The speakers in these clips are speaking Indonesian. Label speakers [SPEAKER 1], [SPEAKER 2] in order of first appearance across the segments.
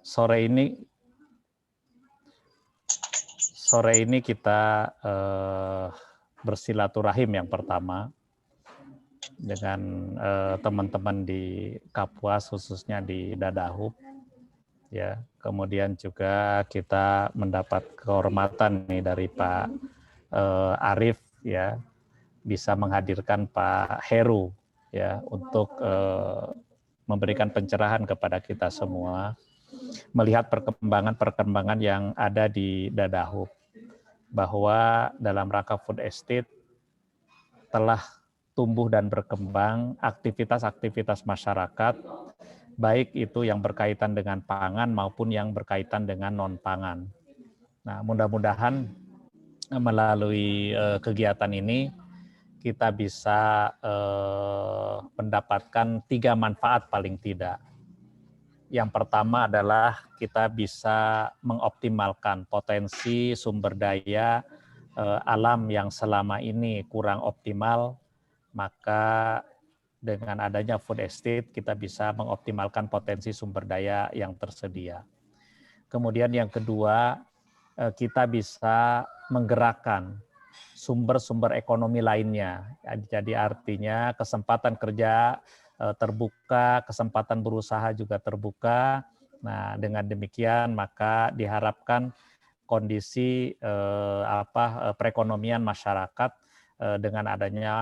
[SPEAKER 1] Sore ini kita bersilaturahim yang pertama dengan teman-teman di Kapuas, khususnya di Dadahub. Ya, kemudian juga kita mendapat kehormatan nih dari Pak Arief, ya, bisa menghadirkan Pak Heru, ya, untuk memberikan pencerahan kepada kita semua melihat perkembangan yang ada di Dadahub, bahwa dalam rangka food estate telah tumbuh dan berkembang aktivitas-aktivitas masyarakat, baik itu yang berkaitan dengan pangan maupun yang berkaitan dengan non-pangan. Nah, mudah-mudahan melalui kegiatan ini kita bisa mendapatkan 3 manfaat paling tidak. Yang pertama adalah kita bisa mengoptimalkan potensi sumber daya alam yang selama ini kurang optimal, maka dengan adanya food estate kita bisa mengoptimalkan potensi sumber daya yang tersedia. Kemudian yang kedua, kita bisa menggerakkan sumber-sumber ekonomi lainnya. Jadi artinya kesempatan kerja terbuka, kesempatan berusaha juga terbuka. Nah, dengan demikian maka diharapkan kondisi perekonomian masyarakat dengan adanya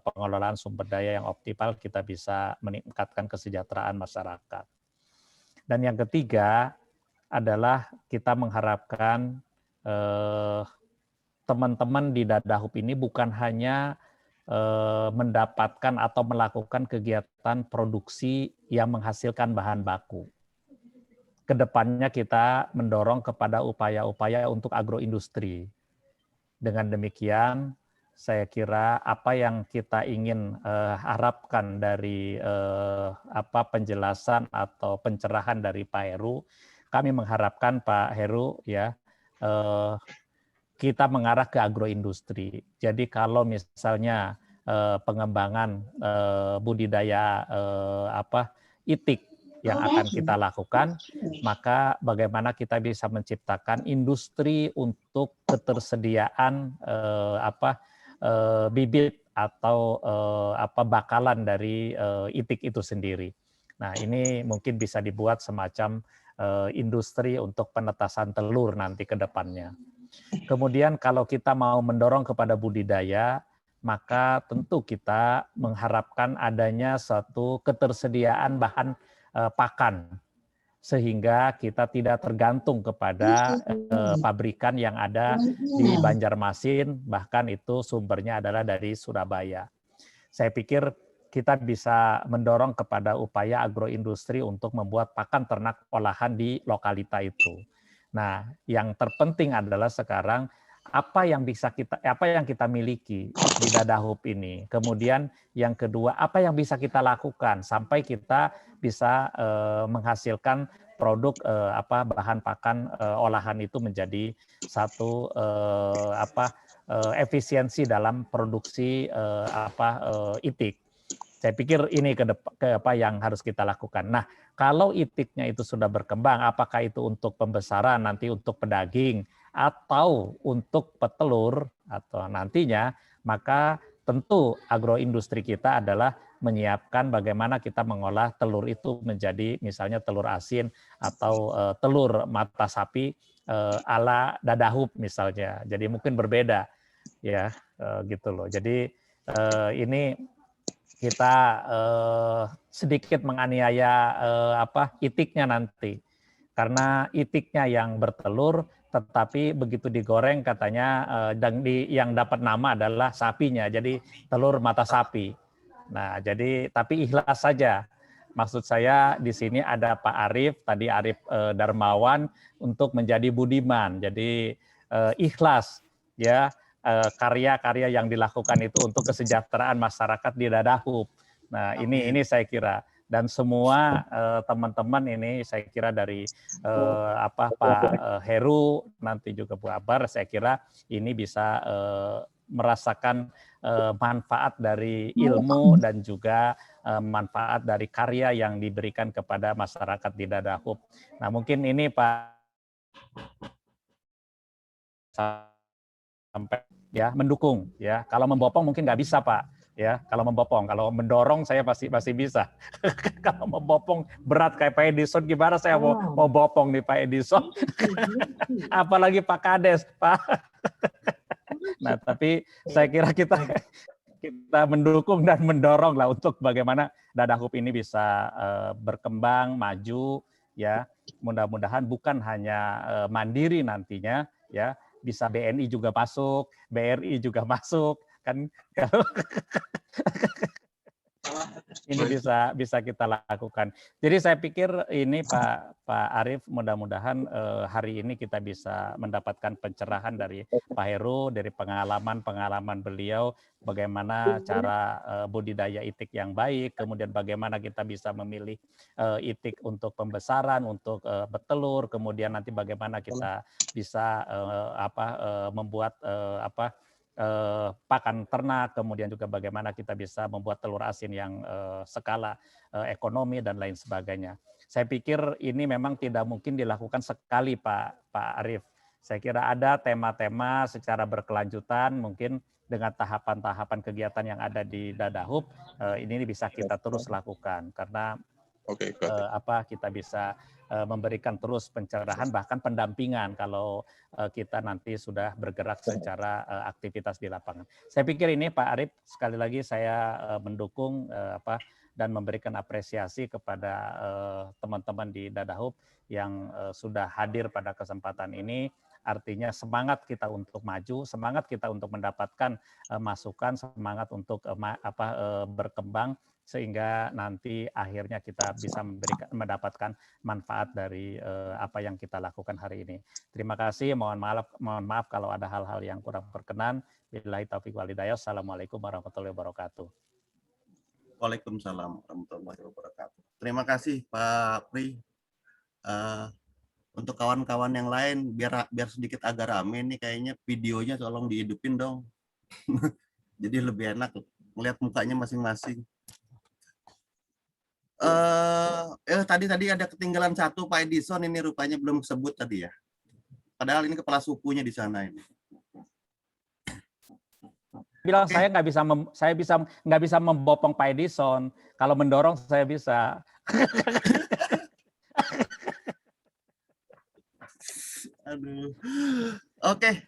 [SPEAKER 1] pengelolaan sumber daya yang optimal, kita bisa meningkatkan kesejahteraan masyarakat. Dan yang ketiga adalah kita mengharapkan teman-teman di Dadahub ini bukan hanya mendapatkan atau melakukan kegiatan produksi yang menghasilkan bahan baku. Kedepannya kita mendorong kepada upaya-upaya untuk agroindustri. Dengan demikian, saya kira apa yang kita ingin harapkan dari penjelasan atau pencerahan dari Pak Heru, kami mengharapkan Pak Heru ya kita mengarah ke agroindustri. Jadi kalau misalnya pengembangan budidaya itik yang akan kita lakukan, maka bagaimana kita bisa menciptakan industri untuk ketersediaan bibit atau bakalan dari itik itu sendiri. Nah, ini mungkin bisa dibuat semacam industri untuk penetasan telur nanti ke depannya. Kemudian kalau kita mau mendorong kepada budidaya, maka tentu kita mengharapkan adanya suatu ketersediaan bahan pakan, sehingga kita tidak tergantung kepada pabrikan yang ada di Banjarmasin, bahkan itu sumbernya adalah dari Surabaya. Saya pikir kita bisa mendorong kepada upaya agroindustri untuk membuat pakan ternak olahan di lokalita itu. Nah, yang terpenting adalah sekarang apa yang kita miliki di Dadahub ini. Kemudian yang kedua, apa yang bisa kita lakukan sampai kita bisa menghasilkan produk bahan pakan olahan itu menjadi satu efisiensi dalam produksi itik. Saya pikir ini apa yang harus kita lakukan. Nah, kalau itiknya itu sudah berkembang, apakah itu untuk pembesaran, nanti untuk pedaging, atau untuk petelur, atau nantinya, maka tentu agroindustri kita adalah menyiapkan bagaimana kita mengolah telur itu menjadi misalnya telur asin atau telur mata sapi ala Dadahub misalnya. Jadi mungkin berbeda, ya gitu loh. Jadi ini kita sedikit menganiaya itiknya nanti, karena itiknya yang bertelur, tetapi begitu digoreng katanya yang dapat nama adalah sapinya, jadi telur mata sapi. Nah, jadi tapi ikhlas saja. Maksud saya di sini ada Pak Arief, tadi Arief Darmawan untuk menjadi budiman, jadi ikhlas ya. Karya-karya yang dilakukan itu untuk kesejahteraan masyarakat di Dadahub. Nah, ini saya kira, dan semua teman-teman ini saya kira dari Pak Heru, nanti juga Bu Abar, saya kira ini bisa merasakan manfaat dari ilmu dan juga manfaat dari karya yang diberikan kepada masyarakat di Dadahub. Nah, mungkin ini Pak sampai ya mendukung ya. Kalau membopong mungkin nggak bisa Pak ya. Kalau membopong, kalau mendorong saya pasti bisa. Kalau membopong berat kayak Pak Edison, gimana saya mau bopong nih Pak Edison? Apalagi Pak Kades Pak. Nah, tapi saya kira kita mendukung dan mendorong lah untuk bagaimana Dadahub ini bisa berkembang, maju, ya. Mudah-mudahan bukan hanya mandiri nantinya, ya, bisa BNI juga masuk, BRI juga masuk, kan kalau ini bisa kita lakukan. Jadi saya pikir ini Pak Arief, mudah-mudahan hari ini kita bisa mendapatkan pencerahan dari Pak Heru, dari pengalaman beliau, bagaimana cara budidaya itik yang baik, kemudian bagaimana kita bisa memilih itik untuk pembesaran, untuk bertelur, kemudian nanti bagaimana kita bisa membuat pakan ternak, kemudian juga bagaimana kita bisa membuat telur asin yang skala ekonomi dan lain sebagainya. Saya pikir ini memang tidak mungkin dilakukan sekali Pak Arief. Saya kira ada tema-tema secara berkelanjutan, mungkin dengan tahapan-tahapan kegiatan yang ada di Dadahub, ini bisa kita terus lakukan karena kita bisa memberikan terus pencerahan bahkan pendampingan kalau kita nanti sudah bergerak secara aktivitas di lapangan. Saya pikir ini Pak Arief, sekali lagi saya mendukung dan memberikan apresiasi kepada teman-teman di Dadahub yang sudah hadir pada kesempatan ini. Artinya semangat kita untuk maju, semangat kita untuk mendapatkan masukan, semangat untuk berkembang sehingga nanti akhirnya kita bisa mendapatkan manfaat dari apa yang kita lakukan hari ini. Terima kasih, mohon maaf kalau ada hal-hal yang kurang berkenan. Billahi taufiq wal hidayah. Assalamualaikum warahmatullahi wabarakatuh.
[SPEAKER 2] Waalaikumsalam warahmatullahi wabarakatuh. Terima kasih Pak Pri. Untuk kawan-kawan yang lain, biar sedikit agak rame nih kayaknya, videonya tolong dihidupin dong. Jadi lebih enak melihat mukanya masing-masing. Tadi ada ketinggalan satu Pak Edison, ini rupanya belum sebut tadi ya. Padahal ini kepala sukunya di sana ini.
[SPEAKER 1] Bilang saya nggak bisa membopong Pak Edison. Kalau mendorong saya bisa.
[SPEAKER 2] Aduh. Oke,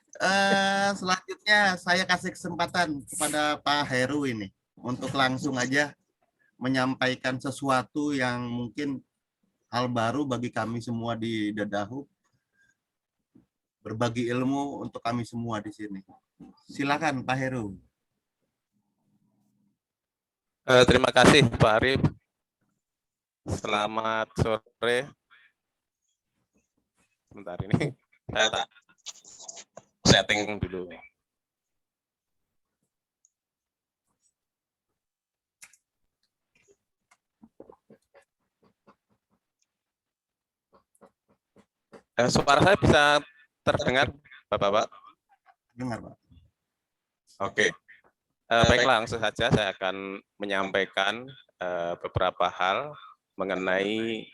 [SPEAKER 2] selanjutnya saya kasih kesempatan kepada Pak Heru ini untuk langsung aja menyampaikan sesuatu yang mungkin hal baru bagi kami semua di Dadahub, berbagi ilmu untuk kami semua di sini. Silakan Pak Heru.
[SPEAKER 3] Terima kasih Pak Arief. Selamat sore. Sebentar ini saya tak setting dulu. Suara saya bisa terdengar, Bapak-Bapak?
[SPEAKER 2] Dengar, Pak.
[SPEAKER 3] Oke. Baiklah, langsung saja saya akan menyampaikan beberapa hal mengenai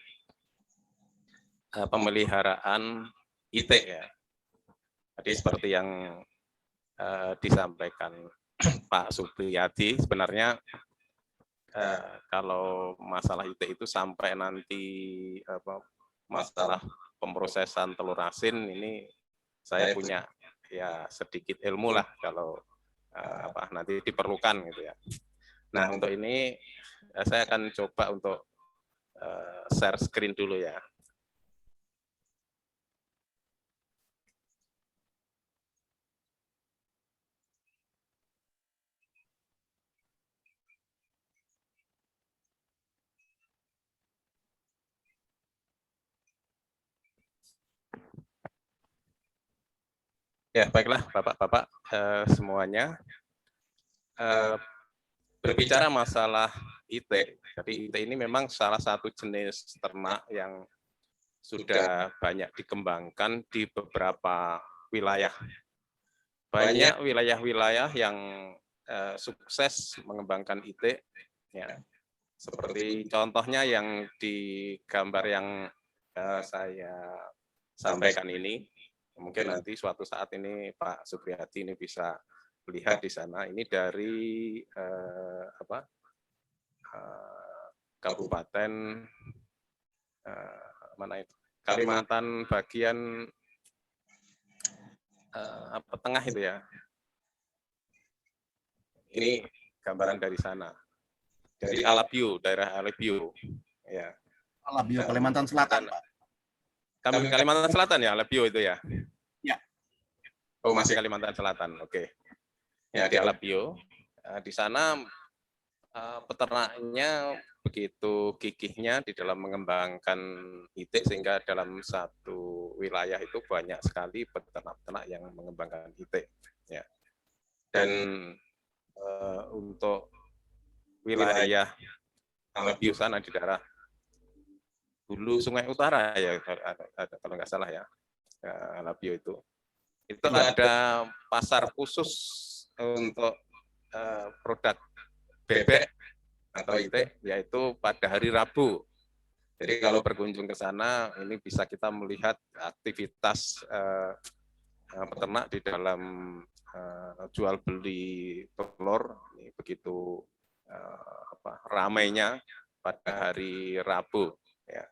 [SPEAKER 3] pemeliharaan itik ya. Tadi seperti yang disampaikan Pak Supriyadi, sebenarnya kalau masalah itik itu sampai nanti masalah pemrosesan telur asin ini saya punya ya sedikit ilmu lah kalau nanti diperlukan gitu ya. Nah untuk ini saya akan coba untuk share screen dulu ya. Ya, baiklah Bapak-bapak semuanya. Berbicara masalah itik, jadi itik ini memang salah satu jenis ternak yang sudah banyak dikembangkan di beberapa wilayah, banyak wilayah-wilayah yang sukses mengembangkan IT, ya. Seperti contohnya yang di gambar yang saya sampaikan ini, mungkin nanti suatu saat ini Pak Supriyadi ini bisa lihat di sana. Ini dari Kabupaten mana itu? Kalimantan bagian tengah itu ya. Ini gambaran dari sana. Dari Alabio, daerah Alabio. Ya.
[SPEAKER 2] Alabio, Kalimantan Selatan, Pak.
[SPEAKER 3] Kalimantan Selatan ya, Alabio itu ya?
[SPEAKER 2] Ya.
[SPEAKER 3] Oh, masih Kalimantan Selatan, oke. Ya, di Alabio. Di sana peternaknya begitu gigihnya di dalam mengembangkan IT, sehingga dalam satu wilayah itu banyak sekali peternak-peternak yang mengembangkan IT. Ya. Dan untuk wilayah Alabio sana di daerah Hulu Sungai Utara ya, kalau nggak salah ya, Alabio itu ada pasar khusus untuk produk bebek atau IT, yaitu pada hari Rabu. Jadi kalau berkunjung ke sana, ini bisa kita melihat aktivitas peternak di dalam jual beli telur. Ini begitu ramainya pada hari Rabu. Ya.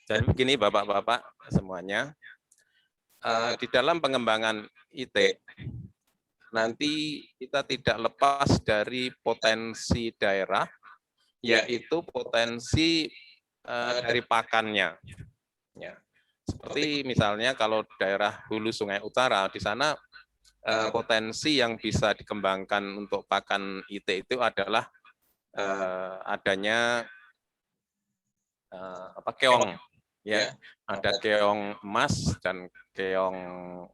[SPEAKER 3] Jadi begini Bapak-Bapak semuanya, di dalam pengembangan IT, nanti kita tidak lepas dari potensi daerah, yaitu potensi dari pakannya. Ya. Seperti misalnya kalau daerah Hulu Sungai Utara, di sana potensi yang bisa dikembangkan untuk pakan IT itu adalah adanya keong, ya, ada keong emas dan keong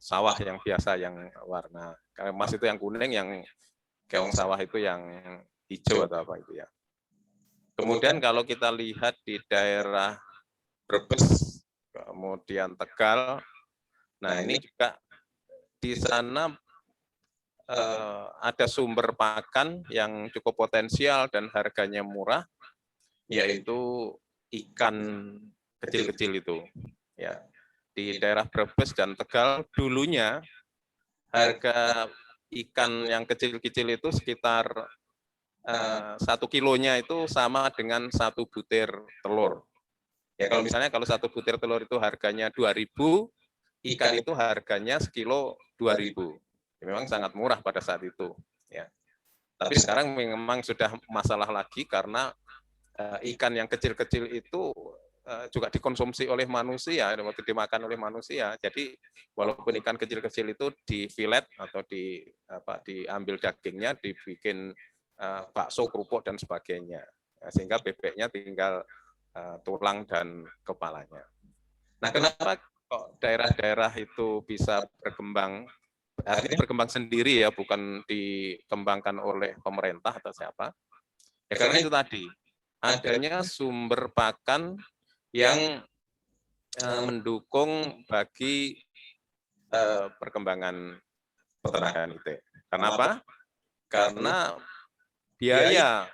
[SPEAKER 3] sawah yang biasa yang warna emas itu yang kuning, yang keong sawah itu yang hijau atau apa itu ya. Kemudian kalau kita lihat di daerah Brebes, kemudian Tegal, nah ini juga di sana ada sumber pakan yang cukup potensial dan harganya murah, yaitu ikan kecil-kecil itu. Ya, di daerah Brebes dan Tegal dulunya harga ikan yang kecil-kecil itu sekitar 1 kilonya itu sama dengan 1 butir telur. Ya, kalau misalnya kalau 1 butir telur itu harganya 2.000, ikan itu harganya sekilo 2.000. Ya, memang sangat murah pada saat itu. Ya. Tapi sekarang memang sudah masalah lagi karena ikan yang kecil-kecil itu juga dikonsumsi oleh manusia, dimakan oleh manusia. Jadi walaupun ikan kecil-kecil itu di filet atau diambil dagingnya, dibikin bakso, kerupuk dan sebagainya, sehingga bebeknya tinggal tulang dan kepalanya. Nah, kenapa kok daerah-daerah itu bisa berkembang? Artinya berkembang sendiri ya, bukan dikembangkan oleh pemerintah atau siapa? Ya karena itu tadi, adanya sumber pakan yang mendukung bagi perkembangan peternakan IT. Kenapa? Karena biaya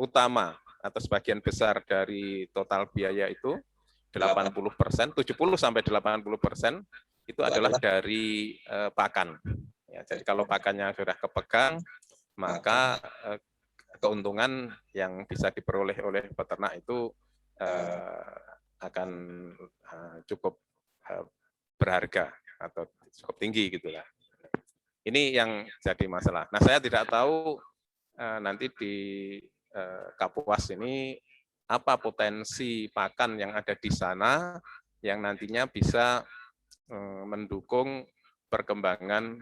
[SPEAKER 3] utama atau sebagian besar dari total biaya itu 80%, 70-80% itu adalah dari pakan. Ya, jadi kalau pakannya sudah kepegang, maka keuntungan yang bisa diperoleh oleh peternak itu akan cukup berharga atau cukup tinggi gitulah. Ini yang jadi masalah. Nah, saya tidak tahu nanti di Kapuas ini apa potensi pakan yang ada di sana yang nantinya bisa mendukung perkembangan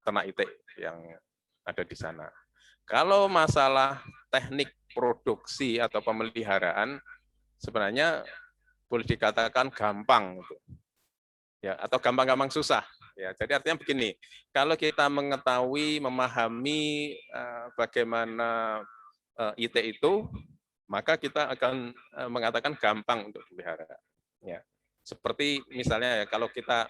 [SPEAKER 3] ternak itik yang ada di sana. Kalau masalah teknik produksi atau pemeliharaan, sebenarnya boleh dikatakan gampang, ya, atau gampang-gampang susah. Ya, jadi artinya begini, kalau kita mengetahui, memahami bagaimana IT itu, maka kita akan mengatakan gampang untuk dipelihara. Ya, seperti misalnya ya, kalau kita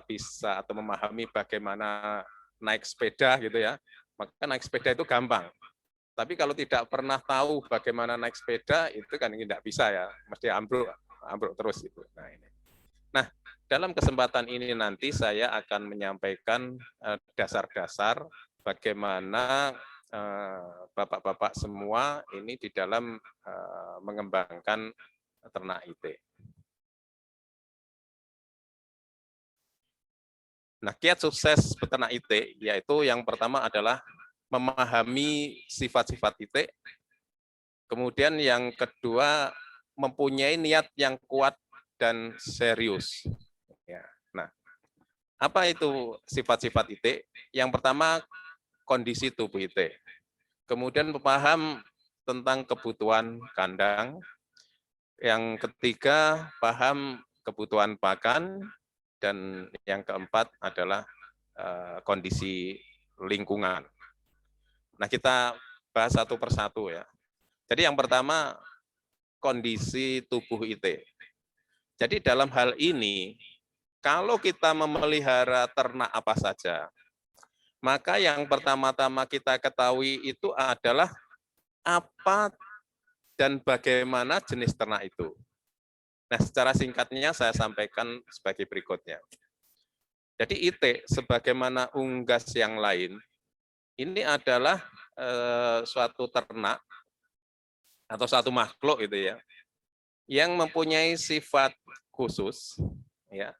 [SPEAKER 3] bisa atau memahami bagaimana naik sepeda gitu ya, maka naik sepeda itu gampang. Tapi kalau tidak pernah tahu bagaimana naik sepeda itu kan tidak bisa ya, mesti ambruk terus itu. Nah ini. Nah, dalam kesempatan ini nanti saya akan menyampaikan dasar-dasar bagaimana bapak-bapak semua ini di dalam mengembangkan ternak IT. Nah, kiat sukses peternak IT yaitu yang pertama adalah memahami sifat-sifat IT, kemudian yang kedua mempunyai niat yang kuat dan serius. Ya. Nah, apa itu sifat-sifat IT? Yang pertama kondisi tubuh IT, kemudian paham tentang kebutuhan kandang, yang ketiga paham kebutuhan pakan, dan yang keempat adalah kondisi lingkungan. Nah, kita bahas satu persatu ya. Jadi yang pertama kondisi tubuh IT. Jadi dalam hal ini kalau kita memelihara ternak apa saja, maka yang pertama-tama kita ketahui itu adalah apa dan bagaimana jenis ternak itu. Nah, secara singkatnya saya sampaikan sebagai berikutnya. Jadi IT sebagaimana unggas yang lain, ini adalah suatu ternak atau suatu makhluk itu ya, yang mempunyai sifat khusus ya,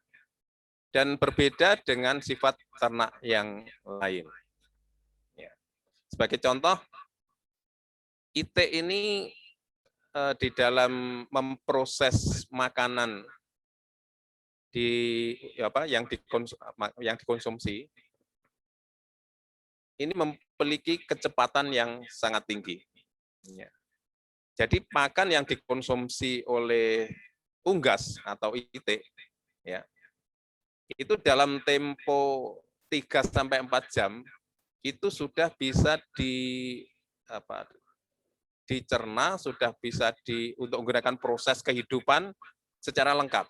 [SPEAKER 3] dan berbeda dengan sifat ternak yang lain. Ya. Sebagai contoh, IT ini di dalam memproses makanan yang dikonsumsi ini memiliki kecepatan yang sangat tinggi. Ya. Jadi pakan yang dikonsumsi oleh unggas atau IT ya, itu dalam tempo 3-4 jam itu sudah bisa dicerna, sudah bisa untuk menggunakan proses kehidupan secara lengkap.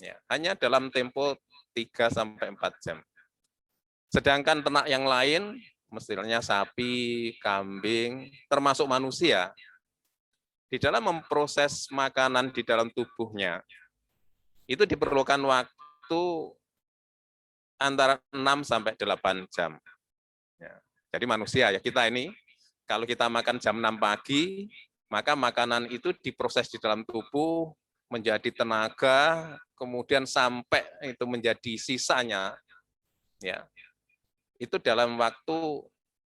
[SPEAKER 3] Ya, hanya dalam tempo 3-4 jam. Sedangkan ternak yang lain, misalnya sapi, kambing, termasuk manusia, di dalam memproses makanan di dalam tubuhnya, itu diperlukan waktu antara 6-8 jam. Ya. Jadi manusia ya, kita ini, kalau kita makan jam 6 pagi, maka makanan itu diproses di dalam tubuh, menjadi tenaga, kemudian sampai itu menjadi sisanya, ya, itu dalam waktu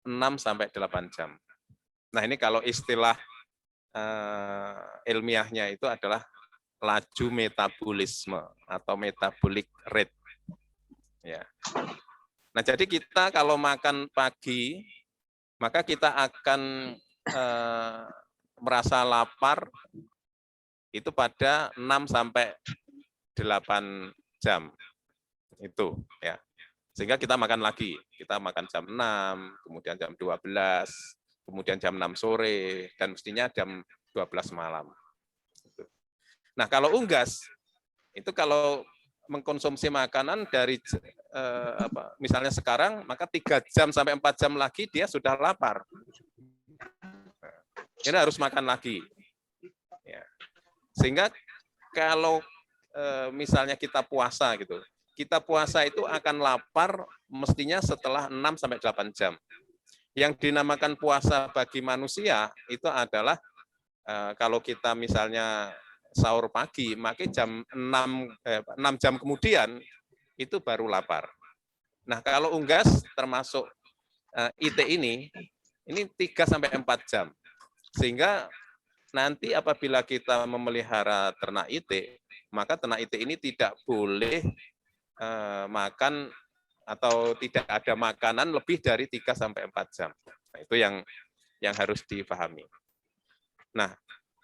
[SPEAKER 3] 6-8 jam. Nah ini kalau istilah ilmiahnya itu adalah laju metabolisme atau metabolic rate. Ya. Nah jadi kita kalau makan pagi, maka kita akan merasa lapar itu pada 6-8 jam itu ya, sehingga kita makan lagi, kita makan jam 6, kemudian jam 12, kemudian jam 6 sore, dan mestinya jam 12 malam. Nah kalau unggas itu kalau mengkonsumsi makanan dari misalnya sekarang, maka 3-4 jam lagi dia sudah lapar, ini harus makan lagi ya. Sehingga kalau misalnya kita puasa gitu, kita puasa itu akan lapar mestinya setelah 6-8 jam. Yang dinamakan puasa bagi manusia itu adalah kalau kita misalnya sahur pagi, maka jam 6 jam kemudian itu baru lapar. Nah, kalau unggas termasuk IT ini 3-4 jam. Sehingga nanti apabila kita memelihara ternak IT, maka ternak IT ini tidak boleh makan atau tidak ada makanan lebih dari 3-4 jam. Nah, itu yang harus dipahami. Nah,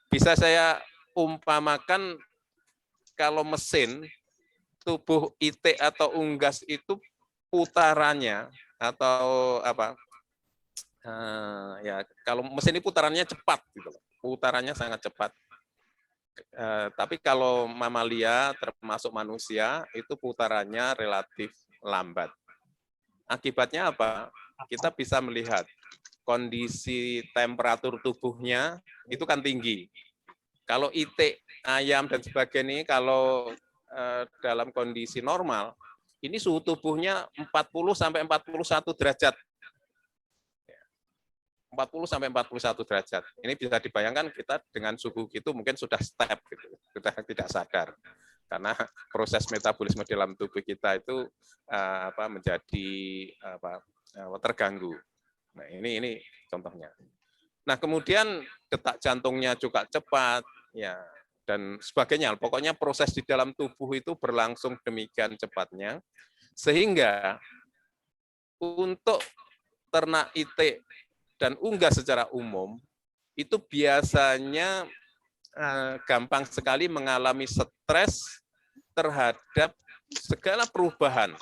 [SPEAKER 3] bisa saya umpamakan kalau mesin tubuh IT atau unggas itu putarannya atau ya kalau mesin ini putarannya cepat gitu loh. Putarannya sangat cepat. Tapi kalau mamalia termasuk manusia itu putarannya relatif lambat. Akibatnya apa? Kita bisa melihat kondisi temperatur tubuhnya itu kan tinggi. Kalau itik, ayam dan sebagainya kalau dalam kondisi normal, ini suhu tubuhnya 40 sampai 41 derajat. 40 sampai 41 derajat. Ini bisa dibayangkan kita dengan suhu gitu mungkin sudah step gitu. Kita tidak sadar. Karena proses metabolisme dalam tubuh kita itu menjadi terganggu. Nah, ini contohnya. Nah, kemudian detak jantungnya juga cepat ya dan sebagainya. Pokoknya proses di dalam tubuh itu berlangsung demikian cepatnya sehingga untuk ternak itik dan unggas secara umum itu biasanya gampang sekali mengalami stres terhadap segala perubahan,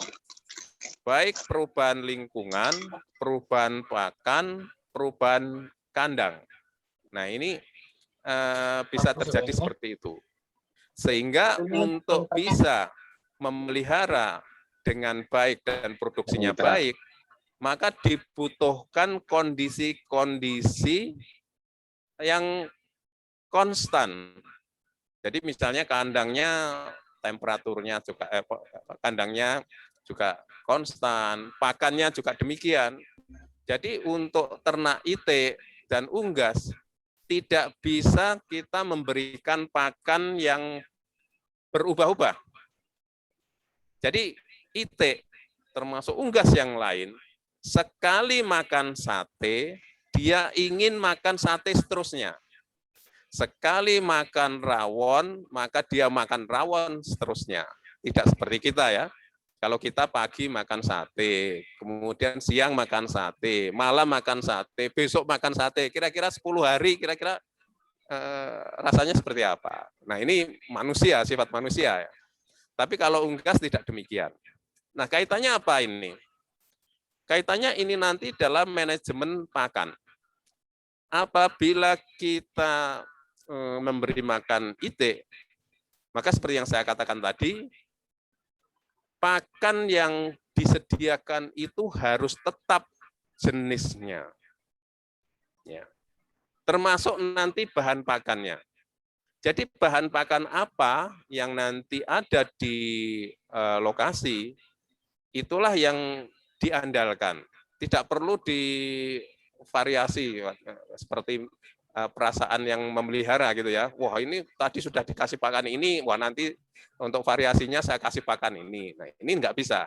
[SPEAKER 3] baik perubahan lingkungan, perubahan pakan, perubahan kandang. Nah ini bisa terjadi seperti itu. Sehingga untuk bisa memelihara dengan baik dan produksinya baik, maka dibutuhkan kondisi-kondisi yang konstan. Jadi misalnya kandangnya temperaturnya juga kandangnya juga konstan, pakannya juga demikian. Jadi untuk ternak itik dan unggas tidak bisa kita memberikan pakan yang berubah-ubah. Jadi itik termasuk unggas yang lain sekali makan sate, dia ingin makan sate seterusnya. Sekali makan rawon, maka dia makan rawon seterusnya. Tidak seperti kita ya. Kalau kita pagi makan sate, kemudian siang makan sate, malam makan sate, besok makan sate, kira-kira 10 hari, kira-kira rasanya seperti apa? Nah ini manusia, sifat manusia ya. Tapi kalau unggas tidak demikian. Nah kaitannya apa ini? Kaitannya ini nanti dalam manajemen pakan. Apabila kita memberi makan itik, maka seperti yang saya katakan tadi, pakan yang disediakan itu harus tetap jenisnya. Ya. Termasuk nanti bahan pakannya. Jadi bahan pakan apa yang nanti ada di lokasi, itulah yang diandalkan. Tidak perlu divariasi seperti perasaan yang memelihara gitu ya. Wah ini tadi sudah dikasih pakan ini, wah nanti untuk variasinya saya kasih pakan ini. Nah ini nggak bisa.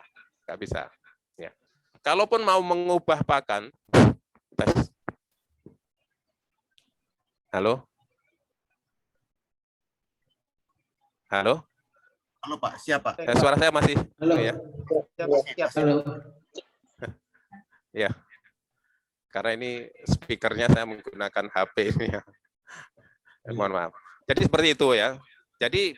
[SPEAKER 3] Ya. Kalaupun mau mengubah pakan, halo? Halo?
[SPEAKER 2] Halo Pak, siapa?
[SPEAKER 3] Suara saya masih?
[SPEAKER 4] Halo.
[SPEAKER 3] Ya.
[SPEAKER 4] Halo.
[SPEAKER 3] Ya. Karena ini speakernya saya menggunakan HP ini ya. Mohon maaf. Jadi seperti itu ya. Jadi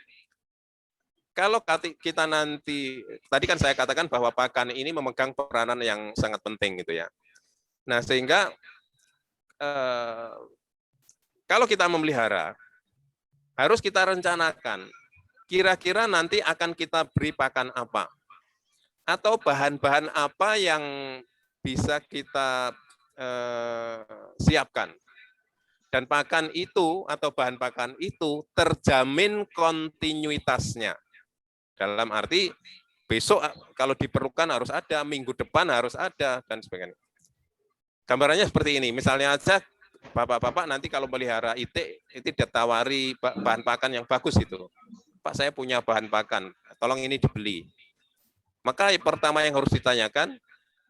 [SPEAKER 3] kalau kita nanti, tadi kan saya katakan bahwa pakan ini memegang peranan yang sangat penting gitu ya. Nah sehingga kalau kita memelihara, harus kita rencanakan kira-kira nanti akan kita beri pakan apa atau bahan-bahan apa yang bisa kita siapkan, dan pakan itu atau bahan pakan itu terjamin kontinuitasnya, dalam arti besok kalau diperlukan harus ada, minggu depan harus ada dan sebagainya. Gambarannya seperti ini, misalnya aja bapak-bapak nanti kalau melihara itik itu ditawari bahan pakan yang bagus itu. Pak saya punya bahan pakan, tolong ini dibeli. Maka pertama yang harus ditanyakan,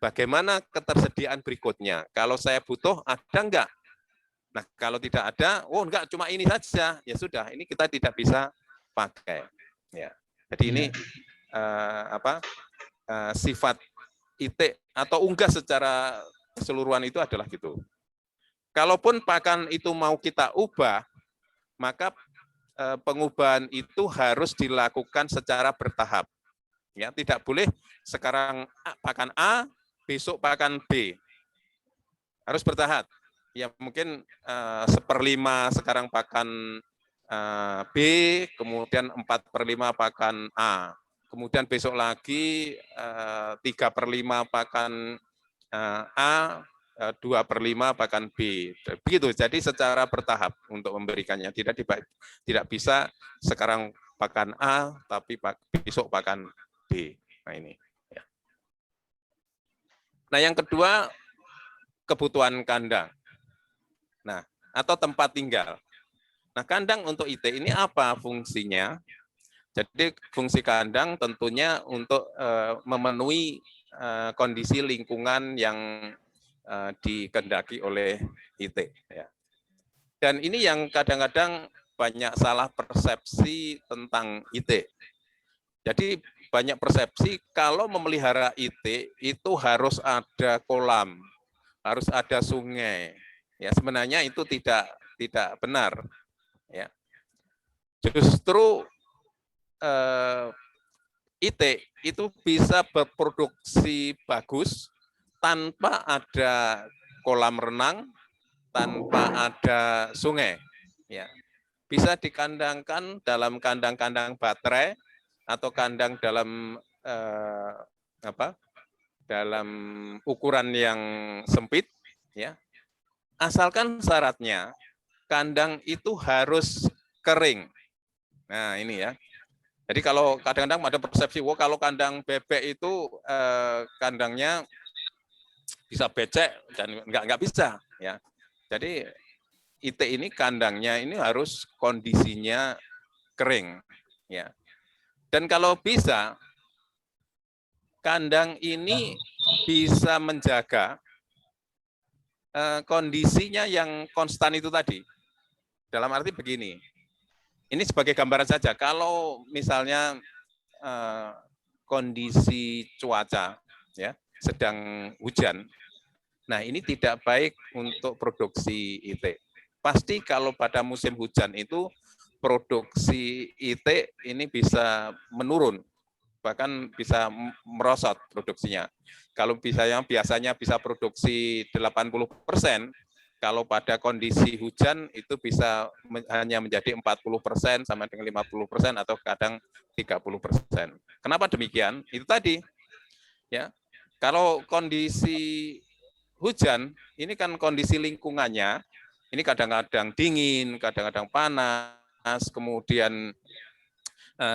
[SPEAKER 3] bagaimana ketersediaan berikutnya? Kalau saya butuh, ada enggak? Nah kalau tidak ada, oh enggak cuma ini saja, ya sudah, ini kita tidak bisa pakai. Ya. Jadi ini sifat itik atau unggas secara keseluruhan itu adalah gitu. Kalaupun pakan itu mau kita ubah, maka pengubahan itu harus dilakukan secara bertahap. Ya, tidak boleh sekarang pakan A, besok pakan B. Harus bertahap. Ya mungkin 1/5 sekarang pakan B, kemudian 4/5 pakan A. Kemudian besok lagi 3/5 pakan A, 2/5 pakan B. Begitu. Jadi secara bertahap untuk memberikannya. Tidak bisa sekarang pakan A, tapi besok pakan B. Nah ini. Ya. Nah yang kedua, kebutuhan kandang. Nah, atau tempat tinggal. Nah kandang untuk IT ini apa fungsinya? Jadi fungsi kandang tentunya untuk memenuhi kondisi lingkungan yang dikehendaki oleh IT. Ya. Dan ini yang kadang-kadang banyak salah persepsi tentang IT. Jadi banyak persepsi kalau memelihara IT itu harus ada kolam, harus ada sungai. Ya sebenarnya itu tidak benar. Ya. Justru IT itu bisa berproduksi bagus tanpa ada kolam renang, tanpa ada sungai. Ya. Bisa dikandangkan dalam kandang-kandang baterai atau kandang dalam dalam ukuran yang sempit, ya. Asalkan syaratnya kandang itu harus kering. Nah ini ya. Jadi kalau kadang-kadang ada persepsi, wah kalau kandang bebek itu kandangnya bisa becek dan nggak bisa, ya. Jadi IT ini kandangnya ini harus kondisinya kering, ya. Dan kalau bisa kandang ini bisa menjaga kondisinya yang konstan itu tadi. Dalam arti begini. Ini sebagai gambaran saja, kalau misalnya kondisi cuaca ya sedang hujan, nah ini tidak baik untuk produksi IT. Pasti kalau pada musim hujan itu produksi IT ini bisa menurun, bahkan bisa merosot produksinya. Kalau biasanya bisa produksi 80%, kalau pada kondisi hujan itu bisa hanya menjadi 40% sama dengan 50% atau kadang 30%. Kenapa demikian? Itu tadi, ya. Kalau kondisi hujan, ini kan kondisi lingkungannya, ini kadang-kadang dingin, kadang-kadang panas, kemudian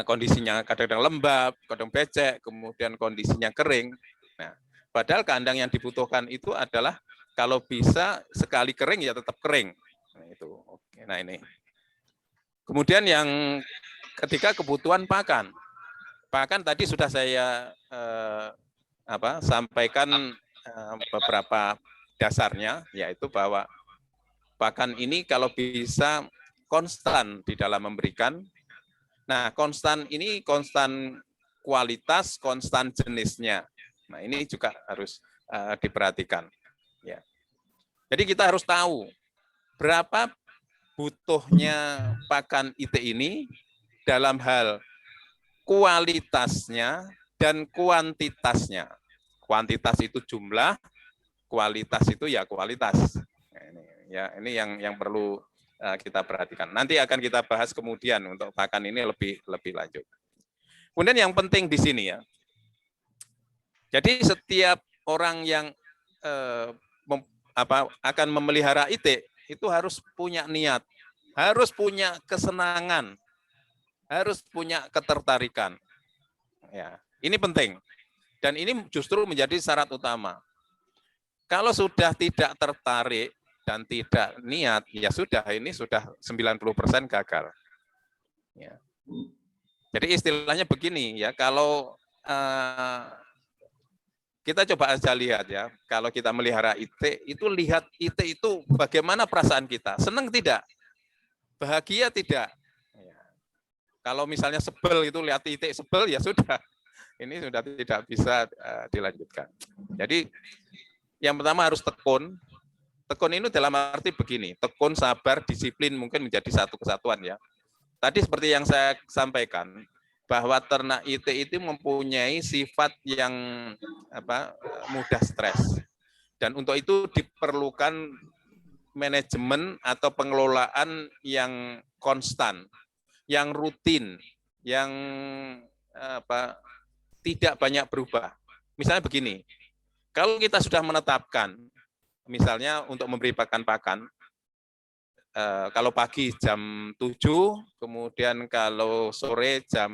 [SPEAKER 3] kondisinya kadang-kadang lembab, kadang becek, kemudian kondisinya kering. Nah, padahal kandang yang dibutuhkan itu adalah kalau bisa sekali kering ya tetap kering. Nah, itu. Oke, nah ini. Kemudian yang ketiga kebutuhan pakan. Pakan tadi sudah saya sampaikan beberapa dasarnya, yaitu bahwa pakan ini kalau bisa konstan di dalam memberikan. Nah, konstan ini konstan kualitas, konstan jenisnya. Nah, ini juga harus diperhatikan. Ya. Jadi kita harus tahu berapa butuhnya pakan IT ini dalam hal kualitasnya dan kuantitasnya. Kuantitas itu jumlah, kualitas itu ya kualitas. Nah, ini yang perlu kita perhatikan. Nanti akan kita bahas kemudian untuk pakan ini lebih lanjut. Kemudian yang penting di sini ya. Jadi setiap orang yang akan memelihara IT itu harus punya niat, harus punya kesenangan, harus punya ketertarikan. Ya, ini penting. Dan ini justru menjadi syarat utama. Kalau sudah tidak tertarik dan tidak niat, ya sudah, ini sudah 90% gagal. Ya. Jadi istilahnya begini ya, kalau kita coba aja lihat ya, kalau kita melihara IT, itu lihat IT itu bagaimana perasaan kita, senang tidak, bahagia tidak. Ya. Kalau misalnya sebel itu lihat IT sebel ya sudah, ini sudah tidak bisa dilanjutkan. Jadi yang pertama harus tekun. Tekun ini dalam arti begini, tekun, sabar, disiplin mungkin menjadi satu kesatuan ya. Tadi seperti yang saya sampaikan, bahwa ternak IT itu mempunyai sifat yang mudah stres. Dan untuk itu diperlukan manajemen atau pengelolaan yang konstan, yang rutin, yang tidak banyak berubah. Misalnya begini, kalau kita sudah menetapkan, misalnya untuk memberi pakan, kalau pagi jam 7, kemudian kalau sore jam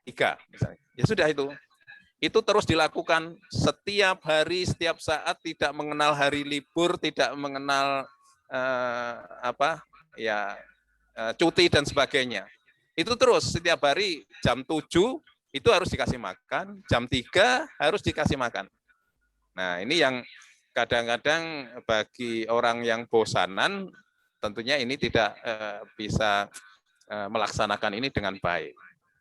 [SPEAKER 3] 3, misalnya, ya sudah itu. Itu terus dilakukan setiap hari, setiap saat, tidak mengenal hari libur, tidak mengenal cuti dan sebagainya. Itu terus setiap hari jam 7 itu harus dikasih makan, jam 3 harus dikasih makan. Nah, ini yang kadang-kadang bagi orang yang bosanan, tentunya ini tidak bisa melaksanakan ini dengan baik.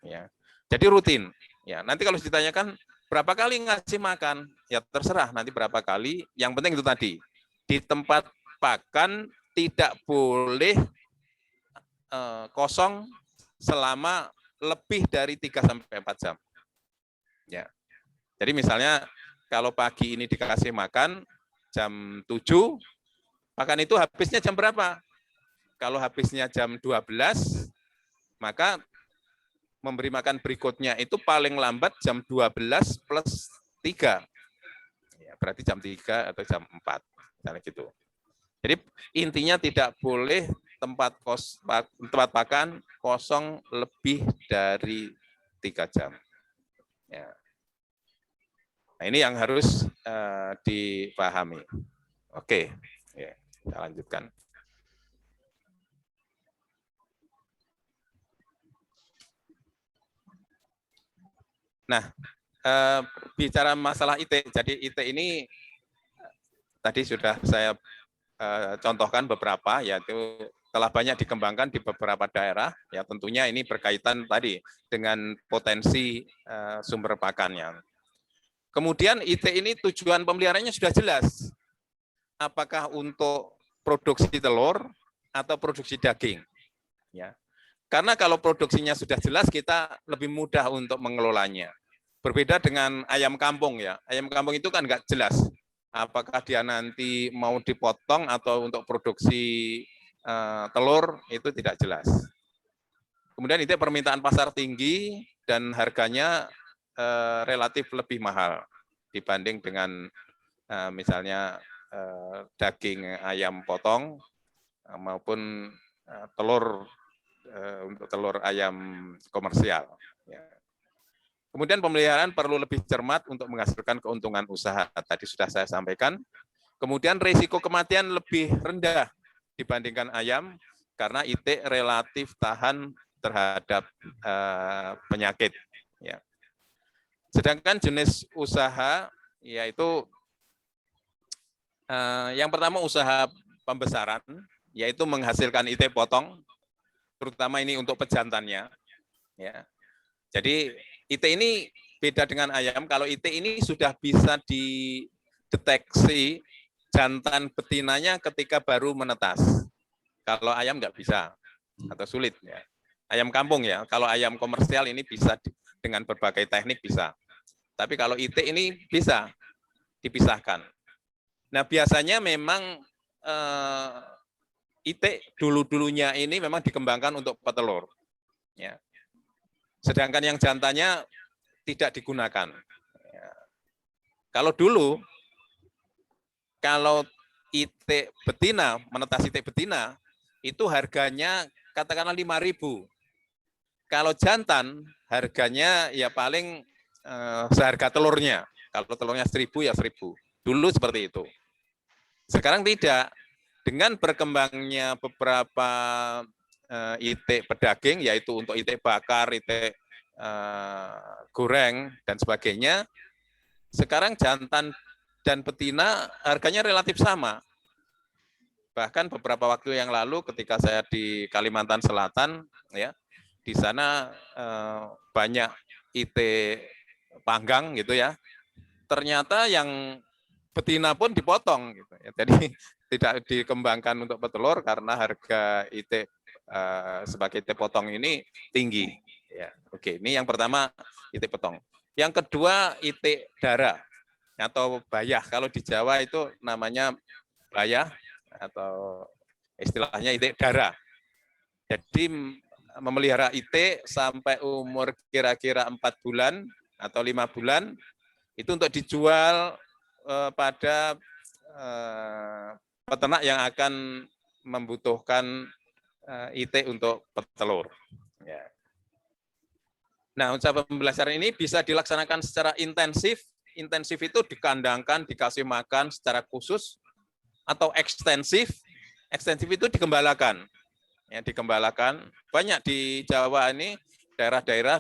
[SPEAKER 3] Ya. Jadi rutin. Ya, nanti kalau ditanyakan berapa kali ngasih makan, ya terserah nanti berapa kali. Yang penting itu tadi, di tempat pakan tidak boleh kosong selama lebih dari 3 sampai 4 jam. Ya. Jadi misalnya kalau pagi ini dikasih makan jam 7, makan itu habisnya jam berapa? Kalau habisnya jam 12, maka memberi makan berikutnya itu paling lambat jam 12 plus 3. Ya, berarti jam 3 atau jam 4. Misalnya gitu. Jadi intinya tidak boleh tempat pakan kosong lebih dari 3 jam. Ya. Nah, ini yang harus dipahami. Oke, ya, kita lanjutkan. Nah, bicara masalah IT, jadi IT ini tadi sudah saya contohkan beberapa, yaitu telah banyak dikembangkan di beberapa daerah, ya tentunya ini berkaitan tadi dengan potensi sumber pakannya. Kemudian IT ini tujuan pemeliharaannya sudah jelas, apakah untuk produksi telur atau produksi daging, ya. Karena kalau produksinya sudah jelas, kita lebih mudah untuk mengelolanya. Berbeda dengan ayam kampung ya. Ayam kampung itu kan nggak jelas. Apakah dia nanti mau dipotong atau untuk produksi telur, itu tidak jelas. Kemudian itu permintaan pasar tinggi dan harganya relatif lebih mahal dibanding dengan misalnya daging ayam potong maupun telur untuk telur ayam komersial. Ya. Kemudian pemeliharaan perlu lebih cermat untuk menghasilkan keuntungan usaha. Tadi sudah saya sampaikan. Kemudian risiko kematian lebih rendah dibandingkan ayam karena IT relatif tahan terhadap penyakit. Ya. Sedangkan jenis usaha yaitu yang pertama usaha pembesaran, yaitu menghasilkan IT potong, terutama ini untuk pejantannya. Ya. Jadi IT ini beda dengan ayam. Kalau IT ini sudah bisa dideteksi jantan betinanya ketika baru menetas. Kalau ayam nggak bisa atau sulit. Ya. Ayam kampung ya. Kalau ayam komersial ini bisa dengan berbagai teknik bisa. Tapi kalau IT ini bisa dipisahkan. Nah biasanya memang IT dulu-dulunya ini memang dikembangkan untuk petelur. Ya. Sedangkan yang jantannya tidak digunakan. Ya. Kalau dulu, kalau IT betina, menetas IT betina, itu harganya katakanlah 5.000. Kalau jantan, harganya ya paling seharga telurnya. Kalau telurnya 1.000 ya 1.000. Dulu seperti itu. Sekarang tidak. Dengan berkembangnya beberapa IT pedaging, yaitu untuk IT bakar, IT goreng, dan sebagainya, sekarang jantan dan betina harganya relatif sama. Bahkan beberapa waktu yang lalu ketika saya di Kalimantan Selatan, ya, di sana banyak IT panggang gitu ya, ternyata yang betina pun dipotong gitu ya. Jadi tidak dikembangkan untuk petelur karena harga IT sebagai IT potong ini tinggi. Ya, oke, ini yang pertama IT potong. Yang kedua IT darah atau bayah. Kalau di Jawa itu namanya bayah atau istilahnya IT darah. Jadi memelihara itik sampai umur kira-kira 4 bulan atau 5 bulan itu untuk dijual pada peternak yang akan membutuhkan itik untuk petelur. Ya. Nah, usaha pembelajaran ini bisa dilaksanakan secara intensif. Intensif itu dikandangkan, dikasih makan secara khusus, atau ekstensif. Ekstensif itu digembalakan. Ya, digembalakan. Banyak di Jawa ini daerah-daerah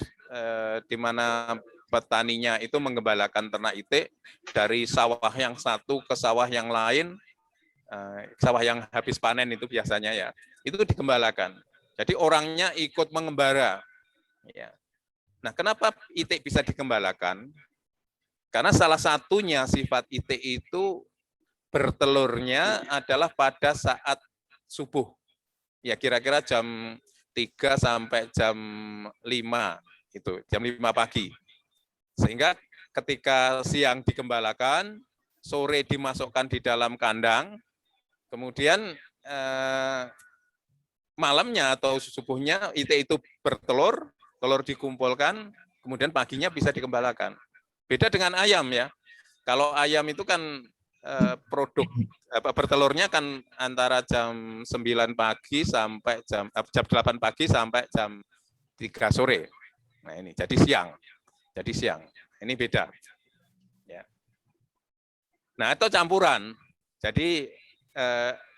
[SPEAKER 3] di mana petaninya itu menggembalakan ternak itik dari sawah yang satu ke sawah yang lain, sawah yang habis panen itu biasanya ya, itu digembalakan. Jadi orangnya ikut mengembara. Ya. Nah, kenapa itik bisa digembalakan? Karena salah satunya sifat itik itu bertelurnya adalah pada saat subuh. Ya kira-kira jam 3 sampai jam 5 itu, jam 5 pagi. Sehingga ketika siang digembalakan, sore dimasukkan di dalam kandang, kemudian malamnya atau subuhnya itik itu bertelur, telur dikumpulkan, kemudian paginya bisa digembalakan. Beda dengan ayam ya. Kalau ayam itu kan produk bertelurnya kan antara jam 9 pagi sampai jam 8 pagi sampai jam 3 sore. Nah ini jadi siang. Jadi siang. Ini beda. Ya. Nah, atau campuran. Jadi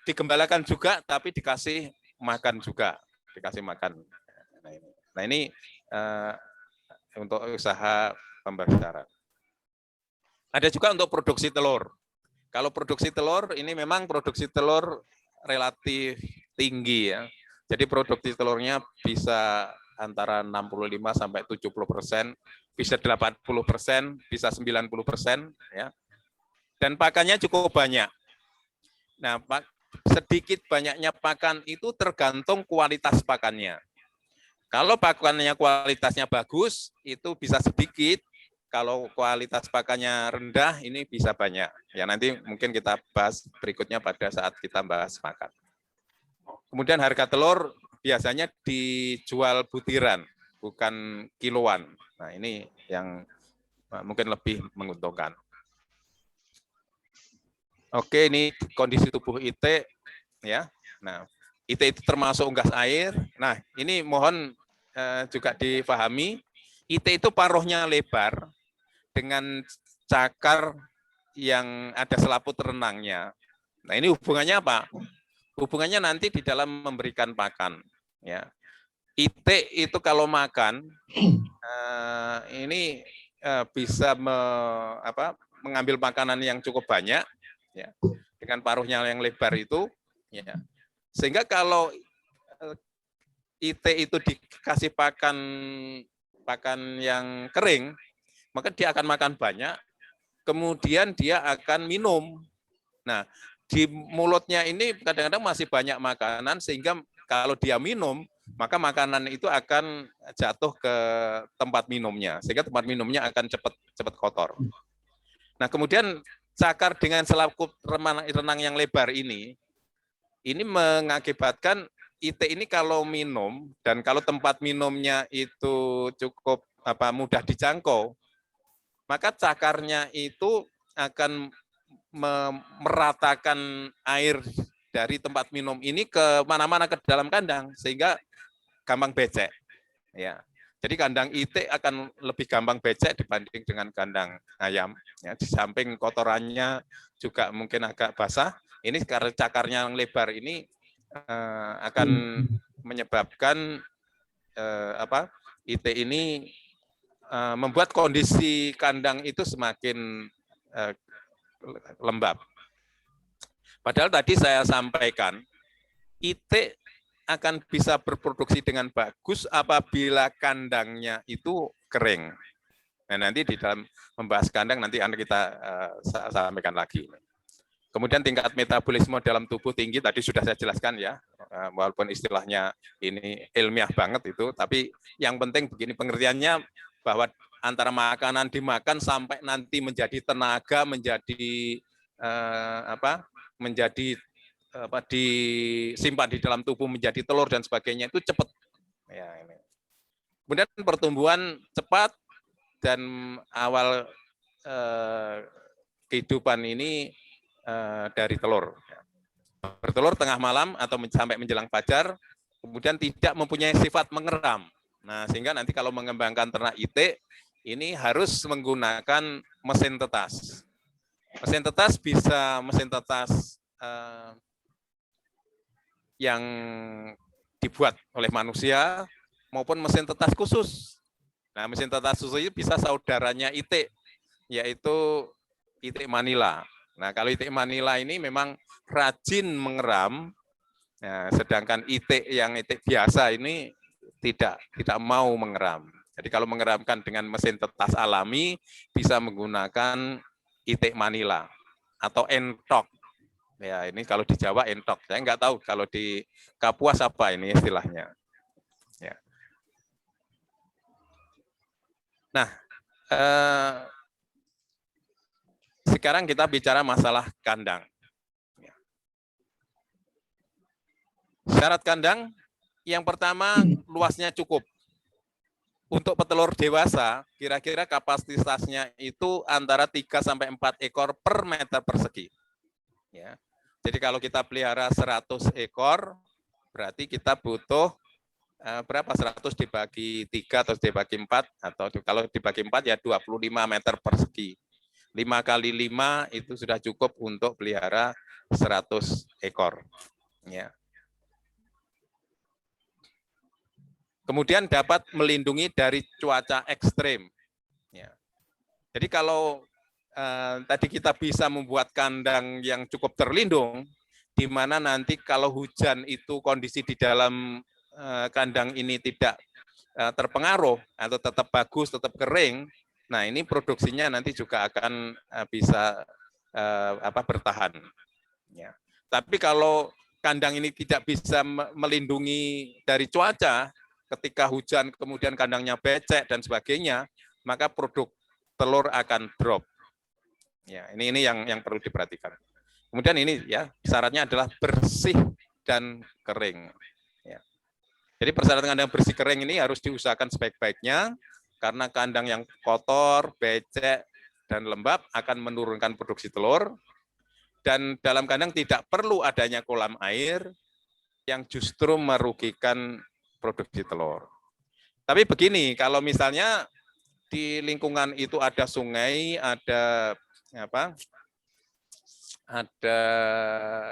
[SPEAKER 3] digembalakan juga tapi dikasih makan juga, dikasih makan. Nah ini untuk usaha pembesaran. Ada juga untuk produksi telur. Kalau produksi telur ini memang produksi telur relatif tinggi ya. Jadi produksi telurnya bisa antara 65 sampai 70%, bisa 80%, bisa 90% ya. Dan pakannya cukup banyak. Nah, sedikit banyaknya pakan itu tergantung kualitas pakannya. Kalau pakannya kualitasnya bagus, itu bisa sedikit. Kalau kualitas pakannya rendah, ini bisa banyak. Ya nanti mungkin kita bahas berikutnya pada saat kita bahas pakan. Kemudian harga telur biasanya dijual butiran, bukan kiloan. Nah ini yang mungkin lebih menguntungkan. Oke, ini kondisi tubuh itik ya. Nah, itik itu termasuk unggas air. Nah, ini mohon juga dipahami, itik itu paruhnya lebar dengan cakar yang ada selaput renangnya. Nah, ini hubungannya apa? Hubungannya nanti di dalam memberikan pakan. Ya, itik itu kalau makan ini bisa mengambil makanan yang cukup banyak. Ya, dengan paruhnya yang lebar itu, ya. Sehingga kalau itik itu dikasih pakan yang kering, maka dia akan makan banyak, kemudian dia akan minum. Nah, di mulutnya ini kadang-kadang masih banyak makanan, sehingga kalau dia minum, maka makanan itu akan jatuh ke tempat minumnya, sehingga tempat minumnya akan cepat kotor. Nah, kemudian cakar dengan selaput renang yang lebar ini mengakibatkan itik ini kalau minum dan kalau tempat minumnya itu cukup mudah dijangkau, maka cakarnya itu akan meratakan air dari tempat minum ini ke mana-mana ke dalam kandang sehingga gampang becek. Ya. Jadi kandang itik akan lebih gampang becek dibanding dengan kandang ayam. Ya, di samping kotorannya juga mungkin agak basah. Ini karena cakarnya yang lebar ini akan menyebabkan itik ini membuat kondisi kandang itu semakin lembab. Padahal tadi saya sampaikan itik akan bisa berproduksi dengan bagus apabila kandangnya itu kering. Nah, nanti di dalam membahas kandang nanti akan kita sampaikan lagi. Kemudian tingkat metabolisme dalam tubuh tinggi tadi sudah saya jelaskan ya, walaupun istilahnya ini ilmiah banget itu, tapi yang penting begini pengertiannya bahwa antara makanan dimakan sampai nanti menjadi tenaga, menjadi disimpan di dalam tubuh menjadi telur dan sebagainya itu cepat. Ya, ini. Kemudian pertumbuhan cepat dan awal kehidupan ini dari telur. Bertelur tengah malam atau sampai menjelang fajar, kemudian tidak mempunyai sifat mengeram. Nah, sehingga nanti kalau mengembangkan ternak itik, ini harus menggunakan mesin tetas. Mesin tetas bisa mesin tetas yang dibuat oleh manusia maupun mesin tetas khusus. Nah, mesin tetas khusus itu bisa saudaranya itik, yaitu itik Manila. Nah, kalau itik Manila ini memang rajin mengeram, ya, sedangkan itik yang itik biasa ini tidak mau mengeram. Jadi kalau mengeramkan dengan mesin tetas alami bisa menggunakan itik Manila atau entok. Ya, ini kalau di Jawa entok. Saya nggak tahu kalau di Kapuas apa ini istilahnya. Ya. Nah, sekarang kita bicara masalah kandang. Syarat kandang yang pertama luasnya cukup. Untuk petelur dewasa, kira-kira kapasitasnya itu antara 3 sampai 4 ekor per meter persegi. Ya. Jadi kalau kita pelihara 100 ekor, berarti kita butuh berapa? 100 dibagi 3 atau dibagi 4, atau kalau dibagi 4 ya 25 meter persegi. 5 kali 5 itu sudah cukup untuk pelihara 100 ekor. Ya. Kemudian dapat melindungi dari cuaca ekstrim. Ya. Jadi kalau tadi kita bisa membuat kandang yang cukup terlindung, di mana nanti kalau hujan itu kondisi di dalam kandang ini tidak terpengaruh atau tetap bagus, tetap kering, nah ini produksinya nanti juga akan bisa bertahan. Ya. Tapi kalau kandang ini tidak bisa melindungi dari cuaca, ketika hujan kemudian kandangnya becek dan sebagainya, maka produk telur akan drop. Ya, ini yang perlu diperhatikan. Kemudian ini ya syaratnya adalah bersih dan kering. Ya. Jadi persyaratan kandang bersih kering ini harus diusahakan sebaik-baiknya karena kandang yang kotor, becek dan lembab akan menurunkan produksi telur. Dan dalam kandang tidak perlu adanya kolam air yang justru merugikan produksi telur. Tapi begini, kalau misalnya di lingkungan itu ada sungai, ada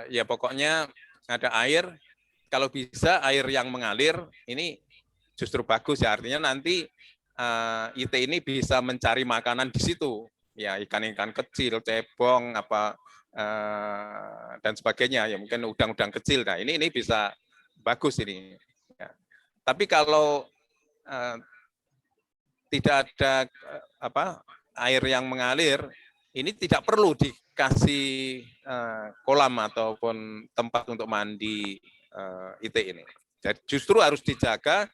[SPEAKER 3] ya pokoknya ada air, kalau bisa air yang mengalir ini justru bagus ya, artinya nanti itik ini bisa mencari makanan di situ, ya ikan-ikan kecil, cebong, dan sebagainya, ya mungkin udang-udang kecil. Nah ini bisa bagus ini. Ya. Tapi kalau tidak ada air yang mengalir, ini tidak perlu dikasih kolam ataupun tempat untuk mandi itik ini. Jadi justru harus dijaga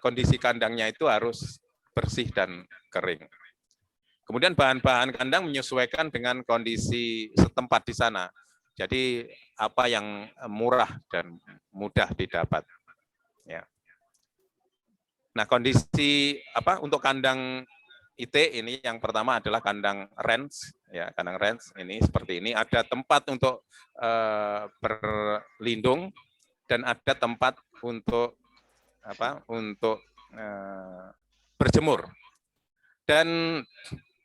[SPEAKER 3] kondisi kandangnya itu harus bersih dan kering. Kemudian bahan-bahan kandang menyesuaikan dengan kondisi setempat di sana. Jadi apa yang murah dan mudah didapat. Ya. Nah, kondisi untuk kandang itik ini yang pertama adalah kandang range, ya kandang range ini seperti ini. Ada tempat untuk berlindung dan ada tempat untuk berjemur. Dan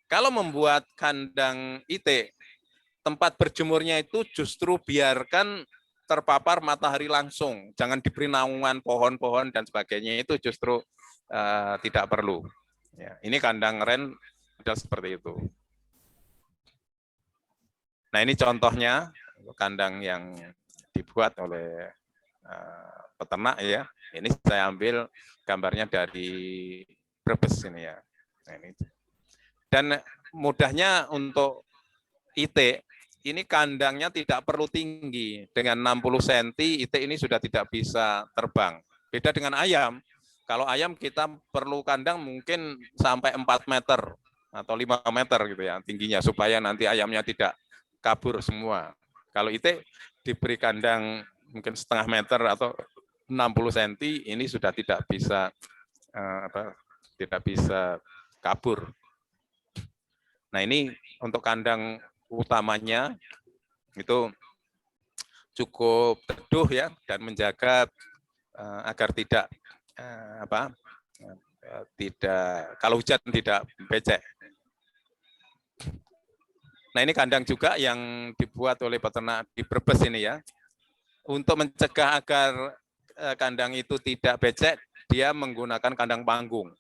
[SPEAKER 3] kalau membuat kandang itik, tempat berjemurnya itu justru biarkan terpapar matahari langsung, jangan diberi naungan pohon-pohon dan sebagainya, itu justru tidak perlu. Ya, ini kandang ren adalah seperti itu. Nah ini contohnya kandang yang dibuat oleh peternak ya. Ini saya ambil gambarnya dari Brebes ini ya. Nah, ini. Dan mudahnya untuk itik, ini kandangnya tidak perlu tinggi. Dengan 60 cm, itik ini sudah tidak bisa terbang. Beda dengan ayam. Kalau ayam kita perlu kandang mungkin sampai 4 meter atau 5 meter gitu ya tingginya, supaya nanti ayamnya tidak kabur semua. Kalau itik diberi kandang mungkin setengah meter atau 60 cm, ini sudah tidak bisa tidak bisa kabur. Nah, ini untuk kandang utamanya itu cukup teduh ya, dan menjaga agar tidak kalau hujan tidak becek. Nah, ini kandang juga yang dibuat oleh peternak di Brebes ini ya. Untuk mencegah agar kandang itu tidak becek, dia menggunakan kandang panggung.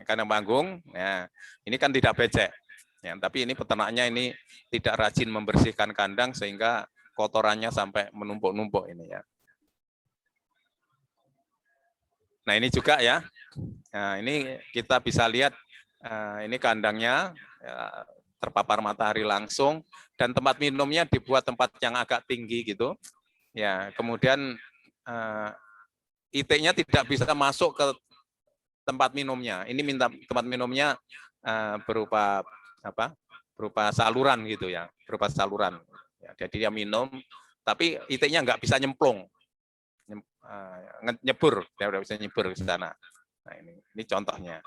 [SPEAKER 3] Kandang panggung, ya, ini kan tidak becek. Ya, tapi ini peternaknya ini tidak rajin membersihkan kandang sehingga kotorannya sampai menumpuk-numpuk ini ya. Nah, ini juga ya. Nah, ini kita bisa lihat ini kandangnya ya, terpapar matahari langsung, dan tempat minumnya dibuat tempat yang agak tinggi gitu. Ya, kemudian itiknya tidak bisa masuk ke tempat minumnya. Ini minta tempat minumnya berupa berupa saluran gitu ya, berupa saluran. Ya, jadi dia minum, tapi itiknya nggak bisa nyemplung, nyebur, dia udah bisa nyebur ke sana. Nah, ini contohnya.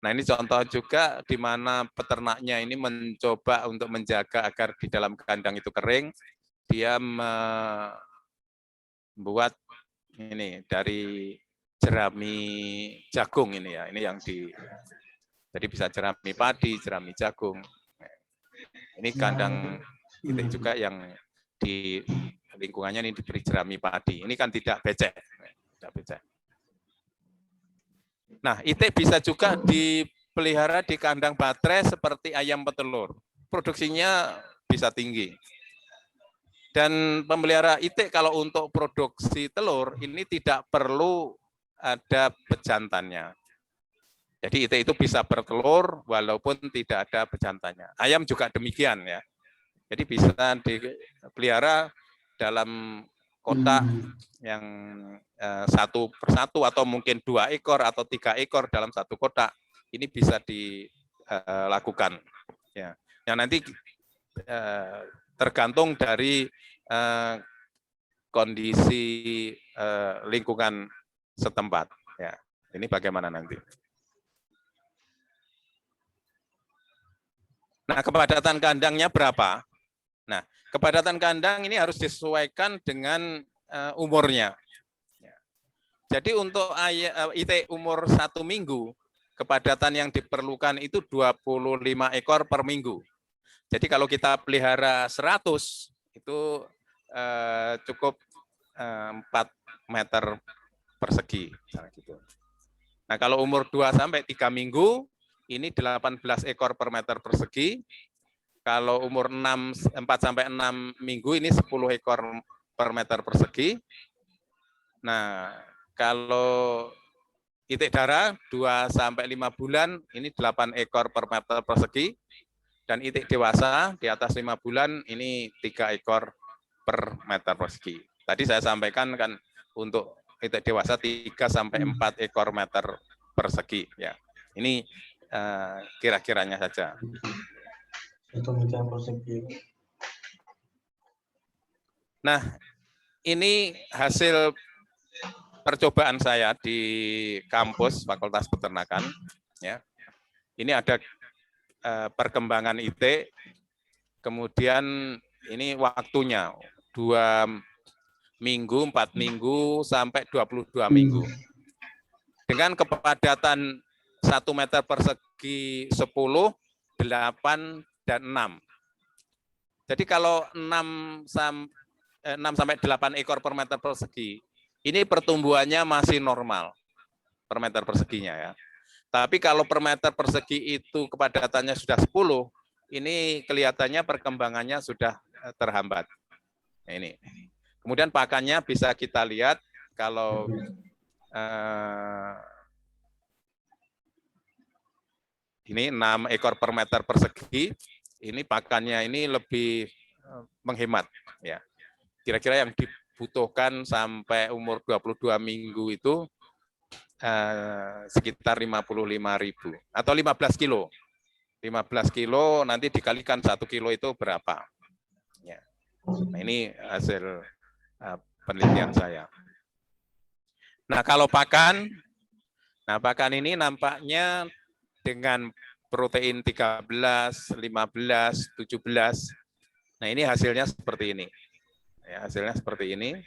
[SPEAKER 3] Nah, ini contoh juga di mana peternaknya ini mencoba untuk menjaga agar di dalam kandang itu kering. Dia membuat ini dari jerami jagung ini ya. Ini yang jadi bisa jerami padi, jerami jagung. Ini kandang itik juga yang di lingkungannya ini diberi jerami padi. Ini kan tidak becek. Tidak becek. Nah, itik bisa juga dipelihara di kandang baterai seperti ayam petelur. Produksinya bisa tinggi. Dan pemelihara itik kalau untuk produksi telur ini tidak perlu ada bejantannya. Jadi itik itu bisa bertelur walaupun tidak ada bejantannya. Ayam juga demikian ya. Jadi bisa dipelihara dalam kotak yang 1 per 1 atau mungkin 2 ekor atau 3 ekor dalam satu kotak. Ini bisa dilakukan. Ya. Yang nanti tergantung dari kondisi lingkungan setempat. Ya, ini bagaimana nanti. Nah, kepadatan kandangnya berapa? Nah, kepadatan kandang ini harus disesuaikan dengan umurnya. Ya. Jadi untuk itik umur 1 minggu, kepadatan yang diperlukan itu 25 ekor per minggu. Jadi kalau kita pelihara 100, itu cukup 4 meter persegi. Nah, kalau umur 2-3 minggu, ini 18 ekor per meter persegi. Kalau umur 4-6 minggu, ini 10 ekor per meter persegi. Nah, kalau itik darah 2-5 bulan, ini 8 ekor per meter persegi. Dan itik dewasa di atas 5 bulan, ini 3 ekor per meter persegi. Tadi saya sampaikan kan untuk itik dewasa 3-4 ekor meter persegi. Ya, ini kira-kiranya saja. Nah, ini hasil percobaan saya di kampus Fakultas Peternakan. Ya, ini ada perkembangan itik, kemudian ini waktunya 2 minggu, 4 minggu, sampai 22 minggu. Dengan kepadatan 1 meter persegi 10, 8, dan 6. Jadi kalau 6-8 ekor per meter persegi, ini pertumbuhannya masih normal per meter perseginya ya. Tapi kalau per meter persegi itu kepadatannya sudah 10, ini kelihatannya perkembangannya sudah terhambat. Nah, ini. Kemudian pakannya bisa kita lihat kalau ini 6 ekor per meter persegi, ini pakannya ini lebih menghemat. Ya. Kira-kira yang dibutuhkan sampai umur 22 minggu itu sekitar 55.000 atau 15 kilo. 15 kilo nanti dikalikan 1 kilo itu berapa. Ya. Nah, ini hasil penelitian saya. Nah, kalau pakan, ini nampaknya dengan protein 13, 15, 17. Nah, ini hasilnya seperti ini. Ya, hasilnya seperti ini.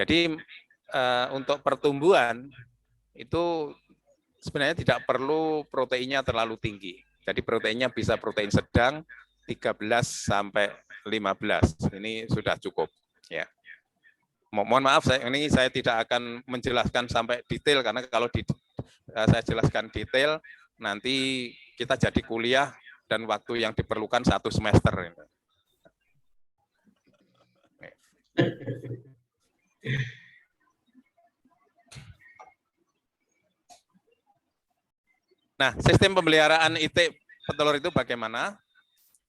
[SPEAKER 3] Jadi untuk pertumbuhan itu sebenarnya tidak perlu proteinnya terlalu tinggi. Jadi proteinnya bisa protein sedang 13 sampai 15. Ini sudah cukup, ya. Mohon maaf, saya tidak akan menjelaskan sampai detail karena kalau saya jelaskan detail nanti kita jadi kuliah dan waktu yang diperlukan 1 semester. Nah, sistem pemeliharaan itik petelur itu bagaimana?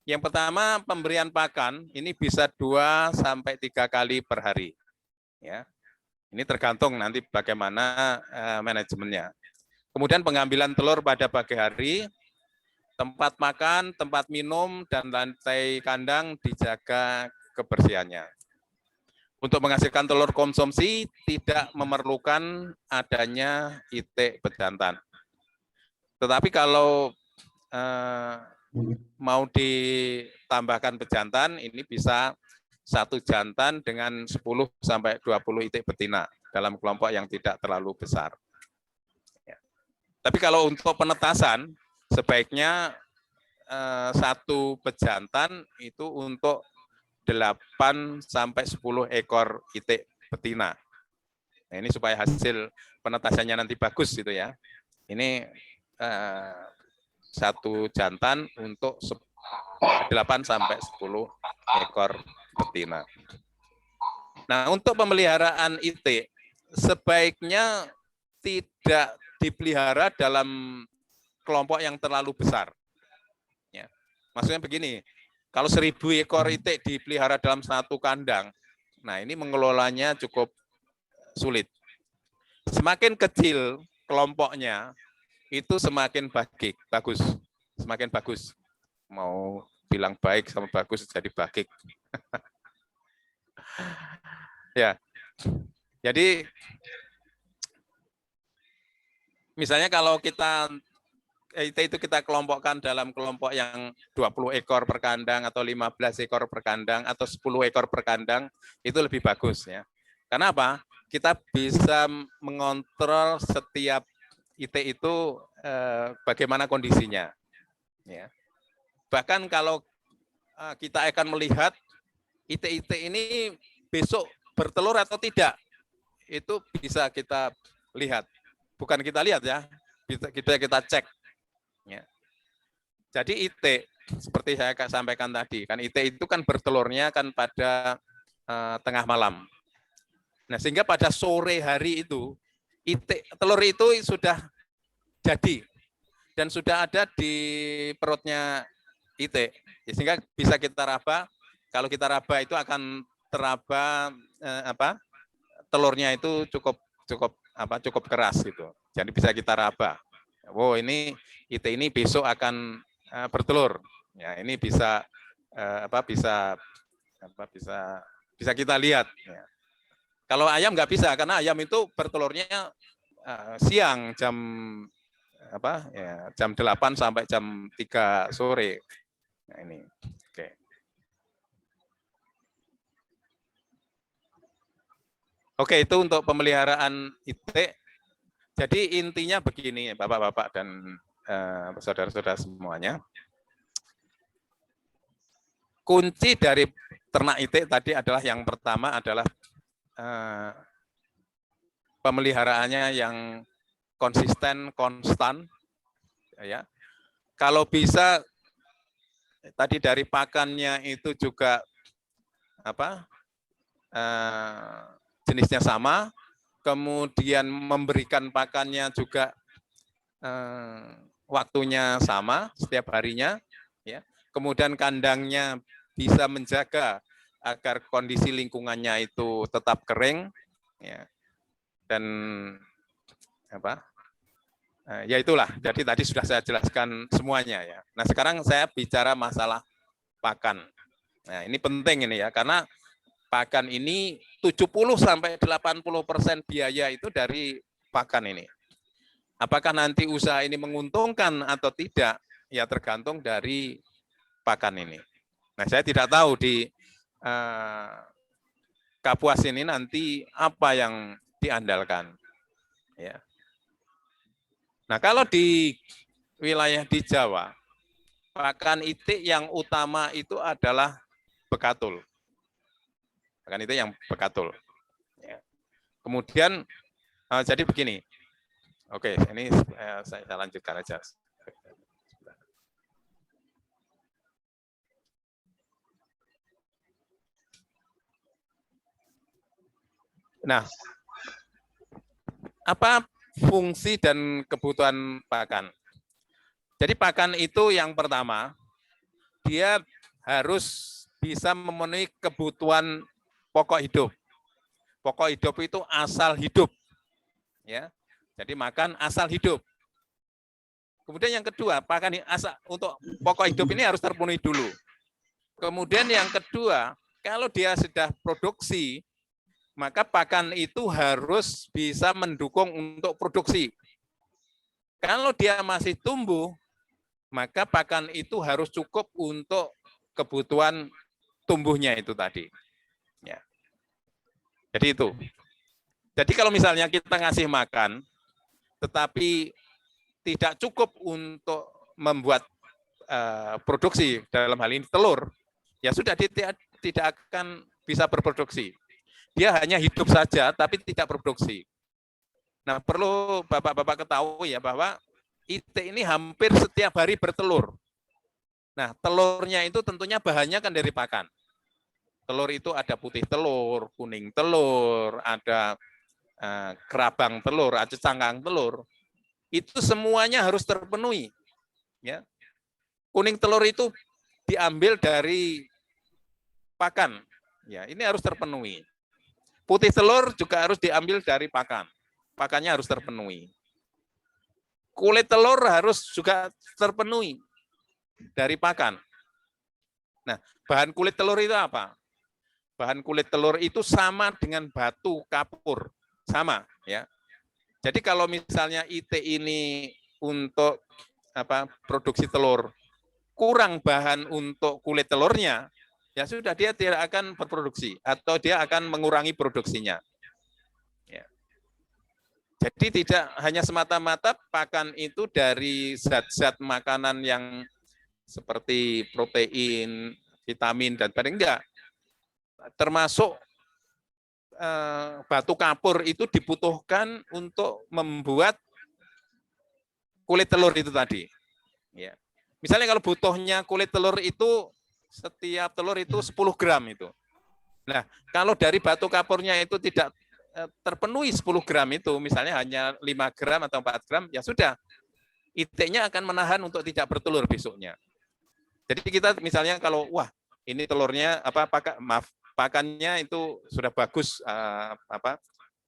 [SPEAKER 3] Yang pertama, pemberian pakan ini bisa 2 sampai 3 kali per hari. Ya. Ini tergantung nanti bagaimana manajemennya. Kemudian pengambilan telur pada pagi hari, tempat makan, tempat minum, dan lantai kandang dijaga kebersihannya. Untuk menghasilkan telur konsumsi tidak memerlukan adanya itik bejantan. Tetapi kalau mau ditambahkan bejantan, ini bisa 1 jantan dengan 10 sampai 20 itik betina dalam kelompok yang tidak terlalu besar. Ya. Tapi kalau untuk penetasan, sebaiknya 1 bejantan itu untuk 8 sampai 10 ekor itik betina. Nah, ini supaya hasil penetasannya nanti bagus gitu ya. Ini 1 jantan untuk 8 sampai 10 ekor betina. Nah, untuk pemeliharaan itik sebaiknya tidak dipelihara dalam kelompok yang terlalu besar. Ya. Maksudnya begini, kalau 1000 ekor itik dipelihara dalam 1 kandang, nah ini mengelolanya cukup sulit. Semakin kecil kelompoknya, itu semakin bagus, semakin bagus. Mau bilang baik sama bagus jadi bagik. Ya, jadi misalnya kalau kita itu kita kelompokkan dalam kelompok yang 20 ekor per kandang atau 15 ekor per kandang atau 10 ekor per kandang, itu lebih bagus ya. Karena apa? Kita bisa mengontrol setiap itik itu bagaimana kondisinya. Ya. Bahkan kalau kita akan melihat itik-itik ini besok bertelur atau tidak, itu bisa kita lihat. Bukan kita lihat ya, kita cek. Ya. Jadi itik, seperti saya sampaikan tadi, kan itik itu kan bertelurnya kan pada tengah malam. Nah, sehingga pada sore hari itu, telur itu sudah jadi dan sudah ada di perutnya itik. Sehingga bisa kita raba. Kalau kita raba itu akan teraba telurnya itu cukup keras gitu. Jadi bisa kita raba. Wow, ini itik ini besok akan bertelur. Ya, ini bisa bisa kita lihat. Ya. Kalau ayam nggak bisa karena ayam itu bertelurnya siang jam 8 sampai jam 3 sore. Nah, ini. Oke. Oke, itu untuk pemeliharaan itik. Jadi intinya begini, Bapak-bapak dan saudara-saudara semuanya. Kunci dari ternak itik tadi adalah yang pertama adalah pemeliharaannya yang konsisten, konstan, ya. Kalau bisa tadi dari pakannya itu juga jenisnya sama, kemudian memberikan pakannya juga waktunya sama setiap harinya, ya. Kemudian kandangnya bisa menjaga agar kondisi lingkungannya itu tetap kering, ya. Dan ya itulah. Jadi tadi sudah saya jelaskan semuanya ya. Nah, sekarang saya bicara masalah pakan. Nah, ini penting ini ya, karena pakan ini 70-80% biaya itu dari pakan ini. Apakah nanti usaha ini menguntungkan atau tidak, ya tergantung dari pakan ini. Nah, saya tidak tahu di Kapuas ini nanti apa yang diandalkan. Ya. Nah, kalau di wilayah di Jawa, pakan itik yang utama itu adalah bekatul. Pakan itik yang bekatul. Ya. Kemudian, jadi begini. Oke, ini saya lanjutkan aja. Nah, apa fungsi dan kebutuhan pakan? Jadi pakan itu yang pertama, dia harus bisa memenuhi kebutuhan pokok hidup. Pokok hidup itu asal hidup. Ya. Jadi makan asal hidup. Kemudian yang kedua, pakan asal untuk pokok hidup ini harus terpenuhi dulu. Kemudian yang kedua, kalau dia sudah produksi, maka pakan itu harus bisa mendukung untuk produksi. Kalau dia masih tumbuh, maka pakan itu harus cukup untuk kebutuhan tumbuhnya itu tadi. Ya. Jadi itu. Jadi kalau misalnya kita ngasih makan, tetapi tidak cukup untuk membuat produksi, dalam hal ini telur, ya sudah dia tidak akan bisa berproduksi. Dia hanya hidup saja, tapi tidak berproduksi. Nah, perlu Bapak-Bapak ketahui ya bahwa itik ini hampir setiap hari bertelur. Nah, telurnya itu tentunya bahannya kan dari pakan. Telur itu ada putih telur, kuning telur, ada kerabang telur, ada cangkang telur. Itu semuanya harus terpenuhi. Ya. Kuning telur itu diambil dari pakan. Ya, ini harus terpenuhi. Putih telur juga harus diambil dari pakan. Pakannya harus terpenuhi. Kulit telur harus juga terpenuhi dari pakan. Nah, bahan kulit telur itu apa? Bahan kulit telur itu sama dengan batu kapur. Sama, ya. Jadi kalau misalnya itik ini untuk produksi telur, kurang bahan untuk kulit telurnya, ya sudah dia tidak akan berproduksi atau dia akan mengurangi produksinya. Ya. Jadi tidak hanya semata-mata pakan itu dari zat-zat makanan yang seperti protein, vitamin dan sebagainya, enggak. Termasuk batu kapur itu dibutuhkan untuk membuat kulit telur itu tadi. Ya. Misalnya kalau butuhnya kulit telur itu setiap telur itu 10 gram itu. Nah, kalau dari batu kapurnya itu tidak terpenuhi 10 gram itu, misalnya hanya 5 gram atau 4 gram, ya sudah. Itiknya akan menahan untuk tidak bertelur besoknya. Jadi kita misalnya kalau, wah ini telurnya, pakannya itu sudah bagus,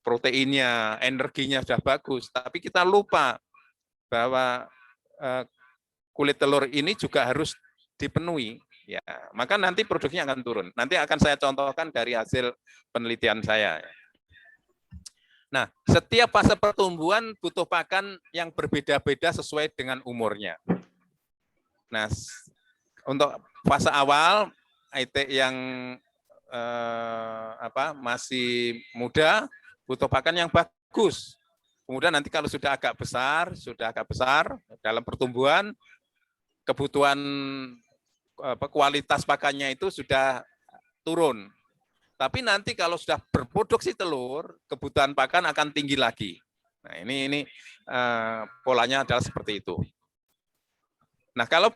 [SPEAKER 3] proteinnya, energinya sudah bagus, tapi kita lupa bahwa kulit telur ini juga harus dipenuhi. Ya, maka nanti produksinya akan turun. Nanti akan saya contohkan dari hasil penelitian saya. Nah, setiap fase pertumbuhan butuh pakan yang berbeda-beda sesuai dengan umurnya. Nah, untuk fase awal, itik yang masih muda butuh pakan yang bagus. Kemudian nanti kalau sudah agak besar dalam pertumbuhan, kebutuhan kualitas pakannya itu sudah turun. Tapi nanti kalau sudah berproduksi telur, kebutuhan pakan akan tinggi lagi. Nah, ini polanya adalah seperti itu. Nah, kalau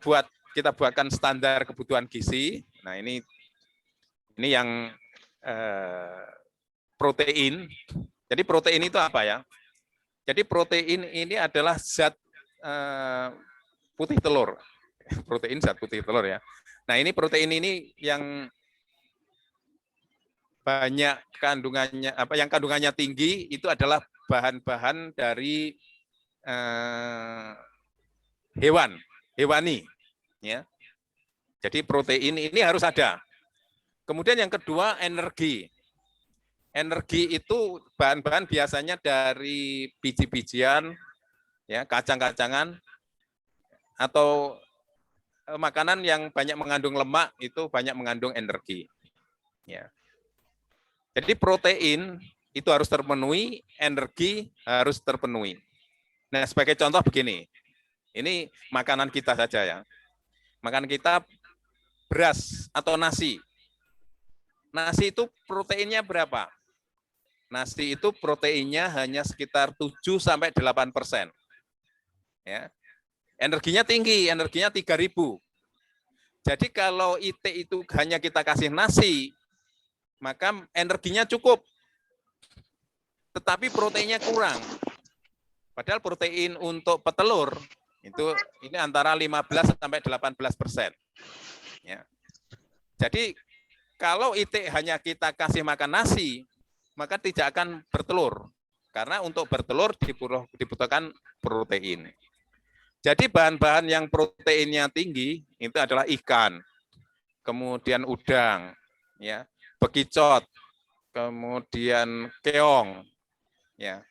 [SPEAKER 3] kita buatkan standar kebutuhan gizi, nah ini yang protein. Jadi protein itu apa ya? Jadi protein ini adalah zat putih telur. Protein zat putih telur ya. Nah, ini protein ini yang banyak kandungannya, yang kandungannya tinggi itu adalah bahan-bahan dari hewani, ya. Jadi protein ini harus ada. Kemudian yang kedua, energi. Energi itu bahan-bahan biasanya dari biji-bijian, ya, kacang-kacangan, atau makanan yang banyak mengandung lemak itu banyak mengandung energi. Ya. Jadi protein itu harus terpenuhi, energi harus terpenuhi. Nah, sebagai contoh begini, ini makanan kita saja ya. Makanan kita beras atau nasi. Nasi itu proteinnya berapa? Nasi itu proteinnya hanya sekitar 7-8%. Ya. Energinya tinggi, energinya 3.000. Jadi kalau IT itu hanya kita kasih nasi, maka energinya cukup. Tetapi proteinnya kurang. Padahal protein untuk petelur itu ini antara 15-18%. Ya. Jadi kalau IT hanya kita kasih makan nasi, maka tidak akan bertelur. Karena untuk bertelur dibutuhkan protein. Jadi bahan-bahan yang proteinnya tinggi itu adalah ikan, kemudian udang, ya, bekicot, kemudian keong, ya,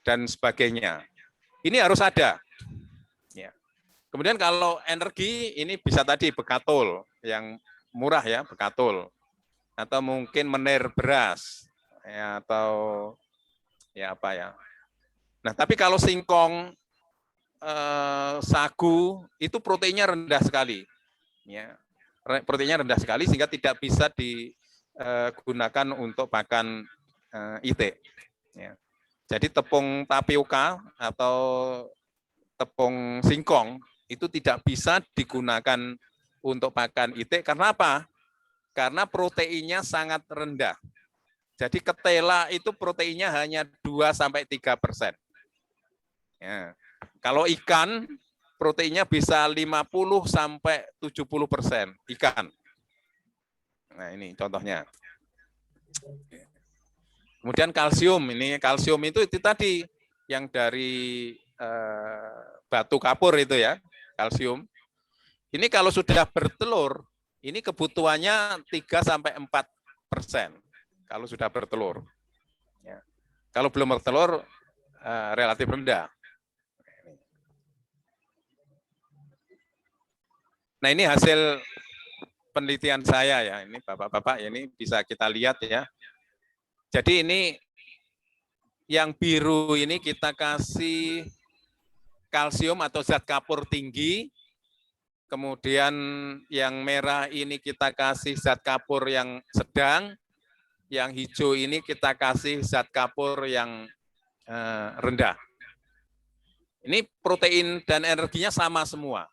[SPEAKER 3] dan sebagainya. Ini harus ada. Ya. Kemudian kalau energi ini bisa tadi bekatul yang murah ya, bekatul, atau mungkin menir beras, ya, atau ya apa ya. Nah, tapi kalau singkong, sagu itu proteinnya rendah sekali, ya, proteinnya rendah sekali sehingga tidak bisa digunakan untuk pakan IT. Ya. Jadi tepung tapioka atau tepung singkong itu tidak bisa digunakan untuk pakan IT karena apa? Karena proteinnya sangat rendah. Jadi ketela itu proteinnya hanya 2-3%. Ya. Kalau ikan, proteinnya bisa 50-70% ikan. Nah ini contohnya. Kemudian kalsium, ini kalsium itu tadi yang dari batu kapur itu ya, kalsium. Ini kalau sudah bertelur, ini kebutuhannya 3-4% kalau sudah bertelur. Ya. Kalau belum bertelur, relatif rendah. Nah ini hasil penelitian saya ya, ini Bapak-Bapak, ini bisa kita lihat ya. Jadi ini yang biru ini kita kasih kalsium atau zat kapur tinggi, kemudian yang merah ini kita kasih zat kapur yang sedang, yang hijau ini kita kasih zat kapur yang rendah. Ini protein dan energinya sama semua.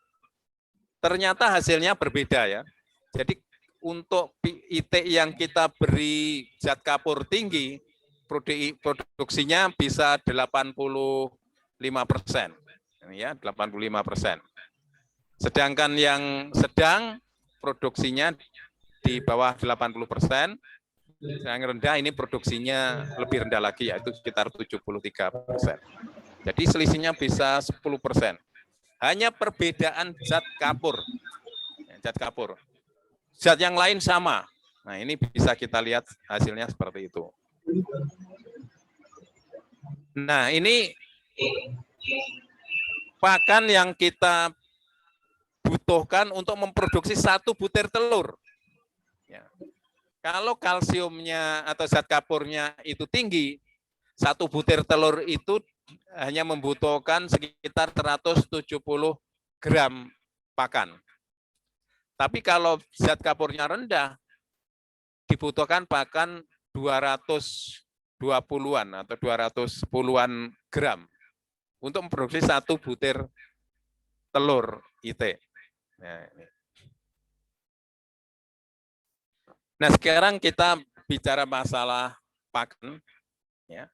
[SPEAKER 3] Ternyata hasilnya berbeda ya. Jadi untuk IT yang kita beri zat kapur tinggi, produksinya bisa 85%. Ya, 85%. Sedangkan yang sedang produksinya di bawah 80%. Yang rendah ini produksinya lebih rendah lagi, yaitu sekitar 73%. Jadi selisihnya bisa 10%. Hanya perbedaan zat kapur. Zat kapur. Zat yang lain sama. Nah ini bisa kita lihat hasilnya seperti itu. Nah ini pakan yang kita butuhkan untuk memproduksi 1 butir telur. Ya. Kalau kalsiumnya atau zat kapurnya itu tinggi, 1 butir telur itu hanya membutuhkan sekitar 170 gram pakan. Tapi kalau zat kapurnya rendah, dibutuhkan pakan 220-an atau 210-an gram untuk memproduksi 1 butir telur IT. Nah, sekarang kita bicara masalah pakan. Ya.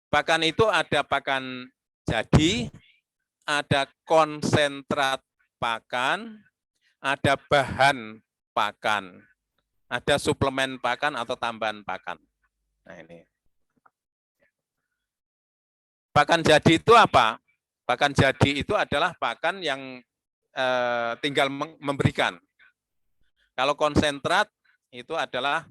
[SPEAKER 3] Pakan itu ada pakan jadi, ada konsentrat pakan, ada bahan pakan, ada suplemen pakan atau tambahan pakan. Nah ini. Pakan jadi itu apa? Pakan jadi itu adalah pakan yang tinggal memberikan. Kalau konsentrat itu adalah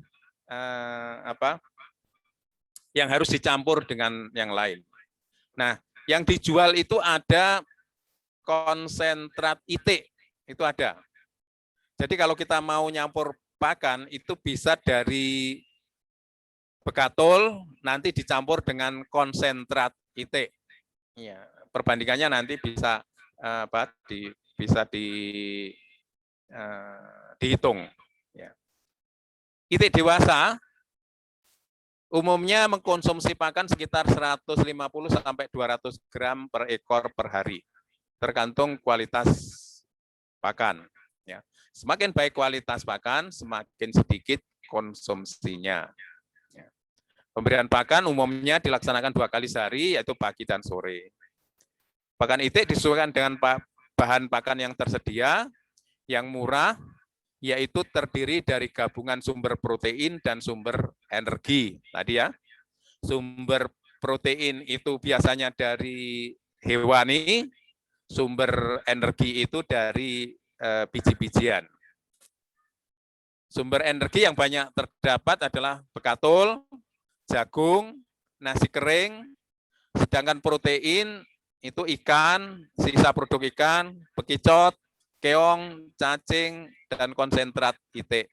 [SPEAKER 3] yang harus dicampur dengan yang lain. Nah, yang dijual itu ada konsentrat itik, itu ada. Jadi kalau kita mau nyampur pakan itu bisa dari bekatul nanti dicampur dengan konsentrat itik. Ya, perbandingannya nanti bisa dihitung. Ya. Itik dewasa umumnya mengkonsumsi pakan sekitar 150 sampai 200 gram per ekor per hari, tergantung kualitas pakan. Ya. Semakin baik kualitas pakan, semakin sedikit konsumsinya. Ya. Pemberian pakan umumnya dilaksanakan 2 kali sehari, yaitu pagi dan sore. Pakan itik disesuaikan dengan bahan pakan yang tersedia, yang murah, yaitu terdiri dari gabungan sumber protein dan sumber energi. Tadi ya, sumber protein itu biasanya dari hewani, sumber energi itu dari biji-bijian. Sumber energi yang banyak terdapat adalah bekatul, jagung, nasi kering, sedangkan protein itu ikan, sisa produk ikan, bekicot, keong, cacing, dan konsentrat itik.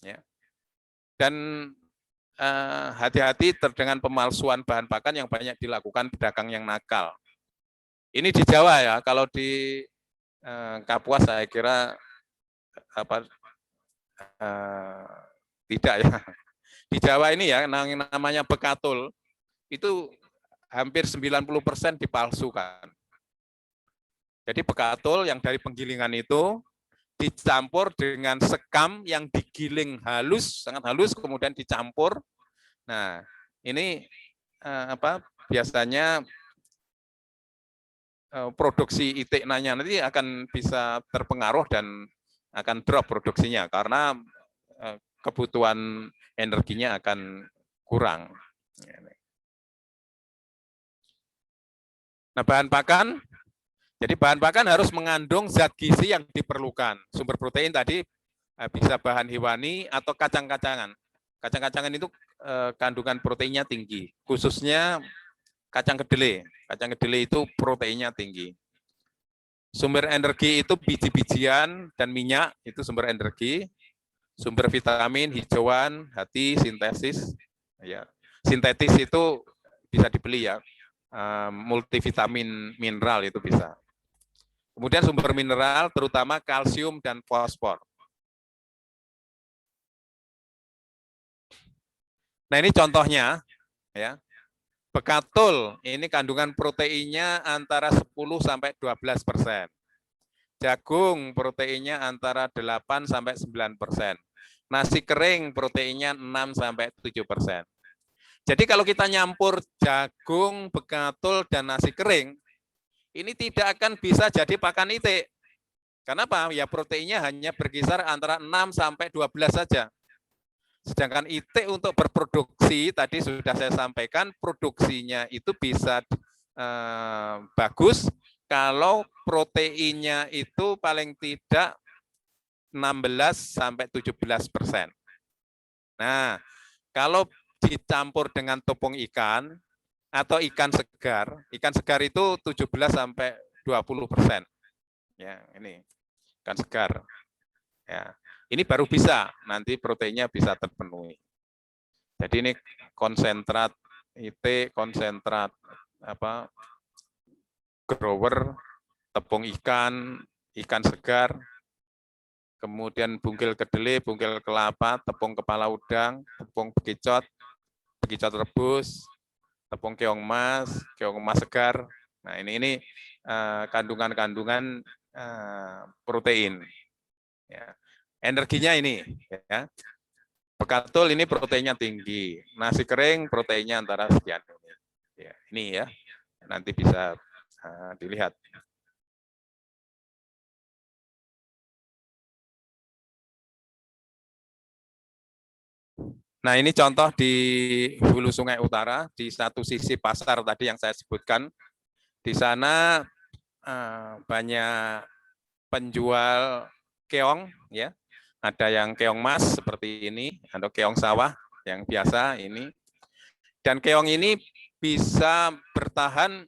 [SPEAKER 3] Ya. Dan hati-hati dengan pemalsuan bahan pakan yang banyak dilakukan pedagang yang nakal. Ini di Jawa ya, kalau di Kapuas saya kira tidak ya. Di Jawa ini ya, namanya bekatul, itu hampir 90% dipalsukan. Jadi bekatul yang dari penggilingan itu dicampur dengan sekam yang digiling halus, sangat halus, kemudian dicampur. Nah, ini biasanya produksi itik nanya nanti akan bisa terpengaruh dan akan drop produksinya karena kebutuhan energinya akan kurang. Nah, bahan pakan. Jadi bahan pakan harus mengandung zat gizi yang diperlukan. Sumber protein tadi bisa bahan hewani atau kacang-kacangan. Kacang-kacangan itu kandungan proteinnya tinggi, khususnya kacang kedelai. Kacang kedelai itu proteinnya tinggi. Sumber energi itu biji-bijian dan minyak, itu sumber energi. Sumber vitamin, hijauan, hati, sintesis. Ya. Sintetis itu bisa dibeli ya, multivitamin mineral itu bisa. Kemudian sumber mineral terutama kalsium dan fosfor. Nah, ini contohnya ya. Bekatul ini kandungan proteinnya antara 10 sampai 12%. Jagung proteinnya antara 8 sampai 9%. Nasi kering proteinnya 6 sampai 7%. Jadi kalau kita nyampur jagung, bekatul dan nasi kering, ini tidak akan bisa jadi pakan itik. Kenapa? Ya proteinnya hanya berkisar antara 6 sampai 12 saja. Sedangkan itik untuk berproduksi, tadi sudah saya sampaikan, produksinya itu bisa bagus kalau proteinnya itu paling tidak 16 sampai 17%. Nah, kalau dicampur dengan tepung ikan, atau ikan segar itu 17 sampai 20%. Ya, ini ikan segar. Ya, ini baru bisa nanti proteinnya bisa terpenuhi. Jadi ini konsentrat itik, konsentrat grower, tepung ikan, ikan segar, kemudian bungkil kedelai, bungkil kelapa, tepung kepala udang, tepung bekicot, bekicot rebus, tepung keong emas segar. Nah, ini kandungan-kandungan protein. Ya. Energinya ini, ya. Bekatul ini proteinnya tinggi, nasi kering proteinnya antara sekian. Ya, ini ya, nanti bisa dilihat. Nah, ini contoh di hulu Sungai Utara, di satu sisi pasar tadi yang saya sebutkan. Di sana banyak penjual keong, ya, ada yang keong mas seperti ini, atau keong sawah yang biasa ini. Dan keong ini bisa bertahan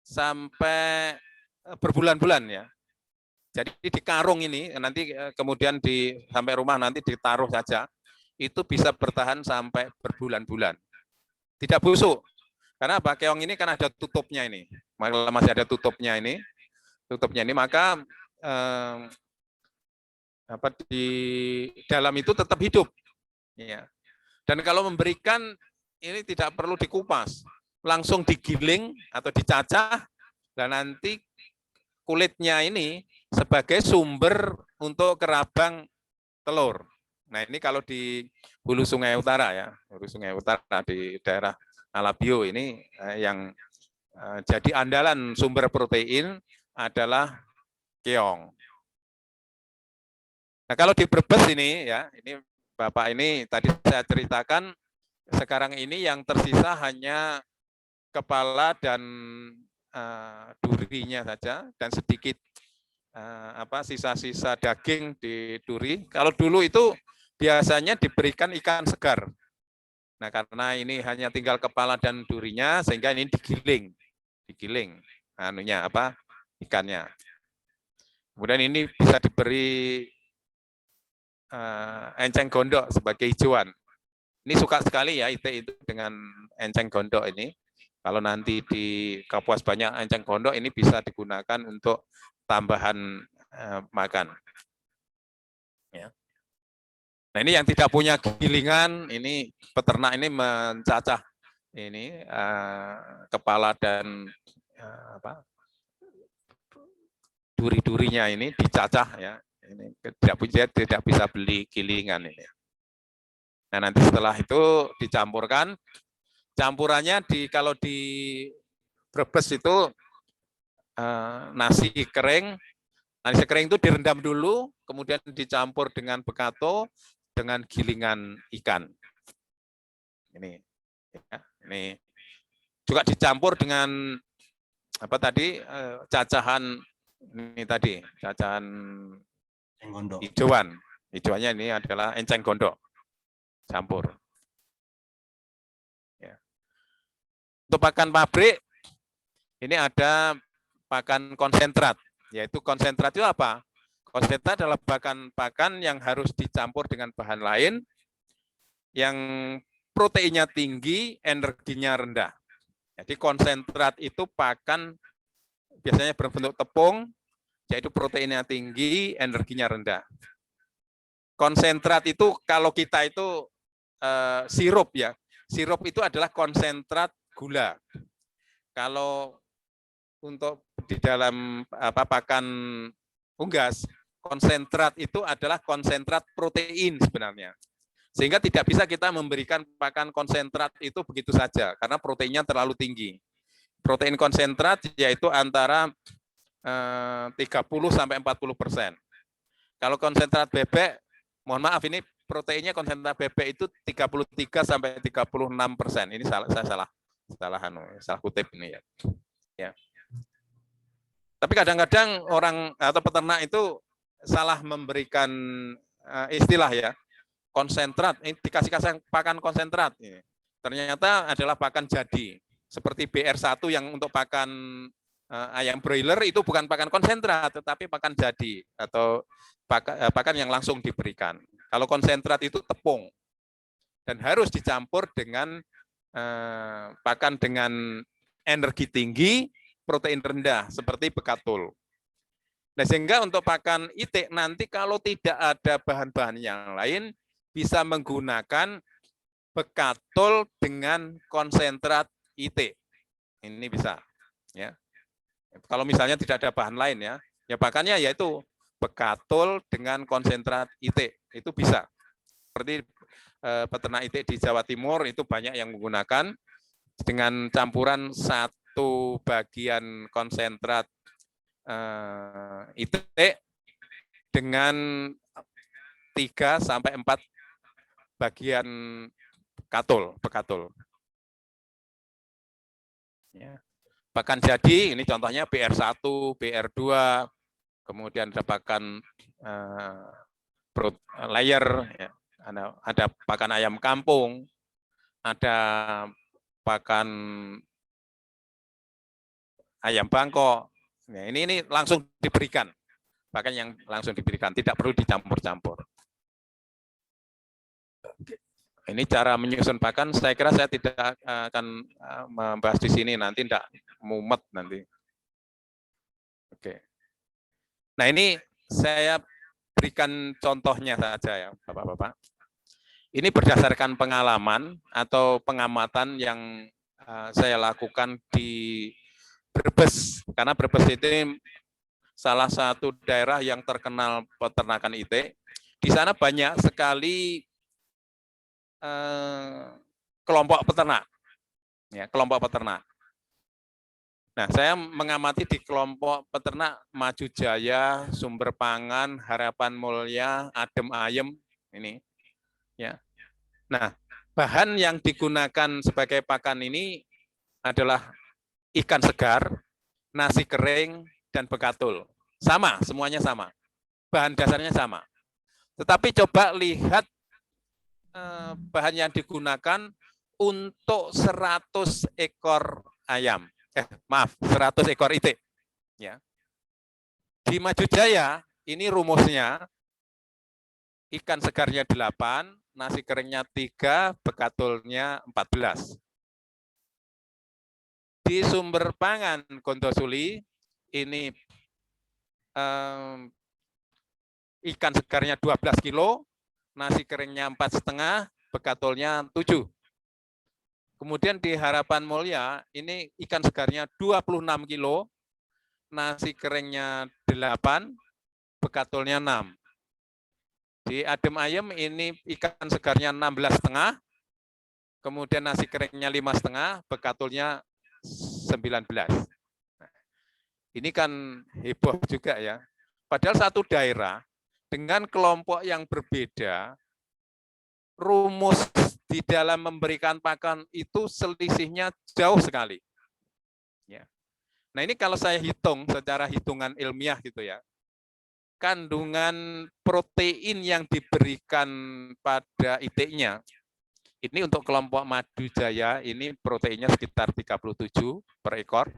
[SPEAKER 3] sampai berbulan-bulan ya. Jadi di karung ini nanti kemudian sampai rumah nanti ditaruh saja, itu bisa bertahan sampai berbulan-bulan. Tidak busuk. Karena apa? Keong ini kan ada tutupnya ini. Masih ada tutupnya ini. Maka di dalam itu tetap hidup. Ya. Dan kalau memberikan ini tidak perlu dikupas, langsung digiling atau dicacah, dan nanti kulitnya ini sebagai sumber untuk kerabang telur. Nah ini kalau di Hulu Sungai Utara ya, Hulu Sungai Utara di daerah Alabio ini yang jadi andalan sumber protein adalah keong. Nah kalau di Brebes ini ya, ini Bapak ini tadi saya ceritakan, sekarang ini yang tersisa hanya kepala dan durinya saja, dan sedikit sisa-sisa daging di duri. Kalau dulu itu biasanya diberikan ikan segar. Nah karena ini hanya tinggal kepala dan durinya, sehingga ini digiling ikannya. Kemudian ini bisa diberi enceng gondok sebagai hijauan. Ini suka sekali ya itu dengan enceng gondok ini. Kalau nanti di Kapuas banyak enceng gondok, ini bisa digunakan untuk tambahan makan. Ya. Nah ini yang tidak punya gilingan, ini peternak ini mencacah ini kepala dan duri-durinya ini dicacah ya. Ini tidak bisa beli gilingan ini. Nah nanti setelah itu dicampurkan, campurannya kalau di Brebes itu nasi kering itu direndam dulu, kemudian dicampur dengan bekato dengan gilingan ikan. Ini juga dicampur dengan cacahan hijauannya ini adalah enceng gondok campur. Ya. Untuk pakan pabrik ini ada pakan konsentrat, yaitu konsentrat itu apa? Konsentrat adalah pakan yang harus dicampur dengan bahan lain yang proteinnya tinggi, energinya rendah. Jadi konsentrat itu pakan biasanya berbentuk tepung, yaitu proteinnya tinggi, energinya rendah. Konsentrat itu kalau kita itu sirup ya, sirup itu adalah konsentrat gula. Kalau untuk di dalam pakan unggas, konsentrat itu adalah konsentrat protein sebenarnya. Sehingga tidak bisa kita memberikan pakan konsentrat itu begitu saja, karena proteinnya terlalu tinggi. Protein konsentrat yaitu antara 30-40%. Kalau konsentrat bebek, mohon maaf ini proteinnya konsentrat bebek itu 33-36%. Ini saya salah kutip ini ya. Ya. Tapi kadang-kadang orang atau peternak itu salah memberikan istilah ya. Konsentrat, ini dikasih pakan konsentrat. Ini. Ternyata adalah pakan jadi. Seperti BR1 yang untuk pakan ayam broiler itu bukan pakan konsentrat, tetapi pakan jadi atau pakan yang langsung diberikan. Kalau konsentrat itu tepung dan harus dicampur dengan pakan dengan energi tinggi, protein rendah seperti bekatul. Nah, sehingga untuk pakan itik nanti kalau tidak ada bahan-bahan yang lain bisa menggunakan bekatul dengan konsentrat itik. Ini bisa ya. Kalau misalnya tidak ada bahan lain ya pakannya yaitu bekatul dengan konsentrat itik. Itu bisa. Seperti peternak itik di Jawa Timur itu banyak yang menggunakan dengan campuran 1 bagian konsentrat itik dengan 3-4 bagian bekatul. Ya. Pakan jadi, ini contohnya BR1, BR2, kemudian ada pakan layer, ya. Ada pakan ayam kampung, ada pakan ayam Bangkok. Nah, ini langsung diberikan, bahkan yang langsung diberikan, tidak perlu dicampur-campur. Ini cara menyusun pakan, saya kira saya tidak akan membahas di sini, nanti tidak mumet nanti. Oke. Nah, ini saya berikan contohnya saja ya, Bapak-Bapak. Ini berdasarkan pengalaman atau pengamatan yang saya lakukan di Brebes, karena Brebes itu salah satu daerah yang terkenal peternakan itik. Di sana banyak sekali kelompok peternak, ya, kelompok peternak. Nah, saya mengamati di kelompok peternak Maju Jaya, Sumber Pangan, Harapan Mulia, Adem Ayem ini, ya. Nah, bahan yang digunakan sebagai pakan ini adalah ikan segar, nasi kering, dan bekatul. Sama, semuanya sama. Bahan dasarnya sama. Tetapi coba lihat bahan yang digunakan untuk 100 ekor ayam. 100 ekor itik. Ya. Di Maju Jaya, ini rumusnya, ikan segarnya 8, nasi keringnya 3, bekatulnya 14. Di Sumber Pangan Gondosuli, ini ikan segarnya 12 kilo, nasi keringnya 4,5, bekatulnya 7. Kemudian di Harapan Mulia, ini ikan segarnya 26 kilo, nasi keringnya 8, bekatulnya 6. Di Adem Ayem ini ikan segarnya 16,5, kemudian nasi keringnya 5,5, bekatulnya 19. Ini kan heboh juga ya. Padahal satu daerah dengan kelompok yang berbeda, rumus di dalam memberikan pakan itu selisihnya jauh sekali. Ya. Nah, ini kalau saya hitung secara hitungan ilmiah gitu ya, kandungan protein yang diberikan pada itiknya, ini untuk kelompok Maju Jaya, ini proteinnya sekitar 37 per ekor,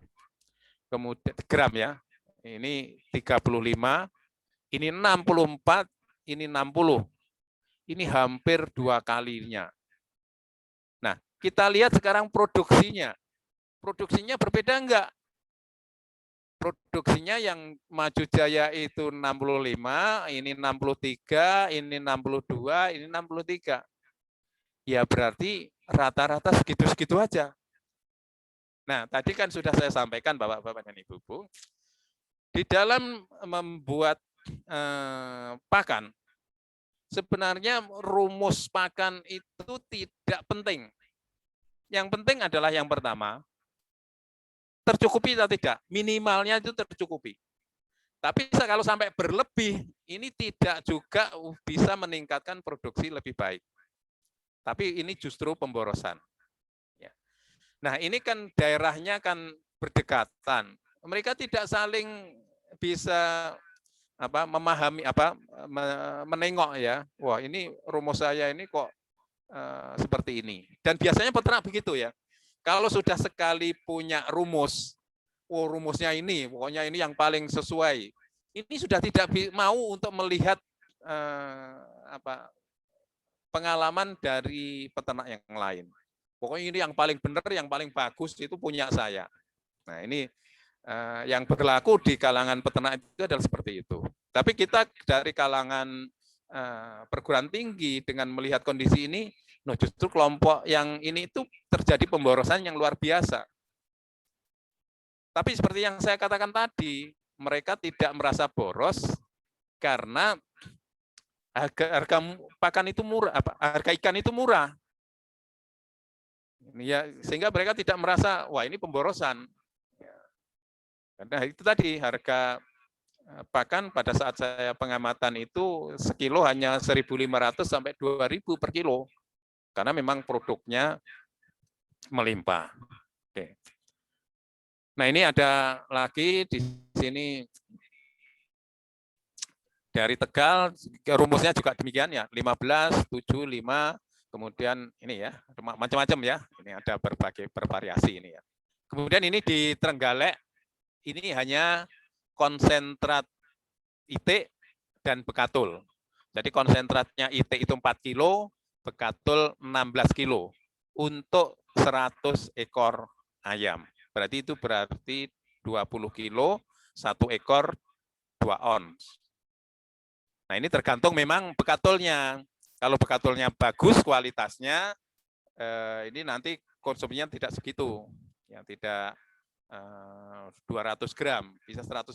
[SPEAKER 3] kemudian gram ya, ini 35, ini 64, ini 60. Ini hampir 2 kalinya. Nah, kita lihat sekarang produksinya. Produksinya berbeda enggak? Produksinya yang Maju Jaya itu 65, ini 63, ini 62, ini 63. Ya berarti rata-rata segitu-segitu aja. Nah, tadi kan sudah saya sampaikan Bapak-Bapak dan Ibu-ibu, di dalam membuat pakan, sebenarnya rumus pakan itu tidak penting. Yang penting adalah yang pertama, tercukupi atau tidak, minimalnya itu tercukupi. Tapi kalau sampai berlebih, ini tidak juga bisa meningkatkan produksi lebih baik. Tapi ini justru pemborosan. Nah, ini kan daerahnya kan berdekatan. Mereka tidak saling bisa memahami menengok ya. Wah, ini rumus saya ini kok seperti ini. Dan biasanya peternak begitu ya. Kalau sudah sekali punya rumus, rumusnya ini, pokoknya ini yang paling sesuai. Ini sudah tidak mau untuk melihat pengalaman dari peternak yang lain. Pokoknya ini yang paling benar, yang paling bagus itu punya saya. Nah, ini yang berlaku di kalangan peternak itu adalah seperti itu. Tapi kita dari kalangan perguruan tinggi dengan melihat kondisi ini, justru kelompok yang ini itu terjadi pemborosan yang luar biasa. Tapi seperti yang saya katakan tadi, mereka tidak merasa boros karena harga pakan itu murah, harga ikan itu murah. Ya, sehingga mereka tidak merasa, wah ini pemborosan. Karena itu tadi harga pakan pada saat saya pengamatan itu sekilo hanya 1.500 sampai 2.000 per kilo. Karena memang produknya melimpah. Oke. Nah, ini ada lagi di sini dari Tegal rumusnya juga demikian ya, 15, 7, 5, kemudian ini ya, macam-macam ya. Ini ada berbagai bervariasi ini ya. Kemudian ini di Trenggalek, ini hanya konsentrat itik dan bekatul. Jadi konsentratnya itik itu 4 kilo, bekatul 16 kilo untuk 100 ekor ayam. Berarti 20 kilo, 1 ekor 2 ons. Nah ini tergantung memang bekatulnya. Kalau bekatulnya bagus kualitasnya, ini nanti konsumsinya tidak segitu, ya tidak 200 gram, bisa 150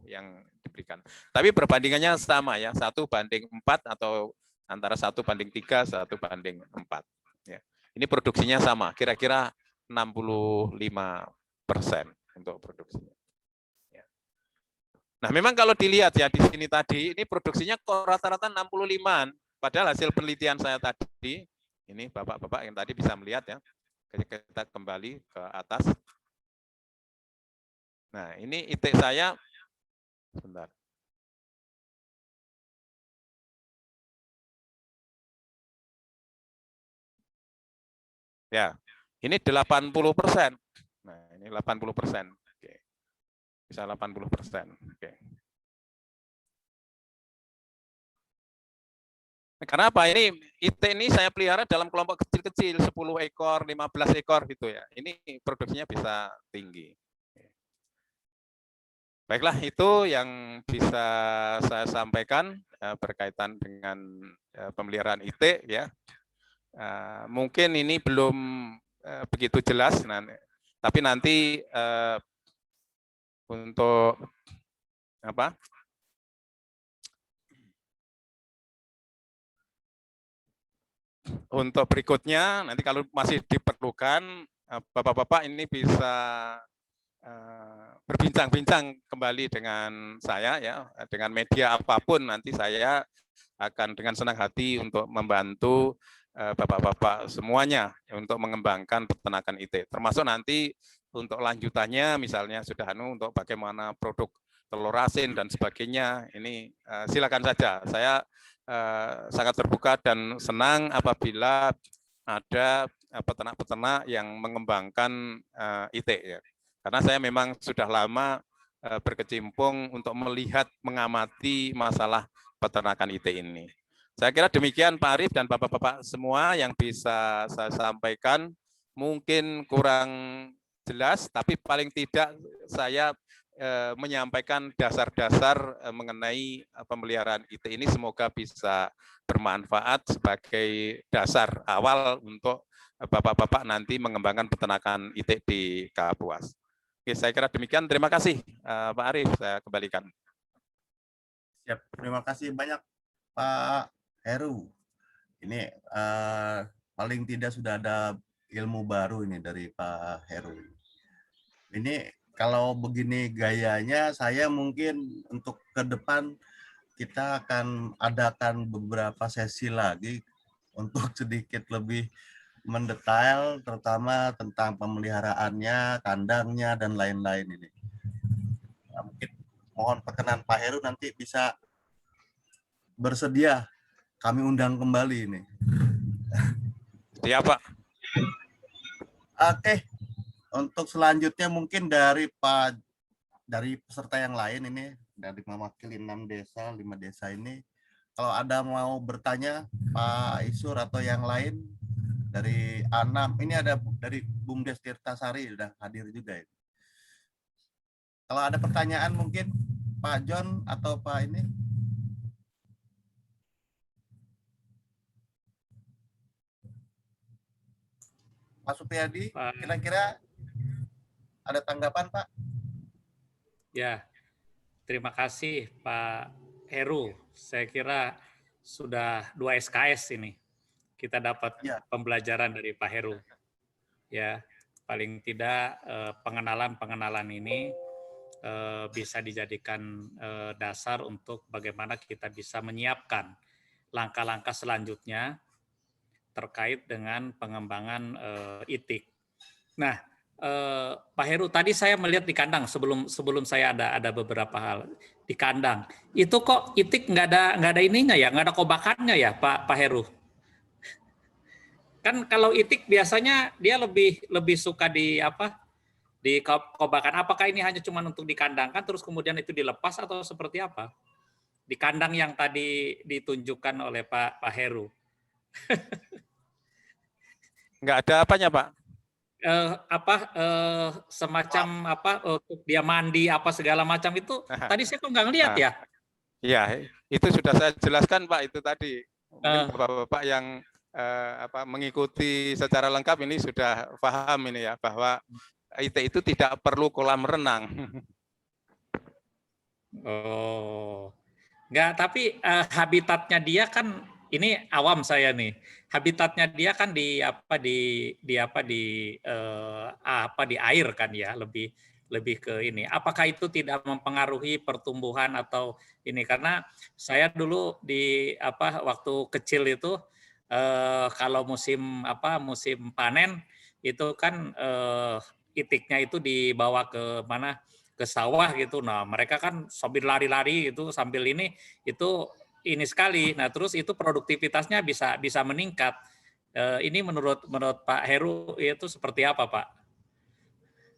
[SPEAKER 3] yang diberikan. Tapi perbandingannya sama ya, 1:4 atau antara 1:3, 1:4. Ya. Ini produksinya sama, kira-kira 65% untuk produksinya. Ya. Nah memang kalau dilihat ya di sini tadi, ini produksinya kok rata-rata 65-an. Padahal hasil penelitian saya tadi, ini bapak-bapak yang tadi bisa melihat ya, kita kembali ke atas. Nah, ini itik saya, sebentar. Ya, ini 80%. Nah, ini 80%. Oke. Bisa 80%. Oke. Karena apa? Ini itik ini saya pelihara dalam kelompok kecil-kecil, 10 ekor, 15 ekor gitu ya. Ini produksinya bisa tinggi. Baiklah, itu yang bisa saya sampaikan berkaitan dengan pemeliharaan itik ya. Mungkin ini belum begitu jelas, tapi nanti untuk apa? Untuk berikutnya, nanti kalau masih diperlukan, Bapak-bapak ini bisa berbincang-bincang kembali dengan saya ya, dengan media apapun nanti saya akan dengan senang hati untuk membantu bapak-bapak semuanya untuk mengembangkan peternakan itik. Termasuk nanti untuk lanjutannya misalnya sudah untuk bagaimana produk telur asin dan sebagainya. Ini silakan saja. Saya sangat terbuka dan senang apabila ada peternak-peternak yang mengembangkan itik ya. Karena saya memang sudah lama berkecimpung untuk melihat, mengamati masalah peternakan itik ini. Saya kira demikian Pak Arief dan Bapak-Bapak semua yang bisa saya sampaikan. Mungkin kurang jelas, tapi paling tidak saya menyampaikan dasar-dasar mengenai pemeliharaan itik ini semoga bisa bermanfaat sebagai dasar awal untuk Bapak-Bapak nanti mengembangkan peternakan itik di Kapuas. Oke, saya kira demikian. Terima kasih, Pak Arief. Saya kembalikan.
[SPEAKER 2] Siap. Terima kasih banyak, Pak Heru. Ini paling tidak sudah ada ilmu baru ini dari Pak Heru. Ini kalau begini gayanya, saya mungkin untuk ke depan kita akan adakan beberapa sesi lagi untuk sedikit lebih mendetail, terutama tentang pemeliharaannya, kandangnya, dan lain-lain ini. Nah, mungkin mohon perkenan Pak Heru nanti bisa bersedia kami undang kembali ini.
[SPEAKER 3] Siap, Pak.
[SPEAKER 2] Oke, untuk selanjutnya mungkin dari peserta yang lain ini, dari mewakili 6 desa, 5 desa ini, kalau ada mau bertanya Pak Isur atau yang lain dari A6, ini ada dari Bumdes Tirtasari sudah hadir juga ini. Kalau ada pertanyaan mungkin Pak John atau Pak ini. Pak Supriyadi, kira-kira ada tanggapan Pak?
[SPEAKER 4] Ya, terima kasih Pak Heru. Saya kira sudah 2 SKS ini. Kita dapat pembelajaran dari Pak Heru. Ya, paling tidak pengenalan-pengenalan ini bisa dijadikan dasar untuk bagaimana kita bisa menyiapkan langkah-langkah selanjutnya terkait dengan pengembangan itik. Nah, Pak Heru, tadi saya melihat di kandang sebelum saya ada beberapa hal. di kandang. Itu kok itik nggak ada ininya ya, nggak ada kobakannya ya, Pak Heru? Kan kalau itik biasanya dia lebih suka di apa? Di kobakan. Apakah ini hanya cuma untuk dikandangkan terus kemudian itu dilepas atau seperti apa? Di kandang yang tadi ditunjukkan oleh Pak Heru.
[SPEAKER 3] Nggak ada apanya, Pak?
[SPEAKER 4] Semacam apa untuk dia mandi apa segala macam itu tadi saya kok nggak ngeliat ya?
[SPEAKER 3] Iya, itu sudah saya jelaskan, Pak, itu tadi. Mungkin Bapak-bapak yang mengikuti secara lengkap ini sudah paham ini ya, bahwa IT itu tidak perlu kolam renang.
[SPEAKER 4] Oh, nggak, tapi habitatnya dia kan ini awam saya nih. Habitatnya dia kan di air kan ya, lebih ke ini. Apakah itu tidak mempengaruhi pertumbuhan atau ini? Karena saya dulu waktu kecil itu kalau musim panen itu kan itiknya itu dibawa ke mana? Ke sawah gitu. Nah, mereka kan sambil lari-lari itu sambil ini sekali. Nah, terus itu produktivitasnya bisa meningkat. Ini menurut Pak Heru itu seperti apa, Pak?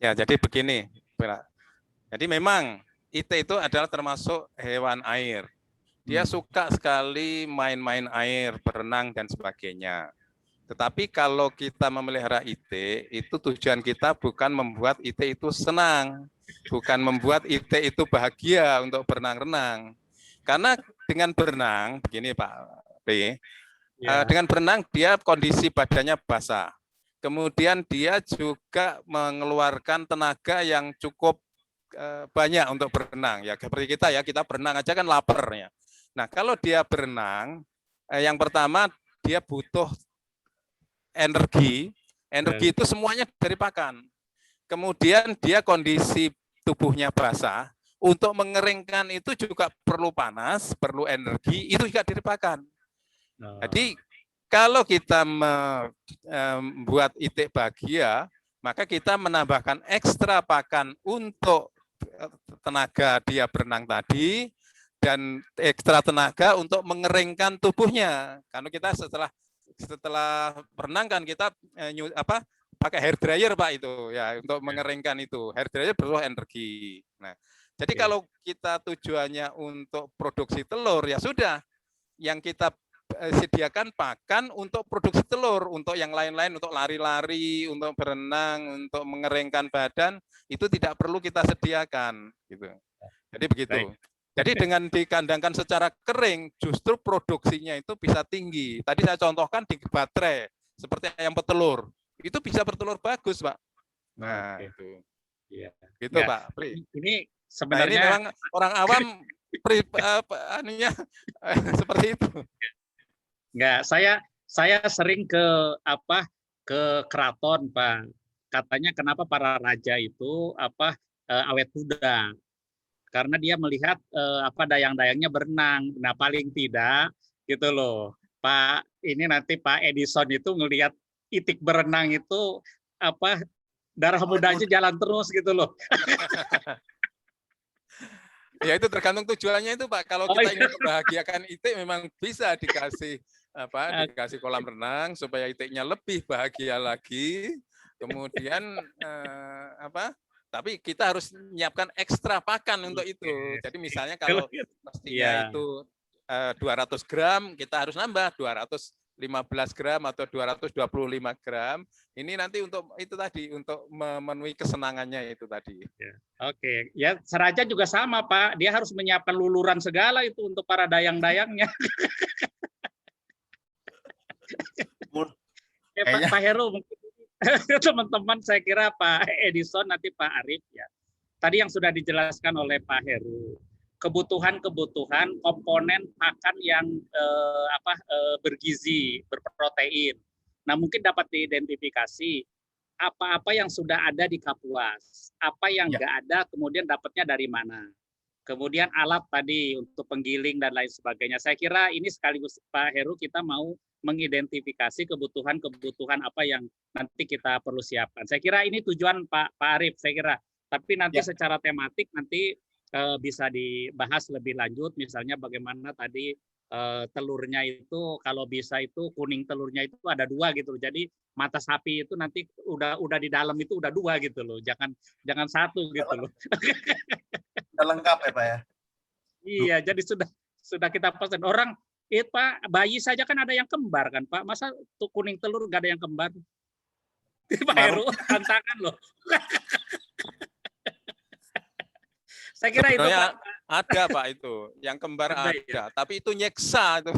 [SPEAKER 3] Ya, jadi begini, Pak. Jadi memang IT itu adalah termasuk hewan air. Dia suka sekali main-main air, berenang dan sebagainya. Tetapi kalau kita memelihara IT, itu tujuan kita bukan membuat IT itu senang, bukan membuat IT itu bahagia untuk berenang-renang. Karena dengan berenang, begini Pak B, dengan berenang dia kondisi badannya basah. Kemudian dia juga mengeluarkan tenaga yang cukup banyak untuk berenang. Ya seperti kita ya, kita berenang aja kan lapar ya. Nah kalau dia berenang, yang pertama dia butuh energi itu semuanya dari pakan. Kemudian dia kondisi tubuhnya basah, untuk mengeringkan itu juga perlu panas, perlu energi, itu juga dari pakan. Jadi kalau kita membuat itik bahagia, maka kita menambahkan ekstra pakan untuk tenaga dia berenang tadi, dan ekstra tenaga untuk mengeringkan tubuhnya. Karena kita setelah berenang kan kita pakai hair dryer Pak itu ya untuk mengeringkan itu. Hair dryer perlu energi. Nah, jadi kalau kita tujuannya untuk produksi telur ya sudah, yang kita sediakan pakan untuk produksi telur, untuk yang lain-lain, untuk lari-lari, untuk berenang, untuk mengeringkan badan itu tidak perlu kita sediakan gitu. Jadi begitu. Baik. Jadi dengan dikandangkan secara kering, justru produksinya itu bisa tinggi. Tadi saya contohkan di baterai, seperti ayam petelur, itu bisa bertelur bagus, Pak. Nah, itu. Ya. Gitu, ya. Pak.
[SPEAKER 4] Ini sebenarnya
[SPEAKER 3] ini memang orang awam seperti itu.
[SPEAKER 4] Enggak, saya sering ke keraton, Pak. Katanya kenapa para raja itu awet muda? Karena dia melihat dayang-dayangnya berenang. Nah, paling tidak gitu loh. Pak, ini nanti Pak Edison itu ngelihat itik berenang itu darah mudanya jalan terus gitu loh.
[SPEAKER 3] Ya itu tergantung tujuannya itu Pak. Kalau kita ingin membahagiakan itik memang bisa dikasih dikasih kolam renang supaya itiknya lebih bahagia lagi. Kemudian tapi kita harus menyiapkan ekstra pakan untuk itu. Jadi misalnya kalau mestinya itu 200 gram, kita harus nambah 215 gram atau 225 gram. Ini nanti untuk itu tadi, untuk memenuhi kesenangannya itu tadi.
[SPEAKER 4] Oke, ya Seraja juga sama Pak. Dia harus menyiapkan luluran segala itu untuk para dayang-dayangnya. Pak Heru mungkin teman-teman, saya kira Pak Edison nanti Pak Arif ya. Tadi yang sudah dijelaskan oleh Pak Heru, kebutuhan komponen pakan yang bergizi, berprotein. Nah, mungkin dapat diidentifikasi apa-apa yang sudah ada di Kapuas, apa yang nggak ada, kemudian dapatnya dari mana. Kemudian alat tadi untuk penggiling dan lain sebagainya. Saya kira ini sekaligus Pak Heru kita mau mengidentifikasi kebutuhan apa yang nanti kita perlu siapkan. Saya kira ini tujuan Pak Arif, saya kira. Tapi nanti secara tematik nanti bisa dibahas lebih lanjut, misalnya bagaimana tadi telurnya itu kalau bisa itu kuning telurnya itu ada 2 gitu loh. Jadi mata sapi itu nanti udah di dalam itu udah 2 gitu loh. Jangan 1 gitu loh.
[SPEAKER 2] Udah lengkap ya Pak ya.
[SPEAKER 4] Iya, jadi sudah kita pesan orang, Pak, bayi saja kan ada yang kembar kan Pak. Masa tuh kuning telur nggak ada yang kembar? Pak Heru tantangan loh. Saya kira itu
[SPEAKER 3] Sebenarnya
[SPEAKER 4] Pak.
[SPEAKER 3] ada Pak itu, yang kembar
[SPEAKER 4] Ada,
[SPEAKER 3] ada,
[SPEAKER 4] ya?
[SPEAKER 3] tapi itu nyeksa itu,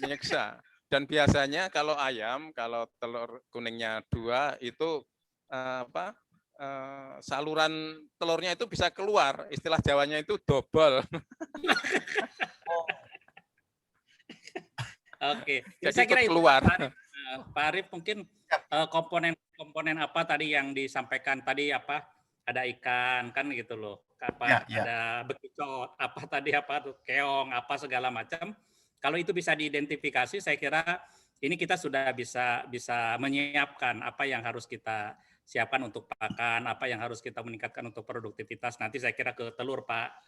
[SPEAKER 3] nyeksa. Dan biasanya kalau ayam, kalau telur kuningnya 2 itu saluran telurnya itu bisa keluar, istilah Jawanya itu dobol.
[SPEAKER 4] Oke, jadi
[SPEAKER 3] Jadi
[SPEAKER 4] saya kira
[SPEAKER 3] itu
[SPEAKER 4] itu
[SPEAKER 3] keluar.
[SPEAKER 4] Pak Arif mungkin komponen apa tadi yang disampaikan tadi apa? Ada ikan kan gitu loh. Apa
[SPEAKER 2] Ya.
[SPEAKER 4] ada bekicot, apa tadi apa tuh keong, apa segala macam. Kalau itu bisa diidentifikasi, saya kira ini kita sudah bisa menyiapkan apa yang harus kita siapkan untuk pakan, apa yang harus kita meningkatkan untuk produktivitas. Nanti saya kira ke telur Pak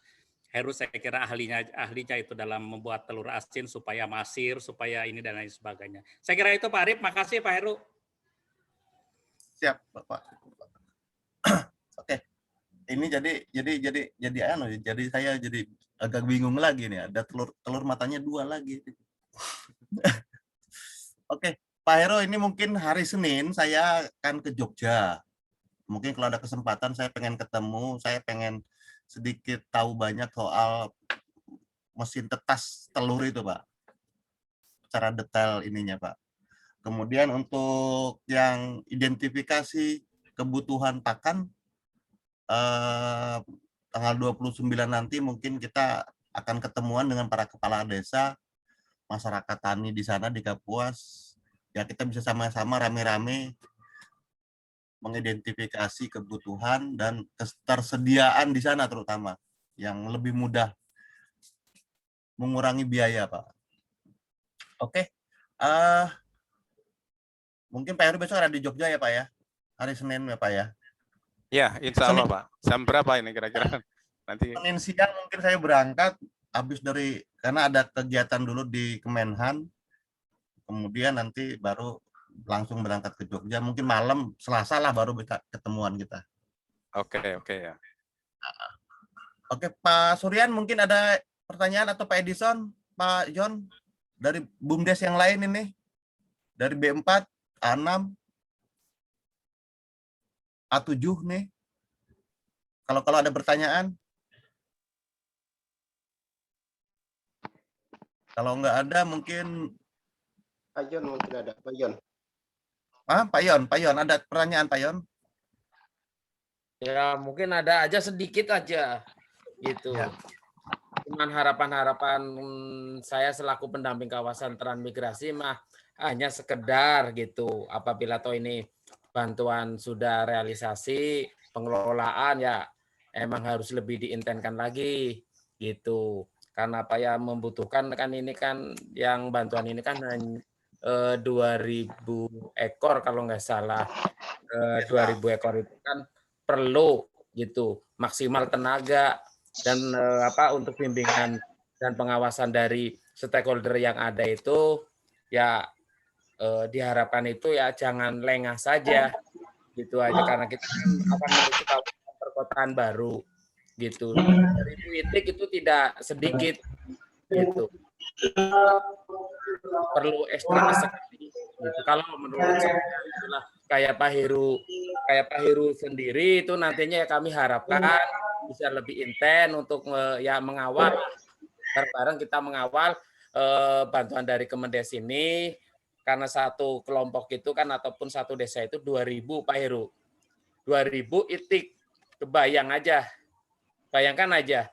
[SPEAKER 4] Heru, saya kira ahlinya itu dalam membuat telur asin supaya masir, supaya ini dan lain sebagainya. Saya kira itu Pak Arif, makasih Pak Heru.
[SPEAKER 2] Siap Bapak. Oke. Ini jadi saya jadi agak bingung lagi nih. Ada telur matanya 2 lagi. Oke, Pak Heru, ini mungkin hari Senin saya akan ke Jogja. Mungkin kalau ada kesempatan saya pengen ketemu, saya pengen sedikit tahu banyak soal mesin tetas telur itu, Pak. Secara detail ininya, Pak. Kemudian untuk yang identifikasi kebutuhan pakan, tanggal 29 nanti mungkin kita akan ketemuan dengan para kepala desa, masyarakat tani di sana di Kapuas. Ya kita bisa sama-sama rame-rame mengidentifikasi kebutuhan dan ketersediaan di sana terutama yang lebih mudah mengurangi biaya, Pak. Oke. Mungkin Pak Heru besok ada di Jogja ya, Pak ya? Hari Senin ya, Pak ya?
[SPEAKER 3] Ya, insya Allah Pak. Jam berapa ini kira-kira? Nanti
[SPEAKER 2] Senin siang mungkin saya berangkat habis karena ada kegiatan dulu di Kemenhan, kemudian nanti baru langsung berangkat ke Jogja, mungkin malam Selasa lah baru bisa ketemuan kita.
[SPEAKER 3] Oke ya.
[SPEAKER 2] Oke, Pak Suryan mungkin ada pertanyaan atau Pak Edison, Pak John dari BUMDes yang lain ini, dari B4, A6, A7 nih. Kalau ada pertanyaan. Kalau nggak ada mungkin
[SPEAKER 5] Pak Yon mungkin ada, Pak Yon.
[SPEAKER 2] Pak Yon, ada pertanyaan Pak Yon?
[SPEAKER 6] Ya mungkin ada aja sedikit aja gitu.
[SPEAKER 2] Ya.
[SPEAKER 6] Cuman harapan-harapan saya selaku pendamping kawasan transmigrasi mah hanya sekedar gitu. Apabila toh ini bantuan sudah realisasi, pengelolaan ya emang harus lebih diintenkan lagi gitu. Karena apa ya membutuhkan kan ini kan yang bantuan ini kan 2.000 ekor kalau nggak salah. 2.000 ekor itu kan perlu gitu maksimal tenaga dan untuk bimbingan dan pengawasan dari stakeholder yang ada itu ya diharapkan itu ya jangan lengah saja gitu aja karena kita akan menuju perkotaan baru gitu. 2.000 itik itu tidak sedikit gitu. Perlu ekstra sekali gitu. Kalau menurut saya itulah kayak Pak Heru sendiri itu nantinya ya kami harapkan bisa lebih intens untuk ya mengawal bareng-bareng kita mengawal bantuan dari Kemendes ini karena satu kelompok itu kan ataupun satu desa itu 2.000 Pak Heru. 2.000 itik. Bayangkan aja.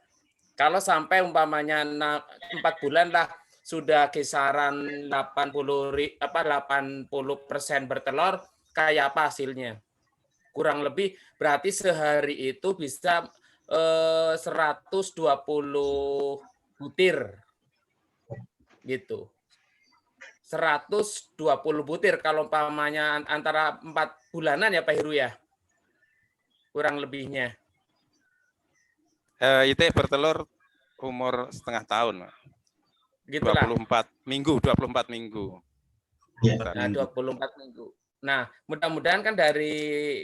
[SPEAKER 6] Kalau sampai umpamanya 4 bulan lah sudah kisaran 80% bertelur, kayak apa hasilnya? Kurang lebih berarti sehari itu bisa 120 butir. Gitu. 120 butir kalau umpamanya antara 4 bulanan ya Pak Heru ya. Kurang lebihnya.
[SPEAKER 3] Itik bertelur umur setengah tahun,
[SPEAKER 6] Gitulah.
[SPEAKER 3] 24 minggu.
[SPEAKER 6] Nah, 24 minggu. Nah, mudah-mudahan kan dari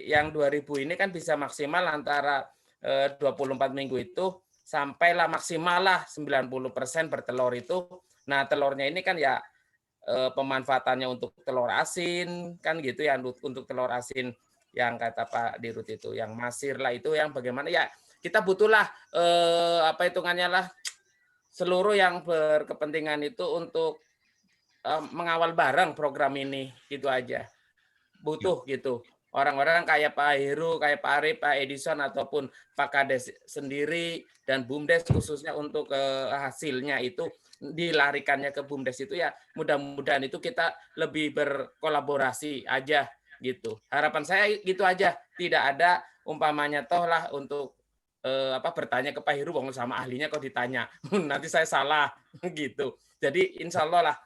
[SPEAKER 6] yang 2000 ini kan bisa maksimal antara 24 minggu itu sampailah maksimal lah 90% bertelur itu. Nah, telurnya ini kan ya pemanfaatannya untuk telur asin kan gitu ya, untuk telur asin yang kata Pak Dirut itu yang masir lah, itu yang bagaimana ya kita butuhlah apa hitungannya lah seluruh yang berkepentingan itu untuk mengawal bareng program ini, gitu aja. Butuh gitu. Orang-orang kayak Pak Heru, kayak Pak Arif, Pak Edison, ataupun Pak Kades sendiri, dan BUMDes khususnya untuk hasilnya itu dilarikannya ke BUMDes itu ya mudah-mudahan itu kita lebih berkolaborasi aja gitu. Harapan saya gitu aja. Tidak ada umpamanya toh lah untuk bertanya ke Pak Heru, sama ahlinya kok ditanya. Nanti saya salah gitu. Jadi insya Allah lah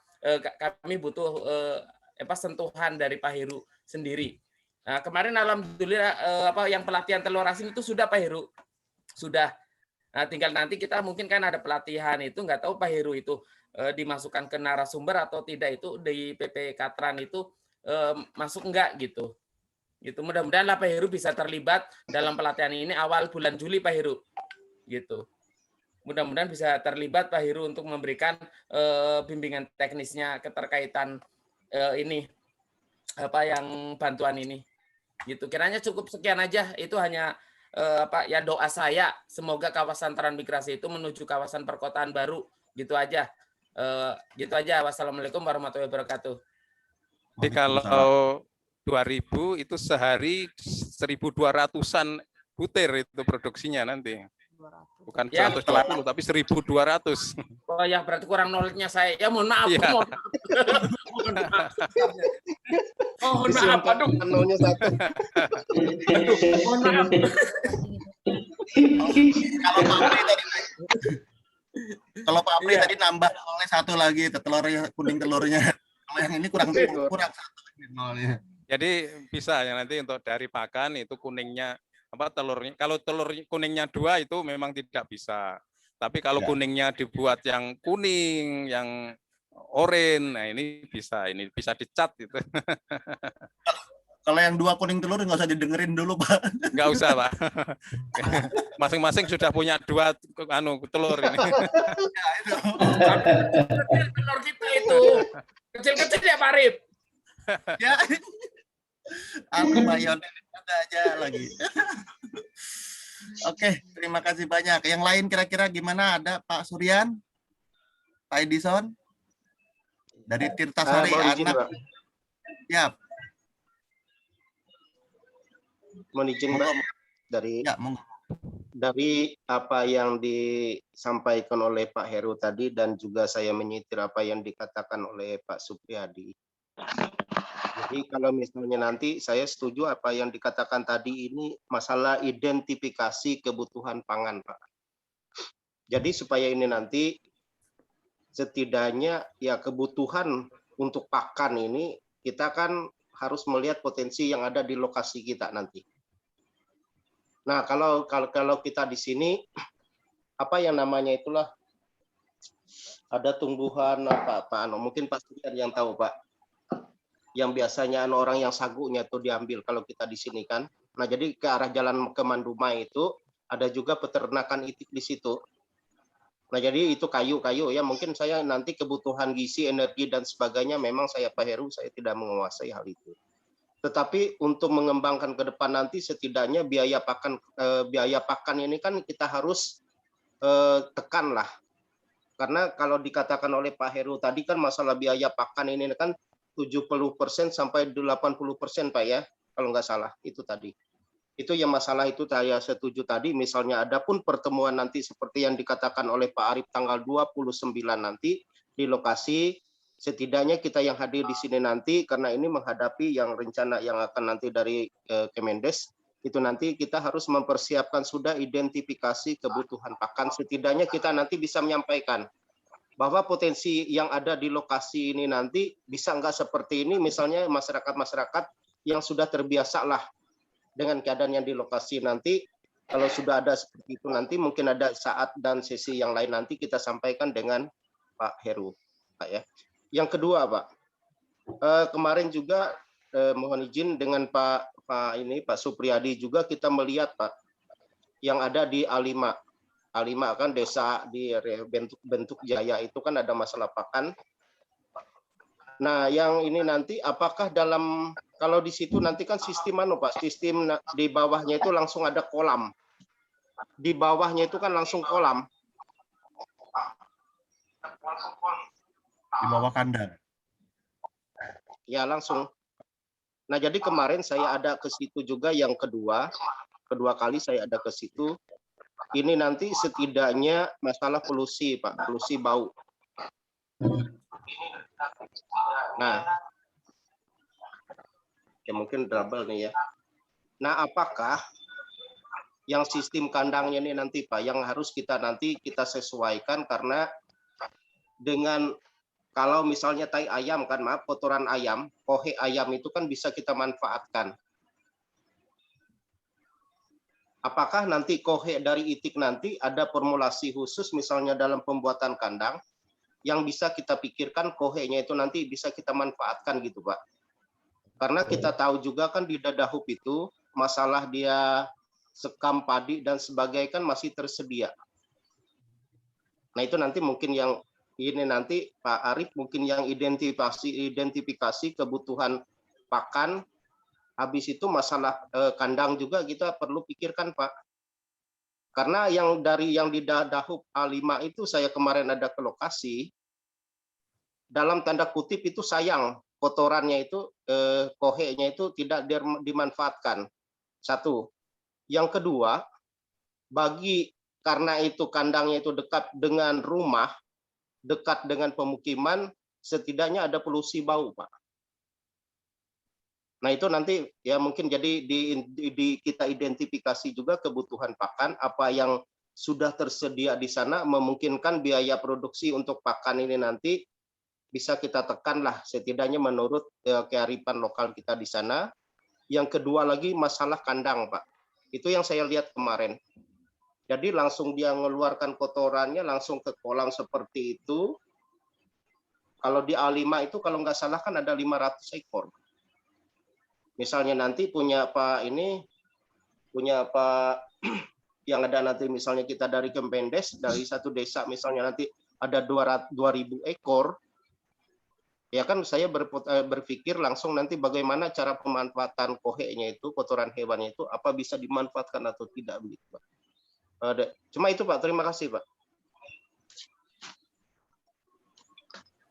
[SPEAKER 6] kami butuh sentuhan dari Pak Heru sendiri. Nah, kemarin alhamdulillah yang pelatihan telur asin itu sudah Pak Heru. Sudah. Nah, tinggal nanti kita mungkin kan ada pelatihan itu, nggak tahu Pak Heru itu dimasukkan ke narasumber atau tidak, itu di PP Katran itu masuk enggak gitu. Gitu. Mudah-mudahan Pak Heru bisa terlibat dalam pelatihan ini awal bulan Juli Pak Heru. Gitu. Mudah-mudahan bisa terlibat Pak Heru untuk memberikan bimbingan teknisnya keterkaitan ini yang bantuan ini. Gitu. Kiranya cukup sekian aja. Itu hanya doa saya, semoga kawasan transmigrasi itu menuju kawasan perkotaan baru. Gitu aja. Gitu aja. Wassalamualaikum warahmatullahi wabarakatuh.
[SPEAKER 3] Jadi kalau 2000 itu sehari 1.200-an butir itu produksinya nanti. Bukan 120 tapi 1.200.
[SPEAKER 6] Oh ya, berarti kurang knowledge-nya saya. Ya mohon maaf.
[SPEAKER 3] Ya.
[SPEAKER 6] Mohon maaf. Mohon maaf. Aduh.
[SPEAKER 5] Nolnya 1.
[SPEAKER 6] Mohon maaf.
[SPEAKER 2] Kalau Pak Apri tadi nambah oleh 1 lagi telurnya, kuning telurnya. Kalau yang ini kurang 1 nolnya.
[SPEAKER 3] Jadi bisa ya nanti untuk dari pakan itu kuningnya telurnya. Kalau telur kuningnya 2 itu memang tidak bisa. Tapi kalau kuningnya dibuat yang kuning, yang oranye, nah ini bisa dicat gitu.
[SPEAKER 2] Kalau yang 2 kuning telur nggak usah didengerin dulu Pak.
[SPEAKER 3] Nggak usah Pak. Masing-masing sudah punya 2 telur ini.
[SPEAKER 2] Ya, itu.
[SPEAKER 6] Telur kita itu kecil-kecil ya Pak Arif.
[SPEAKER 2] Ya. Aku bayon ada aja lagi. Oke, terima kasih banyak. Yang lain kira-kira gimana? Ada Pak Suryan, Pak Edison, dari Tirtasari anak. Ya.
[SPEAKER 5] Mohon izin Mbak, dari apa yang disampaikan oleh Pak Heru tadi dan juga saya menyitir apa yang dikatakan oleh Pak Supriyadi. Jadi kalau misalnya nanti saya setuju apa yang dikatakan tadi ini masalah identifikasi kebutuhan pangan, Pak. Jadi supaya ini nanti setidaknya ya kebutuhan untuk pakan ini kita kan harus melihat potensi yang ada di lokasi kita nanti. Nah, kalau kita di sini apa yang namanya itulah ada tumbuhan mungkin Pak Suryan yang tahu Pak, yang biasanya orang yang saguknya itu diambil kalau kita di sini kan. Nah, jadi ke arah jalan ke Mandumai itu ada juga peternakan itik di situ. Nah, jadi itu kayu-kayu ya, mungkin saya nanti kebutuhan gizi, energi dan sebagainya memang saya Pak Heru saya tidak menguasai hal itu. Tetapi untuk mengembangkan ke depan nanti setidaknya biaya pakan ini kan kita harus tekan lah. Karena kalau dikatakan oleh Pak Heru tadi kan masalah biaya pakan ini kan 70% sampai 80% Pak ya, kalau nggak salah itu tadi. Itu yang masalah itu saya setuju tadi, misalnya ada pun pertemuan nanti seperti yang dikatakan oleh Pak Arif tanggal 29 nanti di lokasi, setidaknya kita yang hadir di sini nanti karena ini menghadapi yang rencana yang akan nanti dari Kemendes, itu nanti kita harus mempersiapkan sudah identifikasi kebutuhan pakan, setidaknya kita nanti bisa menyampaikan bahwa potensi yang ada di lokasi ini nanti bisa nggak seperti ini, misalnya masyarakat-masyarakat yang sudah terbiasa lah dengan keadaan yang di lokasi nanti Kalau sudah ada seperti itu nanti mungkin ada saat dan sesi yang lain nanti kita sampaikan dengan Pak Heru, Pak ya. Yang kedua, Pak, kemarin juga mohon izin dengan Pak Supriyadi juga kita melihat, Pak, yang ada di A5. A5 kan desa di bentuk Jaya itu kan ada masalah pakan. Nah, yang ini nanti apakah kalau di situ nanti kan sistem Pak, sistem di bawahnya itu langsung ada kolam. Di bawahnya itu kan langsung kolam.
[SPEAKER 2] Di bawah kandang.
[SPEAKER 5] Ya, langsung. Nah, jadi kemarin saya ada ke situ juga yang kedua kali saya ada ke situ. Ini nanti setidaknya masalah polusi, Pak, polusi bau. Nah, ya mungkin double nih ya. Nah, apakah yang sistem kandangnya ini nanti, Pak, yang harus kita sesuaikan karena dengan kalau misalnya tai ayam kan, maaf, kotoran ayam, kohe ayam itu kan bisa kita manfaatkan. Apakah nanti kohe dari itik nanti ada formulasi khusus misalnya dalam pembuatan kandang yang bisa kita pikirkan kohenya itu nanti bisa kita manfaatkan gitu, Pak. Karena kita tahu juga kan di Dadahub itu masalah dia sekam padi dan sebagainya kan masih tersedia. Nah, itu nanti mungkin yang ini nanti Pak Arief mungkin yang identifikasi kebutuhan pakan. Habis itu masalah kandang juga kita perlu pikirkan, Pak. Karena yang di Dadahub A5 itu saya kemarin ada ke lokasi, dalam tanda kutip itu sayang kotorannya itu kohenya itu tidak dimanfaatkan. Satu. Yang kedua, karena itu kandangnya itu dekat dengan rumah, dekat dengan pemukiman, setidaknya ada polusi bau, Pak. Nah, itu nanti ya mungkin jadi kita identifikasi juga kebutuhan pakan, apa yang sudah tersedia di sana, memungkinkan biaya produksi untuk pakan ini nanti bisa kita tekan lah, setidaknya menurut kearifan lokal kita di sana. Yang kedua lagi masalah kandang, Pak. Itu yang saya lihat kemarin. Jadi langsung dia mengeluarkan kotorannya langsung ke kolam seperti itu. Kalau di A5 itu kalau nggak salah kan ada 500 ekor. Misalnya nanti punya Pak yang ada nanti misalnya kita dari Kemendes, dari satu desa misalnya nanti ada 2.000 ekor. Ya kan saya berpikir langsung nanti bagaimana cara pemanfaatan kohenya itu, kotoran hewannya itu, apa bisa dimanfaatkan atau tidak begitu, Pak. Cuma itu, Pak. Terima kasih, Pak.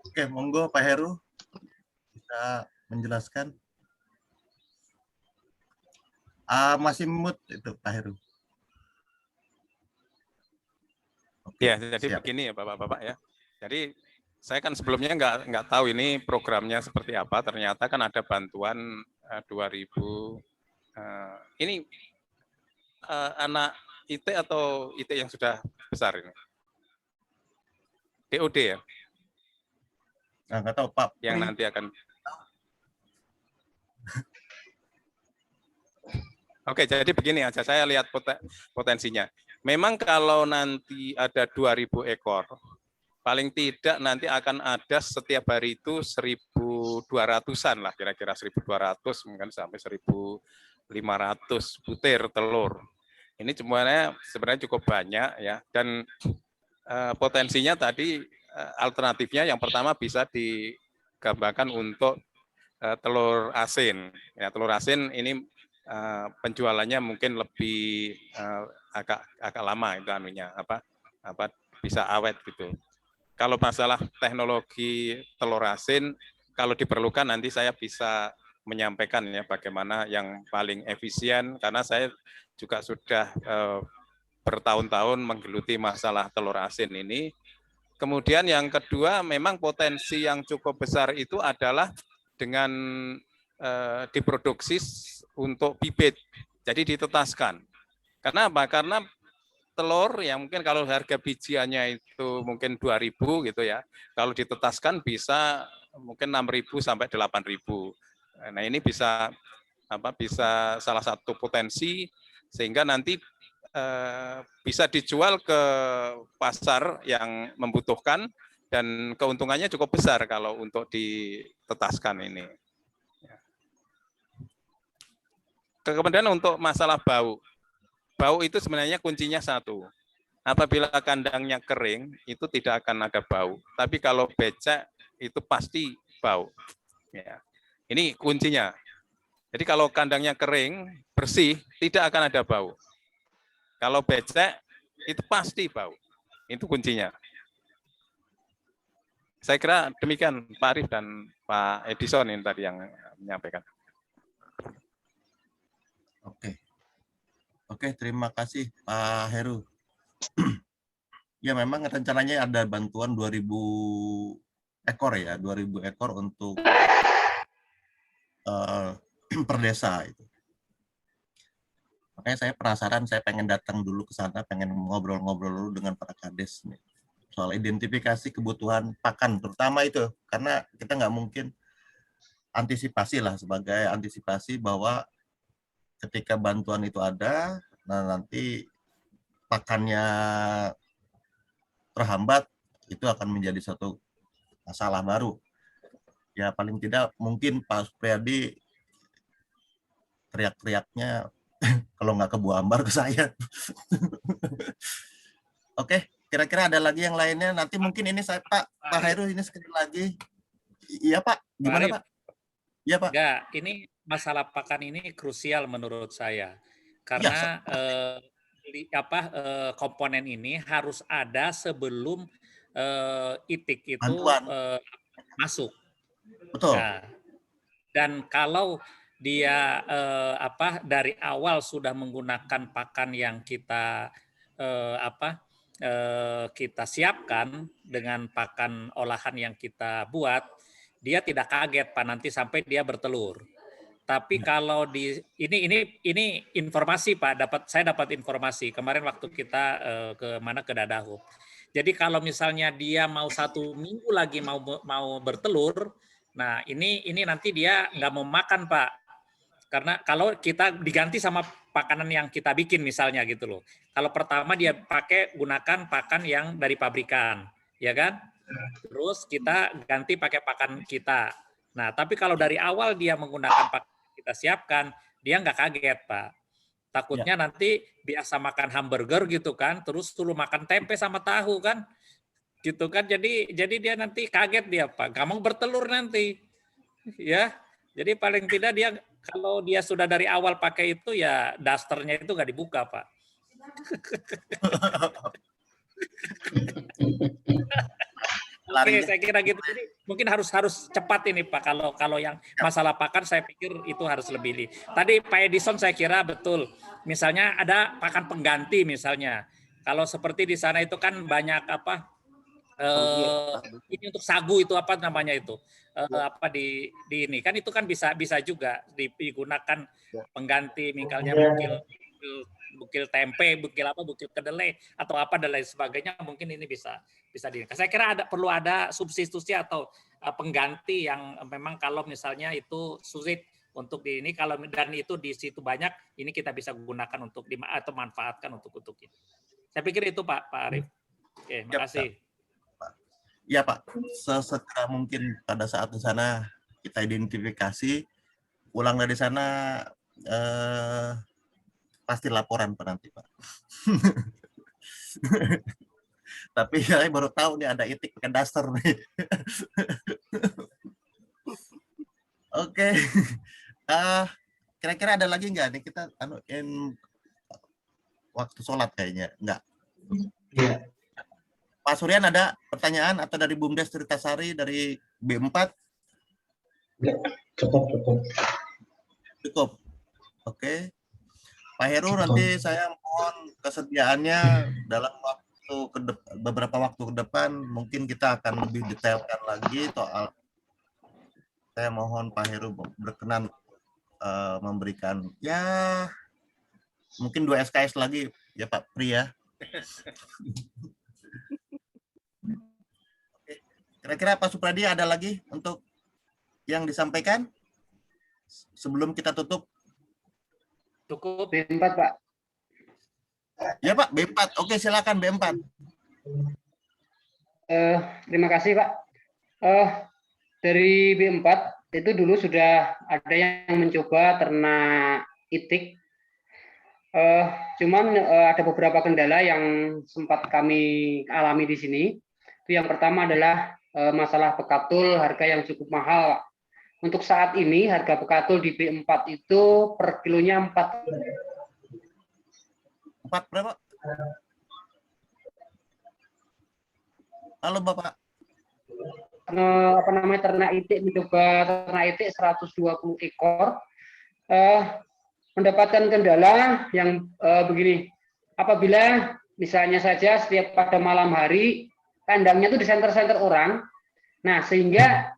[SPEAKER 2] Oke, monggo Pak Heru bisa menjelaskan. Masih mute itu Pak Heru. Oke,
[SPEAKER 3] Ya, jadi
[SPEAKER 2] siap.
[SPEAKER 3] begini ya Bapak-Bapak ya. Jadi saya kan sebelumnya nggak tahu ini programnya seperti apa. Ternyata kan ada bantuan 2.000. Ini anak IT atau IT yang sudah besar ini? DOD ya?
[SPEAKER 2] Nah, nggak tahu Pak.
[SPEAKER 3] Yang nanti akan. Oke, jadi begini aja. Saya lihat potensinya. Memang kalau nanti ada 2.000 ekor, paling tidak nanti akan ada setiap hari itu 1.200-an lah, kira-kira 1.200 mungkin sampai 1.500 butir telur. Ini sebenarnya cukup banyak ya, dan potensinya tadi alternatifnya yang pertama bisa digambarkan untuk telur asin. Ya, telur asin ini penjualannya mungkin lebih agak lama itu anunya bisa awet gitu. Kalau masalah teknologi telur asin, kalau diperlukan nanti saya bisa menyampaikan ya bagaimana yang paling efisien, karena saya juga sudah bertahun-tahun menggeluti masalah telur asin ini. Kemudian yang kedua, memang potensi yang cukup besar itu adalah dengan diproduksi untuk bibit, jadi ditetaskan. Karena apa? Karena telur yang mungkin kalau harga bijiannya itu mungkin 2.000 gitu ya, kalau ditetaskan bisa mungkin 6.000 sampai 8.000. Nah, ini bisa salah satu potensi sehingga nanti bisa dijual ke pasar yang membutuhkan dan keuntungannya cukup besar kalau untuk ditetaskan ini. Kemudian untuk masalah bau. Bau itu sebenarnya kuncinya satu. Apabila kandangnya kering, itu tidak akan ada bau. Tapi kalau becek, itu pasti bau. Ya. Ini kuncinya. Jadi kalau kandangnya kering, bersih, tidak akan ada bau. Kalau becek, itu pasti bau. Itu kuncinya. Saya kira demikian Pak Arief dan Pak Edison ini tadi yang menyampaikan.
[SPEAKER 2] Oke, terima kasih Pak Heru. Ya memang rencananya ada bantuan 2.000 ekor ya, 2.000 ekor untuk per desa itu. Makanya saya penasaran, saya pengen datang dulu ke sana, pengen ngobrol-ngobrol dulu dengan para kades nih, soal identifikasi kebutuhan pakan, terutama itu, karena kita nggak mungkin antisipasi lah, sebagai antisipasi bahwa ketika bantuan itu ada, nah nanti pakannya terhambat, itu akan menjadi satu masalah baru. Ya paling tidak mungkin Pak Supriyadi teriak-teriaknya kalau nggak ke Bu Ambar ke saya. Oke, kira-kira ada lagi yang lainnya. Nanti mungkin ini saya Pak Heru ini sekali lagi. Iya Pak, gimana Pak? Iya Pak.
[SPEAKER 4] Enggak, ini masalah pakan ini krusial menurut saya. Karena komponen ini harus ada sebelum itik itu masuk.
[SPEAKER 2] Betul.
[SPEAKER 4] Nah, dan kalau dia dari awal sudah menggunakan pakan yang kita kita siapkan dengan pakan olahan yang kita buat, dia tidak kaget Pak nanti sampai dia bertelur. Tapi kalau ini informasi Pak, saya dapat informasi kemarin waktu kita ke Dadahub. Jadi kalau misalnya dia mau 1 minggu lagi mau bertelur, nah ini nanti dia nggak mau makan Pak, karena kalau kita diganti sama pakanan yang kita bikin misalnya gitu loh. Kalau pertama dia gunakan pakan yang dari pabrikan, ya kan? Terus kita ganti pakai pakan kita. Nah, tapi kalau dari awal dia menggunakan pakan yang kita siapkan, dia nggak kaget, Pak. Takutnya nanti biasa makan hamburger gitu kan, terus suruh makan tempe sama tahu kan, gitu kan. Jadi dia nanti kaget dia, Pak. Nggak mau bertelur nanti, ya. Jadi paling tidak dia kalau dia sudah dari awal pakai itu ya dasternya itu nggak dibuka, Pak. Oke, saya kira gitu. Jadi mungkin harus cepat ini Pak. Kalau yang masalah pakan saya pikir itu harus lebih. Tadi Pak Edison saya kira betul. Misalnya ada pakan pengganti misalnya. Kalau seperti di sana itu kan banyak ini untuk sagu itu apa namanya itu? Di ini kan itu kan bisa juga digunakan pengganti misalnya bukil tempe, bukil kedelai atau apa dan lain sebagainya, mungkin ini bisa saya kira perlu ada substitusi atau pengganti yang memang kalau misalnya itu sulit untuk ini, kalau dan itu di situ banyak, ini kita bisa gunakan untuk atau manfaatkan untuk ini. Saya pikir itu Pak Arief. Oke, makasih.
[SPEAKER 2] Ya Pak, sesegera mungkin pada saat di sana kita identifikasi, pulang dari sana pasti laporan Pak nanti Pak. Tapi saya baru tahu nih ada itik pakai daster nih. Oke. Kira-kira ada lagi nggak nih kita waktu sholat kayaknya enggak. Iya. Pak Suryan ada pertanyaan atau dari Bumdes Tritasari dari B4?
[SPEAKER 7] Ya, cukup.
[SPEAKER 2] Oke. Pak Heru nanti saya mohon kesediaannya dalam beberapa waktu ke depan mungkin kita akan lebih detailkan lagi soal. Saya mohon Pak Heru berkenan memberikan ya mungkin 2 SKS lagi ya Pak Pri ya. Oke. Kira-kira Pak Supradi ada lagi untuk yang disampaikan sebelum kita tutup?
[SPEAKER 4] Cukup.
[SPEAKER 7] P4 Pak.
[SPEAKER 2] Ya Pak, B4. Oke, silakan B4.
[SPEAKER 8] Terima kasih Pak. Dari B4 itu dulu sudah ada yang mencoba ternak itik. Cuman ada beberapa kendala yang sempat kami alami di sini. Itu yang pertama adalah masalah bekatul harga yang cukup mahal. Untuk saat ini harga bekatul di B4 itu per kilonya 4
[SPEAKER 2] berapa? Halo Bapak.
[SPEAKER 8] Ternak itik mencoba ternak itik 120 ekor. Mendapatkan kendala yang begini, apabila misalnya saja setiap pada malam hari kandangnya itu di senter-senter orang, nah sehingga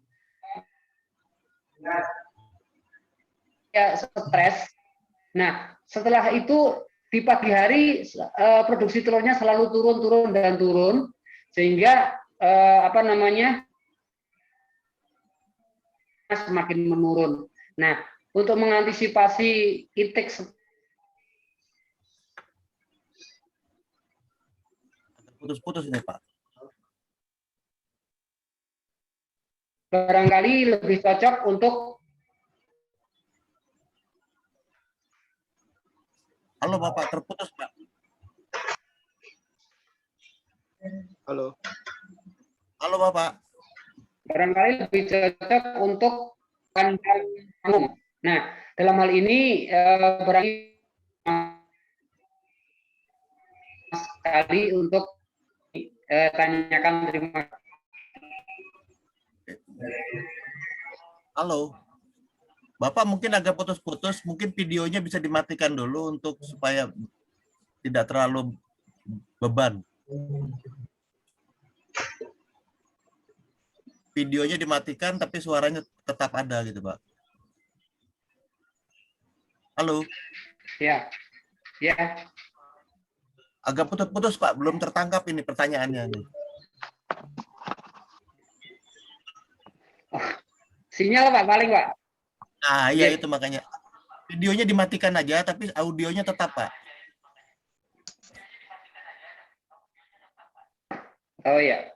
[SPEAKER 8] ya stres. Nah setelah itu di pagi hari produksi telurnya selalu turun, sehingga semakin menurun. Nah untuk mengantisipasi itik
[SPEAKER 2] putus-putus ini Pak.
[SPEAKER 8] Barangkali lebih cocok untuk
[SPEAKER 2] Halo Bapak, terputus Pak.
[SPEAKER 5] Halo.
[SPEAKER 2] Halo Bapak.
[SPEAKER 8] barangkali lebih cocok untuk kandang umum. Nah, dalam hal ini barangkali sekali untuk tanyakan. Terima kasih.
[SPEAKER 2] Halo. Bapak mungkin agak putus-putus, mungkin videonya bisa dimatikan dulu untuk supaya tidak terlalu beban. Videonya dimatikan tapi suaranya tetap ada gitu, Pak. Halo.
[SPEAKER 8] Ya. Ya.
[SPEAKER 2] Agak putus-putus, Pak. Belum tertangkap ini pertanyaannya.
[SPEAKER 8] Sinyal Pak, paling Pak.
[SPEAKER 2] Nah, iya itu makanya. Videonya dimatikan aja, tapi audionya tetap, Pak.
[SPEAKER 8] Oh iya.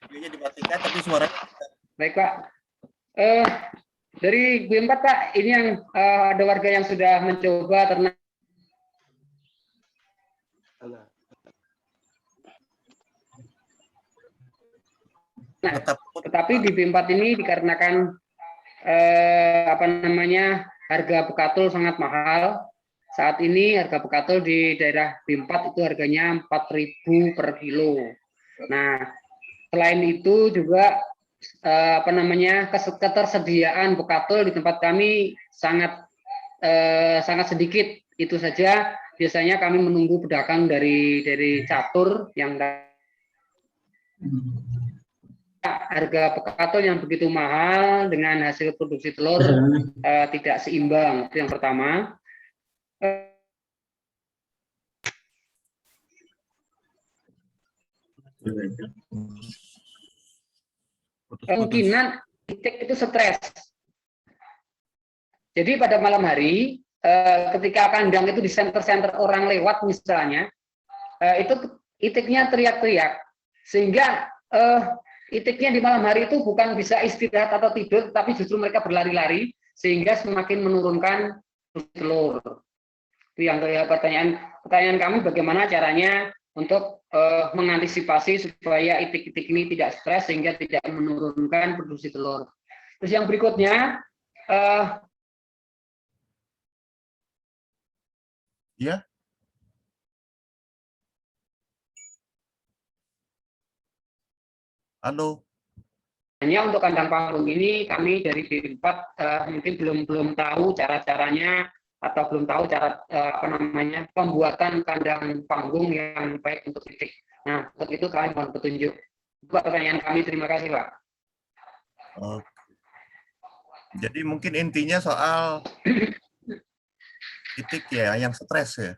[SPEAKER 2] Videonya dimatikan, tapi suaranya tetap.
[SPEAKER 8] Baik Pak. Dari B4 Pak, ini yang ada warga yang sudah mencoba ternak. Nah, tetapi di B4 ini dikarenakan harga bekatul sangat mahal. Saat ini harga bekatul di daerah B4 itu harganya 4.000 per kilo. Nah, selain itu juga ketersediaan bekatul di tempat kami sangat sedikit. Itu saja. Biasanya kami menunggu pedagang dari catur yang harga bekatul yang begitu mahal dengan hasil produksi telur tidak seimbang. Itu yang pertama. Kemungkinan itik itu stres. Jadi pada malam hari ketika kandang itu di senter-senter orang lewat misalnya, itu itiknya teriak-teriak, sehingga itiknya di malam hari itu bukan bisa istirahat atau tidur, tapi justru mereka berlari-lari sehingga semakin menurunkan telur. Itu yang pertanyaan kami, bagaimana caranya untuk mengantisipasi supaya itik-itik ini tidak stres sehingga tidak menurunkan produksi telur. Terus yang berikutnya,
[SPEAKER 2] ya. Halo.
[SPEAKER 8] Hanya untuk kandang panggung ini kami dari B4 mungkin belum tahu cara-caranya atau belum tahu cara pembuatan kandang panggung yang baik untuk itik. Nah, untuk itu kami mohon petunjuk. Itu pertanyaan kami. Terima kasih, Pak.
[SPEAKER 2] Oke. Jadi mungkin intinya soal itik ya, yang stres ya.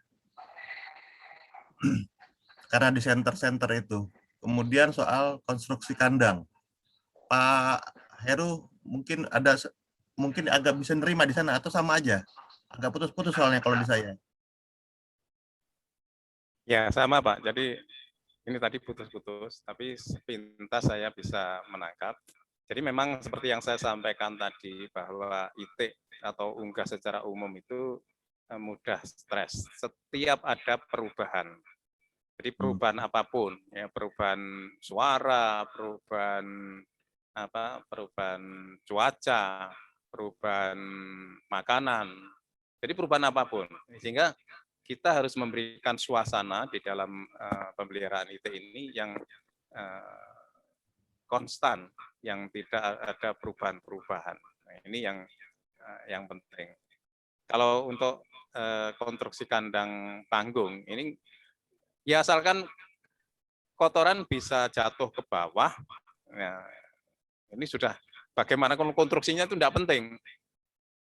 [SPEAKER 2] Karena di center-center itu. Kemudian soal konstruksi kandang. Pak Heru mungkin agak bisa nerima di sana atau sama aja? Agak putus-putus soalnya kalau di saya.
[SPEAKER 3] Ya, sama Pak. Jadi ini tadi putus-putus, tapi sepintas saya bisa menangkap. Jadi memang seperti yang saya sampaikan tadi, bahwa itik atau unggah secara umum itu mudah stres. Setiap ada perubahan. Jadi perubahan apapun, ya perubahan suara, perubahan perubahan cuaca, perubahan makanan. Jadi perubahan apapun. Sehingga kita harus memberikan suasana di dalam pemeliharaan itik ini yang konstan, yang tidak ada perubahan-perubahan. Nah, ini yang penting. Kalau untuk konstruksi kandang panggung ini, ya asalkan kotoran bisa jatuh ke bawah, ya, ini sudah bagaimana konstruksinya itu tidak penting.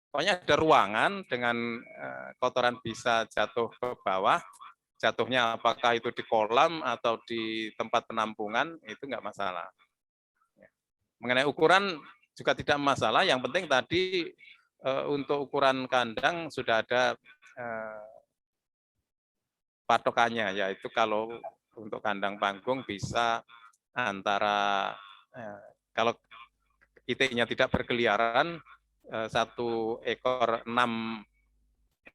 [SPEAKER 3] Pokoknya ada ruangan dengan kotoran bisa jatuh ke bawah, jatuhnya apakah itu di kolam atau di tempat penampungan, itu nggak masalah. Mengenai ukuran juga tidak masalah, yang penting tadi untuk ukuran kandang sudah ada patokannya, yaitu kalau untuk kandang panggung bisa antara kalau itiknya tidak berkeliaran, 1 ekor 6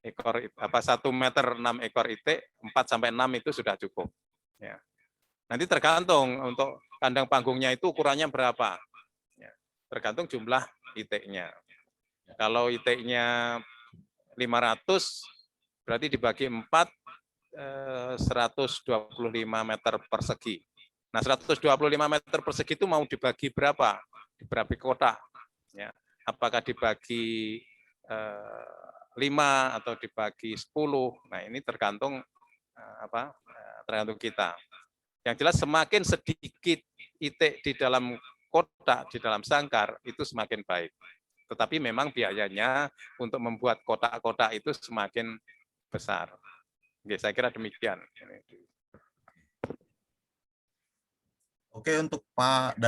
[SPEAKER 3] ekor 1 meter 6 ekor itik, 4 sampai 6 itu sudah cukup. Ya. Nanti tergantung untuk kandang panggungnya itu ukurannya berapa. Ya. Tergantung jumlah itiknya. Kalau itiknya 500 berarti dibagi 4 125 meter persegi. Nah, 125 meter persegi itu mau dibagi berapa? Dibagi kotak. Ya. Apakah dibagi 5 atau dibagi 10? Nah, ini tergantung tergantung kita. Yang jelas semakin sedikit itik di dalam kotak, di dalam sangkar, itu semakin baik. Tetapi memang biayanya untuk membuat kotak-kotak itu semakin besar. Oke, saya kira demikian.
[SPEAKER 2] Oke, untuk Pak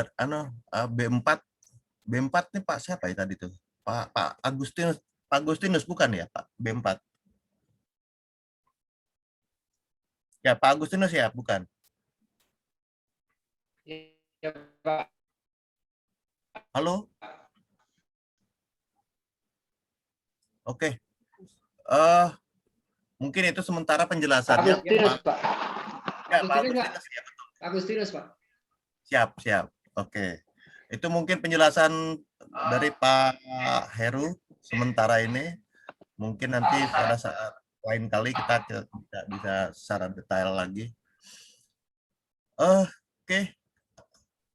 [SPEAKER 2] B4 nih Pak siapa ya tadi tuh? Pak Agustinus bukan ya Pak B4? Ya Pak Agustinus ya, bukan?
[SPEAKER 8] Ya, Pak.
[SPEAKER 2] Halo? Oke. Mungkin itu sementara penjelasannya.
[SPEAKER 8] Agustinus, Pak.
[SPEAKER 2] Ya, Pak Agustinus ya, betul.
[SPEAKER 8] Agustinus, Pak.
[SPEAKER 2] Siap. Oke. Itu mungkin penjelasan dari Pak Heru sementara ini. Mungkin nanti pada saat lain kali kita tidak bisa secara detail lagi. Oke.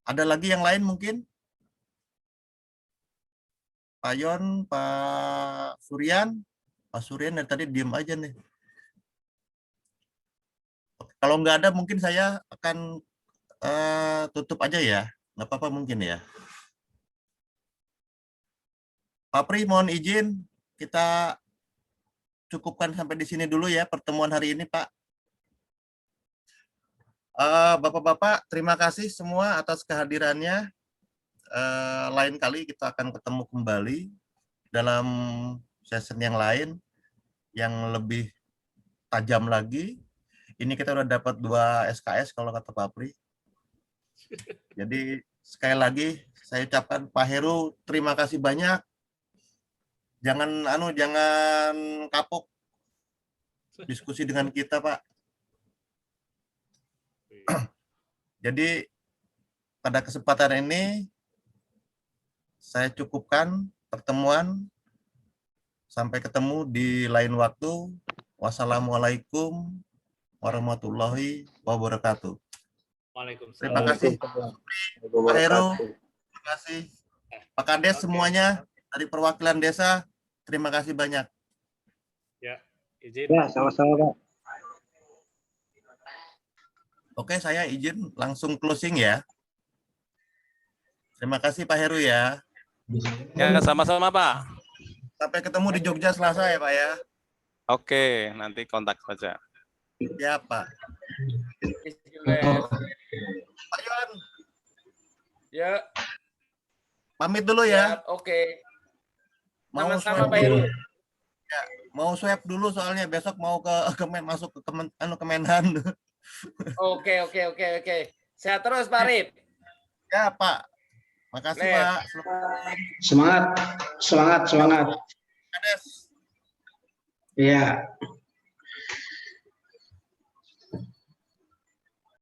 [SPEAKER 2] Ada lagi yang lain mungkin? Pak Yon, Pak Suryan. Pak Suryan dari tadi diem aja nih. Kalau nggak ada mungkin saya akan tutup aja ya. Nggak apa-apa mungkin ya. Pak Pri, mohon izin kita cukupkan sampai di sini dulu ya pertemuan hari ini, Pak. Bapak-bapak, terima kasih semua atas kehadirannya. Lain kali kita akan ketemu kembali dalam session yang lain yang lebih tajam lagi. Ini kita udah dapat 2 SKS kalau kata Pak Pri. Jadi sekali lagi saya ucapkan Pak Heru terima kasih banyak. Jangan kapok diskusi dengan kita, Pak. Jadi pada kesempatan ini saya cukupkan pertemuan. Sampai ketemu di lain waktu. Wassalamualaikum warahmatullahi wabarakatuh.
[SPEAKER 4] Waalaikumsalam.
[SPEAKER 2] Terima kasih Pak Heru. Terima kasih Pak Kades semuanya dari perwakilan desa. Terima kasih banyak.
[SPEAKER 4] Ya, izin.
[SPEAKER 7] Ya, sama-sama, Pak.
[SPEAKER 2] Oke, saya izin langsung closing ya. Terima kasih Pak Heru ya.
[SPEAKER 3] Ya, sama-sama Pak.
[SPEAKER 2] Sampai ketemu di Jogja Selasa ya Pak ya.
[SPEAKER 3] Oke, nanti kontak saja.
[SPEAKER 2] Ya Pak. Pak Yon.
[SPEAKER 6] Ya.
[SPEAKER 2] Pamit dulu ya.
[SPEAKER 6] Oke.
[SPEAKER 2] Mau
[SPEAKER 6] Sama-sama Pak Heru.
[SPEAKER 2] Mau swab dulu soalnya besok mau masuk ke Kemenhan.
[SPEAKER 6] Oke. Sehat terus Pak Arif.
[SPEAKER 2] Ya Pak. Makasih
[SPEAKER 6] Lep.
[SPEAKER 2] Pak.
[SPEAKER 7] Semangat.
[SPEAKER 2] Ades.
[SPEAKER 7] Iya.